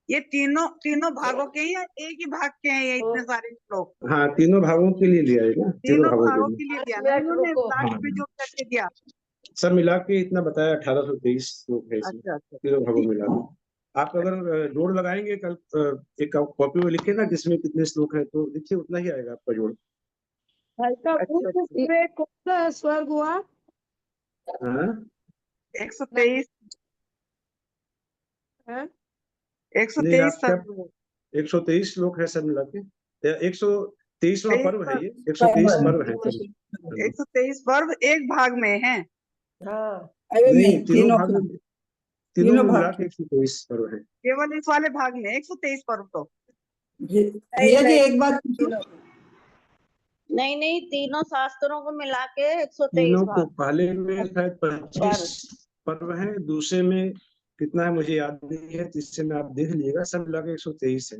ये तीनों तीनों भागों के ही या एक ही भाग के हैं ये इतने सारे श्लोक? हाँ, तीनों भागों के लिए लिया है ना, तीनों तीनों भागों भागों के के लिए। लिए दिया ना इन्होंने हाँ, लास्ट में जो करके दिया। सब मिला के इतना बताया, 1823 श्लोक है इसमें, अच्छा अच्छा। तीनों भागों में मिला के। आप अगर जोड़ लगाएंगे कल, एक कॉपी में लिखे ना किसमें कितने श्लोक है, तो देखिए उतना ही आएगा आपका जोड़। भाई साहब उस पुस्तक में कौन सा स्वर्ग हुआ? हाँ, 123 है? नहीं 123 आपका 123 श्लोक है सब मिला के, 123वां पर्व है ये, 123 पर्व है सब। 123 पर्व एक भाग में है। हाँ अरे नहीं, नहीं, तीनों तीनों भाग में, भाग, तीनों तीनों में मिला भाग के 123 पर्व है। केवल इस वाले भाग में 123 पर्व तो भैया जी एक बात पूछूं? नहीं नहीं, तीनों शास्त्रों को मिला के 123 तीनों को भाग। पहले में शायद 25 पर्व है, दूसरे में कितना है मुझे याद नहीं है, तीसरे में आप देख लीजिएगा, सब मिला के 123 है।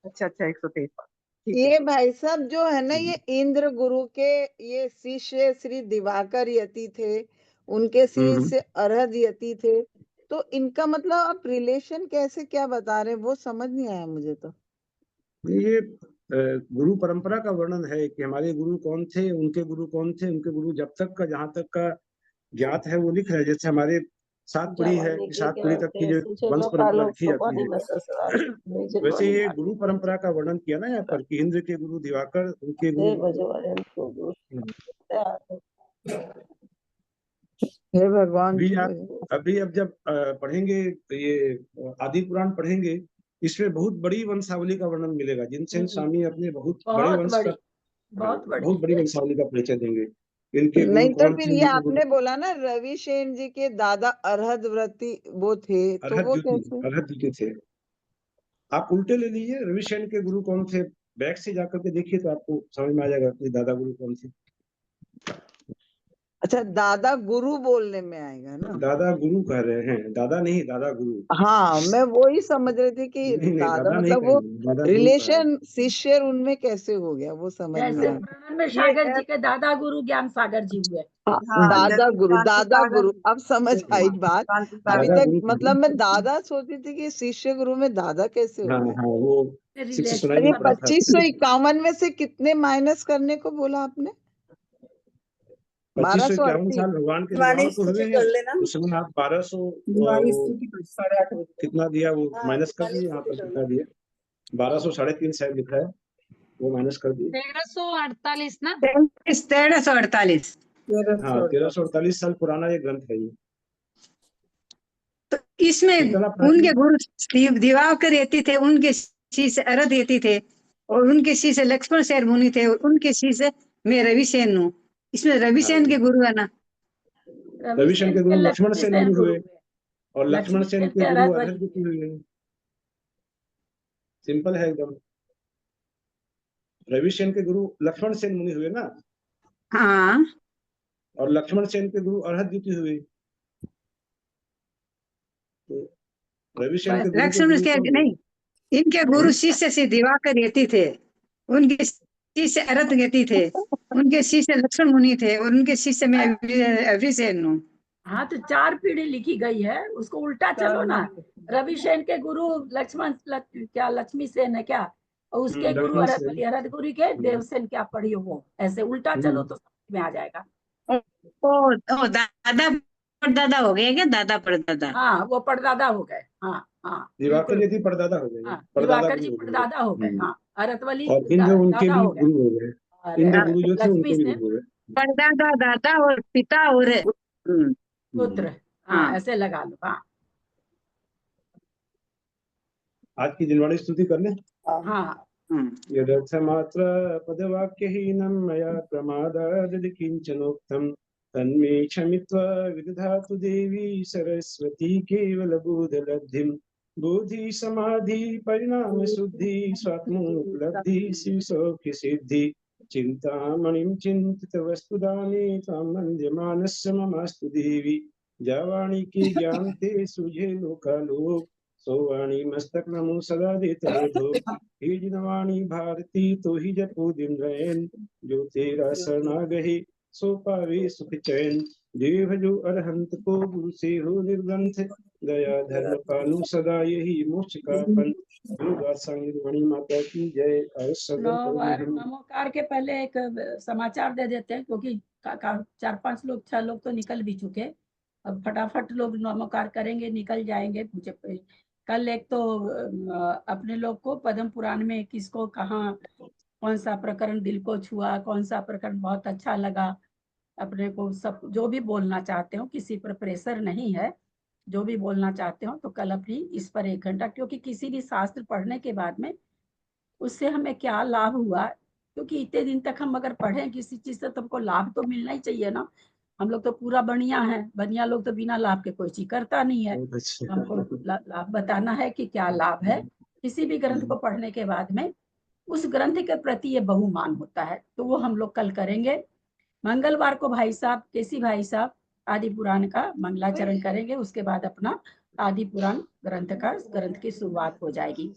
अच्छा अच्छा 123 पर्व, ठीक है। ये भाई साहब जो है ना, ये इंद्र गुरु के ये शिष्य श्री दिवाकर यति थे, उनके शिष्य अरहद यति थे, तो इनका मतलब आप रिलेशन कैसे क्या बता रहे हैं, वो समझ नहीं आया मुझे तो। ये गुरु परंपरा का वर्णन है कि हमारे गुरु कौन थे, उनके गुरु कौन थे, उनके गुरु जब तक का जहाँ तक का ज्ञात है वो लिख रहे हैं। जैसे हमारे 7 पीढ़ी है, 7 पीढ़ी तक की जो वंश परंपरा लिखी जाती है, वैसे ये गुरु परंपरा का वर्णन किया ना यहाँ पर कि इंद्र के गुरु दिवाकर, उनके गुरु। हे भगवान। अभी अब जब पढ़ेंगे तो ये आदि पुराण पढ़ेंगे, इसमें बहुत बड़ी वंशावली का वर्णन मिलेगा। जिनसेन स्वामी अपने बहुत बड़े बहुत वंश का, बड़ी, बहुत बड़ी। बहुत बड़ी वंशावली का परिचय देंगे। इनके गुरु नहीं तो कौन फिर थे, ये उनके गुरु आपने बोला ना रविसेन जी के दादा अरहद व्रती वो थे, तो वो कैसे? अरहत द्वितीय थे। आप उल्टे ले लीजिए, रविसेन के गुरु कौन थे, बैक से जाकर के देखिए तो आपको समझ में आ जाएगा कि दादा गुरु कौन थे। अच्छा, दादा गुरु बोलने में आएगा ना? दादा गुरु कह रहे हैं, दादा नहीं, दादा गुरु। हाँ, मैं वही समझ रही थी कि नहीं नहीं, दादा दादा नहीं मतलब कह वो रहे, दादा गुरु कह रहे हैं। रिलेशन शिष्य उनमें कैसे हो गया, वो समझ में जैसे आया। प्रणन में सागर जी के दादा गुरु ज्ञान सागर जी हुए। हाँ, हाँ, दादा जैसे गुरु, कांति दादा सागर गुरु, अब समझ आई बात। कांति अभी सागर दादा तक गुरु कह रहे मतलब मैं हैं। दादा सोचती थी कि शिष्य गुरु में दादा कैसे हो हाँ गया। हाँ, वो 6 सुनाई अरे नहीं पड़ा था। 2551 में से कितने माइनस करने को बोला आपने? 2551 1238। साल भगवान के दिवाली निर्वाण को हुए स्तुति हैं, कर लेना, उस समय आप 1200 दिवाली वो स्तुति कर 8:30 बजे। कितना दिया वो हाँ, माइनस कर दिवाली दिए, यहाँ पर स्तुति कर कितना लेना। दिया, 1200 350 शायद लिखा है, वो माइनस कर दिए। 1348 ना। 1348। हाँ, 1348 साल पुराना ये ग्रंथ है ये। तो इसमें इतना उनके प्राचीन। गुरु दिवाकर यति थे, उनके शिष्य अरहद यति थे, और उनके शिष्य लक्ष्मण सेन मुनि थे, और उनके शिष्य मैं रविसेन हूँ। इसमें रविसेन के गुरु है ना। रविसेन के गुरु लक्ष्मण सेन मुनि हुए, हुए, और लक्ष्मण सेन के गुरु अरहद अरहद जी हुए। सिंपल है एकदम। रविसेन के गुरु लक्ष्मण सेन मुनि हुए ना, हाँ, और लक्ष्मण सेन के गुरु अरहद जी हुए। तो रविसेन के गुरु लक्ष्मण के कौन हुए? नहीं, इनके गुरु शिष्य से दिवाकर यति थे, उनके शिष्य अरहद यति थे, उनके शिष्य लक्ष्मण मुनि थे, और उनके शिष्य मैं अभिसेन हूँ। हाँ, तो 4 पीढ़ी लिखी गई है, उसको उल्टा चलो ना। रविसेन के गुरु क्या लक्ष्मी सेन है क्या, और उसके गुरु लक्ष्मण सेन। अरहद गुरु के देवसेन क्या पढ़ियो, वो ऐसे उल्टा चलो तो समझ में आ जाएगा। ओ दादा परदादा हो गए क्या, दादा परदादा? हाँ, वो परदादा हो गए। हाँ हाँ, दिवाकर बिल्कुल। यदि परदादा हो गए, हाँ, परदादा दिवाकर जी गुरु हो गए। परदादा हो गए। हाँ, अरहतवली और इंद्र उनके दादा भी हो गए, गुरु हो गए। और इंद्र गुरु जो थे लक्ष्मी उनके भी सेन गुरु हो गए। परदादा, दादा और पिता और पुत्र। हाँ, हाँ। ऐसे लगा लो। हाँ आज की दिनवाणी स्तुति कर लें। हाँ, यदर्थमात्र पदवाक्यहीनं मया प्रमादाद् किञ्चनोक्तं तन्मे क्षमित्वा विदधातु देवी सरस्वती केवलबोधलब्धिं। बोधि समाधि परिणाम शुद्धि स्वात्मोपलब्धि शिवसौख्य सिद्धि। चिंतामणिं चिंतित वस्तुदाने त्वां वन्द्यमानस्य ममास्तु देवी। जावाणी के ज्ञान ते सुझे लोकालोक सोवाणी मस्तक नमो सदा देत बोधो, ही जिनवाणी भारती तो ही जपो दिन रैन, जो तेरा शरणागहि सो पावे सुख चैन, देव जो अरहंत को गुरु से हो निर्ग्रंथ, दया धर्म पालु सदा यही मोक्ष का पंथ, दुर्गा संगवाणी माता की जय। नमोकार के पहले एक समाचार दे देते हैं, क्योंकि 4-5 लोग 6 लोग तो निकल भी चुके। अब फटाफट लोग नमोकार करेंगे, निकल जाएंगे। मुझे कल एक तो अपने लोग को पद्म पुराण में किसको कहाँ कौन सा प्रकरण दिल को छुआ, कौन सा प्रकरण बहुत अच्छा लगा, अपने को सब जो भी बोलना चाहते हो, किसी पर प्रेशर नहीं है, जो भी बोलना चाहते हो तो कल अपनी इस पर 1 घंटा, क्योंकि किसी भी शास्त्र पढ़ने के बाद में उससे हमें क्या लाभ हुआ, क्योंकि इतने दिन तक हम अगर पढ़े किसी चीज से तो हमको लाभ तो मिलना ही चाहिए ना। हम लोग तो पूरा बनिया है, बनिया लोग तो बिना लाभ के कोई चीज करता नहीं है। हमको लाभ बताना है कि क्या लाभ है। किसी भी ग्रंथ को पढ़ने के बाद में उस ग्रंथ के प्रति ये बहुमान होता है, तो वो हम लोग कल करेंगे। मंगलवार को भाई साहब, केसी भाई साहब आदि पुराण का मंगलाचरण करेंगे, उसके बाद अपना आदि पुराण ग्रंथ की शुरुआत हो जाएगी।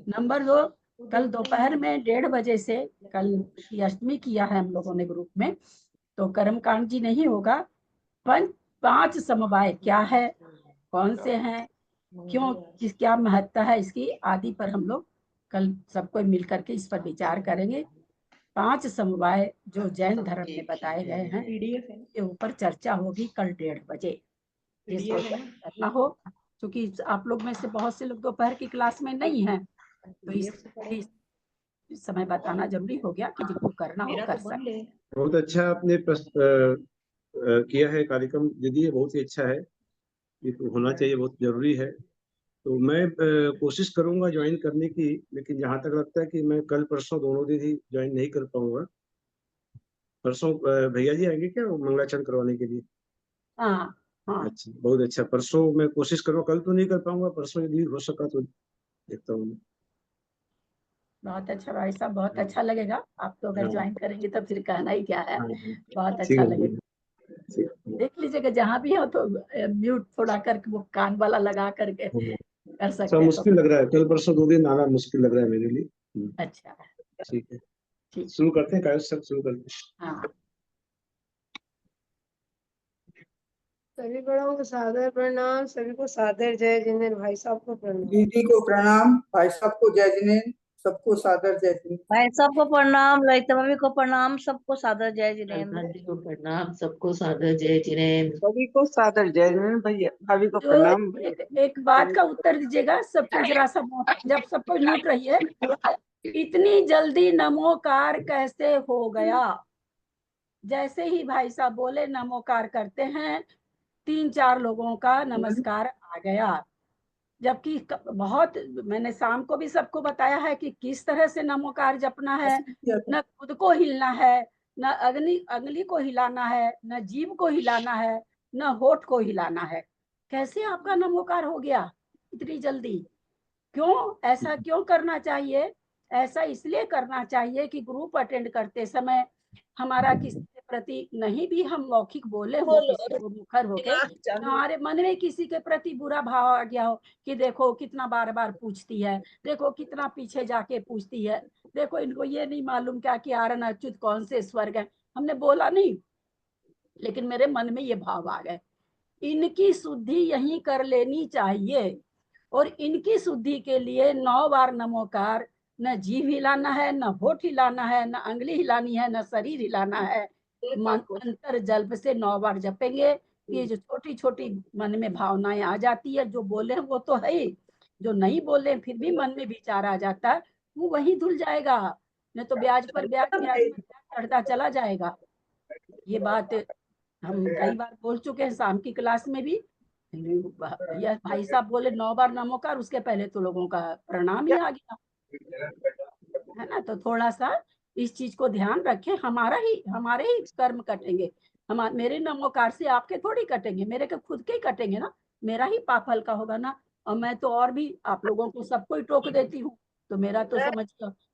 नंबर 2, कल दोपहर में 1:30 बजे से, कल की अष्टमी किया है हम लोगों ने ग्रुप में, तो कर्मकांड जी नहीं होगा। 5 समवाय क्या है, कौन से हैं, क्यों, क्या महत्ता है इसकी आदि पर हम लोग कल सबको मिल करके इस पर विचार करेंगे। 5 समवाय जो जैन धर्म में बताए गए हैं के ऊपर चर्चा होगी कल 1:30 बजे। जिसको करना हो, क्योंकि आप लोग में से बहुत से लोग दोपहर की क्लास में नहीं है, तो इस समय बताना जरूरी हो गया कि जिनको करना हो कर सकते। बहुत अच्छा आपने किया है कार्यक्रम दीदी, ये बहुत ही अच्छा है, ये तो होना चाहिए, बहुत जरूरी है। तो मैं कोशिश करूंगा ज्वाइन करने की, लेकिन जहां तक लगता है कि मैं कल परसों दोनों दिन ही ज्वाइन नहीं कर पाऊंगा। परसों भैया जी आएंगे क्या मंगलाचरण करवाने के लिए? हाँ हाँ, अच्छा, बहुत अच्छा। परसों मैं कोशिश करूंगा, कल तो नहीं कर पाऊंगा, परसों यदि हो सका तो देखता हूँ। बहुत अच्छा भाई साहब, बहुत अच्छा लगेगा। आप तो अगर ज्वाइन करेंगे तो फिर कहना ही क्या है, बहुत ठीक अच्छा है, लगेगा। देख लीजिएगा जहाँ भी हो तो म्यूट थोड़ा करके वो कान वाला लगा करके कर सब सकते हैं तो। मुश्किल लग रहा है, कल परसों 2 दिन आना मुश्किल लग रहा है मेरे लिए। अच्छा, ठीक है, ठीक, शुरू करते हैं, सब शुरू करते हैं। हाँ। सभी बड़ों को सादर प्रणाम, सभी को सादर जय जिनेंद्र। भाई साहब को प्रणाम। दीदी को प्रणाम, भाई साहब को जय जिनेंद्र, सबको सादर जय जिनेंद्र। भाई सबको प्रणाम, ललिता भाभी को प्रणाम, सबको सादर जय जिनेंद्र। प्रधान जी को प्रणाम, सबको सादर जय जिनेंद्र। सभी को सादर जय जिनेंद्र। भैया भाभी को जो प्रणाम। एक बात का उत्तर दीजिएगा सबको, जरा सा जब सबको म्यूट रहिए, इतनी जल्दी नमोकार कैसे हो गया? जैसे ही भाई साहब बोले नमोकार करते हैं, 3-4 लोगों का नमस्कार आ गया। जबकि बहुत, मैंने शाम को भी सबको बताया है कि किस तरह से नमोकार जपना है। न खुद को हिलना है, न अग्नि को हिलाना है, न जीभ को हिलाना है, न होठ को हिलाना है। कैसे आपका नमोकार हो गया इतनी जल्दी? क्यों ऐसा क्यों करना चाहिए? ऐसा इसलिए करना चाहिए कि ग्रुप अटेंड करते समय हमारा किसी के प्रति नहीं भी हम मौखिक बोले हो, किसी को मुखर होके, हमारे मन में किसी के प्रति बुरा भाव आ गया हो कि देखो कितना बार बार पूछती है, देखो कितना पीछे जाके पूछती है, देखो इनको ये नहीं मालूम क्या कि आरण अच्युत कौन से स्वर्ग है। हमने बोला नहीं, लेकिन मेरे मन में ये भाव आ गए। इनकी शुद्धि यहीं कर लेनी चाहिए, और इनकी शुद्धि के लिए 9 बार नमोकार, न जीभ हिलाना है, न होठ हिलाना है, न अंगली हिलानी है, न शरीर हिलाना है। अंतर जल्प से 9 बार जपेंगे। ये जो छोटी छोटी मन में भावनाएं आ जाती है, जो बोले वो तो है ही, जो नहीं बोले फिर भी मन में विचार आ जाता है, वो वही धुल जाएगा, नहीं तो ब्याज पर ब्याज चढ़ता चला जाएगा। ये बात हम कई बार बोल चुके हैं शाम की क्लास में भी। भैया भाई साहब बोले 9 बार नमोकार, उसके पहले तो लोगों का प्रणाम ही आ गया है ना। तो थोड़ा सा इस चीज को ध्यान रखें, हमारे ही कर्म कटेंगे। मेरे नमोकार से आपके थोड़ी कटेंगे, मेरे के खुद के ही कटेंगे ना, मेरा ही पाप हल्का होगा ना। और मैं तो और भी आप लोगों को सबको ही टोक देती हूँ, तो मेरा तो समझ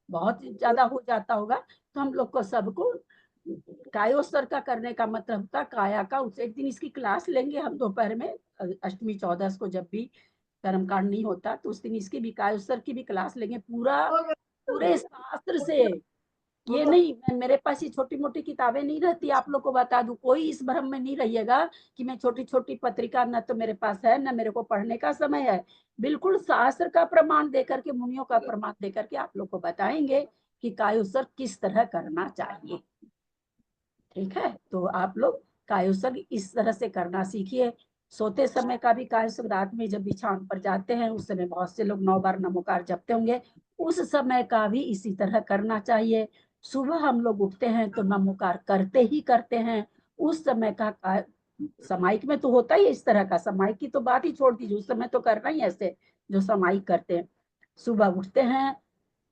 बहुत ज्यादा हो जाता होगा। तो हम लोग को सबको कायोस्तर का करने का मतलब था काया का। उस एक दिन इसकी क्लास लेंगे हम दोपहर में, अष्टमी 14 को जब भी कर्मकांड नहीं होता, तो उस दिन इसकी भी कायोत्सर्ग की भी क्लास लेंगे पूरे शास्त्र से। ये नहीं मेरे पास ये छोटी मोटी किताबें नहीं रहती, आप लोग को बता दूं, कोई इस भ्रम में नहीं रहिएगा कि मैं छोटी छोटी पत्रिका न तो मेरे पास है न मेरे को पढ़ने का समय है। बिल्कुल शास्त्र का प्रमाण देकर के, मुनियों का प्रमाण देकर के आप लोग को बताएंगे कि कायोत्सर्ग किस तरह करना चाहिए। ठीक है, तो आप लोग कायोत्सर्ग इस तरह से करना सीखिए। सोते समय का भी कायोत्सर्ग, रात में जब बिछावन पर जाते हैं उस समय बहुत से लोग 9 बार नमोकार जपते होंगे, उस समय का भी इसी तरह करना चाहिए। सुबह हम लोग उठते हैं तो नमोकार करते ही करते हैं। उस समय का सामायिक में तो होता ही इस तरह का, सामायिक की तो बात ही छोड़ दीजिए, उस समय तो करना ही ऐसे जो सामायिक करते हैं। सुबह उठते हैं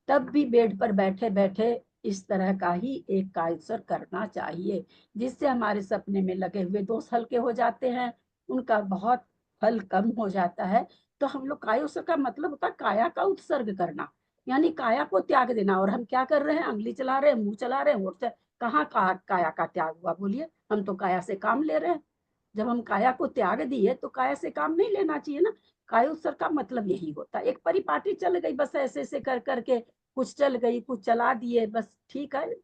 तब भी बेड पर बैठे बैठे इस तरह का ही एक कायोत्सर्ग करना चाहिए, जिससे हमारे सपने में लगे हुए दोष हल्के हो जाते हैं, उनका बहुत फल कम हो जाता है। तो हम लोग कायोत्सर्ग का मतलब होता है काया का उत्सर्ग करना, यानी काया को त्याग देना। और हम क्या कर रहे हैं, अंगली चला रहे हैं, मुंह चला रहे हैं, कहाँ काया का त्याग हुआ बोलिए? हम तो काया से काम ले रहे हैं। जब हम काया को त्याग दिए तो काया से काम नहीं लेना चाहिए ना। कायोत्सर्ग का मतलब यही होता है। एक परिपाटी चल गई बस ऐसे ऐसे कर करके, कुछ चल गई, कुछ चला दिए, बस ठीक है,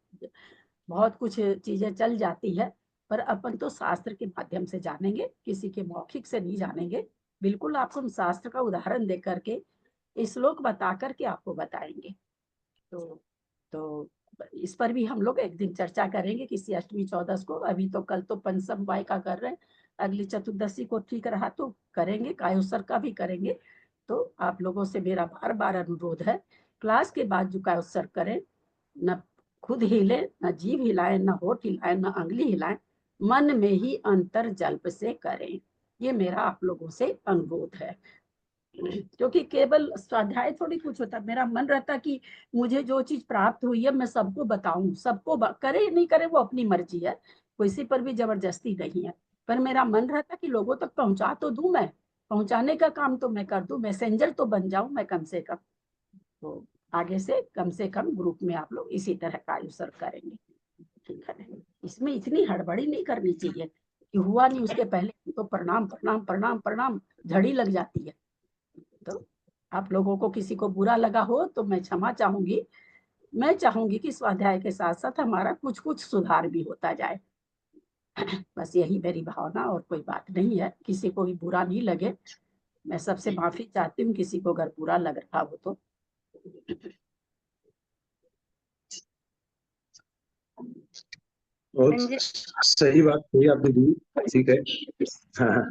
बहुत कुछ चीजें चल जाती है, पर अपन तो शास्त्र के माध्यम से जानेंगे, किसी के मौखिक से नहीं जानेंगे। बिल्कुल आपको हम शास्त्र का उदाहरण दे करके, श्लोक बता करके आपको बताएंगे। तो इस पर भी हम लोग एक दिन चर्चा करेंगे किसी अष्टमी चौदस को। अभी तो कल तो पंचम वाय का कर रहे हैं, अगली चतुर्दशी को ठीक रहा तो करेंगे, कायोत्सर्ग का भी करेंगे। तो आप लोगों से मेरा बार बार अनुरोध है, क्लास के बाद जो कायोत्सर्ग करें, न खुद हिले, न जीभ हिलाएं, न होठ हिलाएं, न अंगली हिलाएं, मन में ही अंतर जल्प से करें। ये मेरा आप लोगों से अनुरोध है, क्योंकि केवल स्वाध्याय थोड़ी कुछ होता। मेरा मन रहता कि मुझे जो चीज प्राप्त हुई है मैं सबको बताऊं, सबको करे नहीं करे वो अपनी मर्जी है, किसी पर भी जबरदस्ती नहीं है, पर मेरा मन रहता कि लोगों तक पहुंचा तो दूं, मैं पहुंचाने का काम तो मैं कर दूं, मैसेंजर तो बन जाऊं मैं कम से कम। तो आगे से कम ग्रुप में आप लोग इसी तरह का आयोजन करेंगे, ठीक है? इसमें इतनी हड़बड़ी नहीं करनी चाहिए कि हुआ नहीं उसके पहले तो प्रणाम प्रणाम प्रणाम प्रणाम झड़ी लग जाती है। तो आप लोगों को किसी को बुरा लगा हो तो मैं क्षमा चाहूंगी। मैं चाहूंगी कि स्वाध्याय के साथ साथ हमारा कुछ कुछ सुधार भी होता जाए। बस यही मेरी भावना, और कोई बात नहीं है। किसी को भी बुरा नहीं लगे, मैं सबसे माफी चाहती हूँ किसी को अगर बुरा लग रहा हो तो। बहुत सही बात कही आपने दी, ठीक है। हाँ।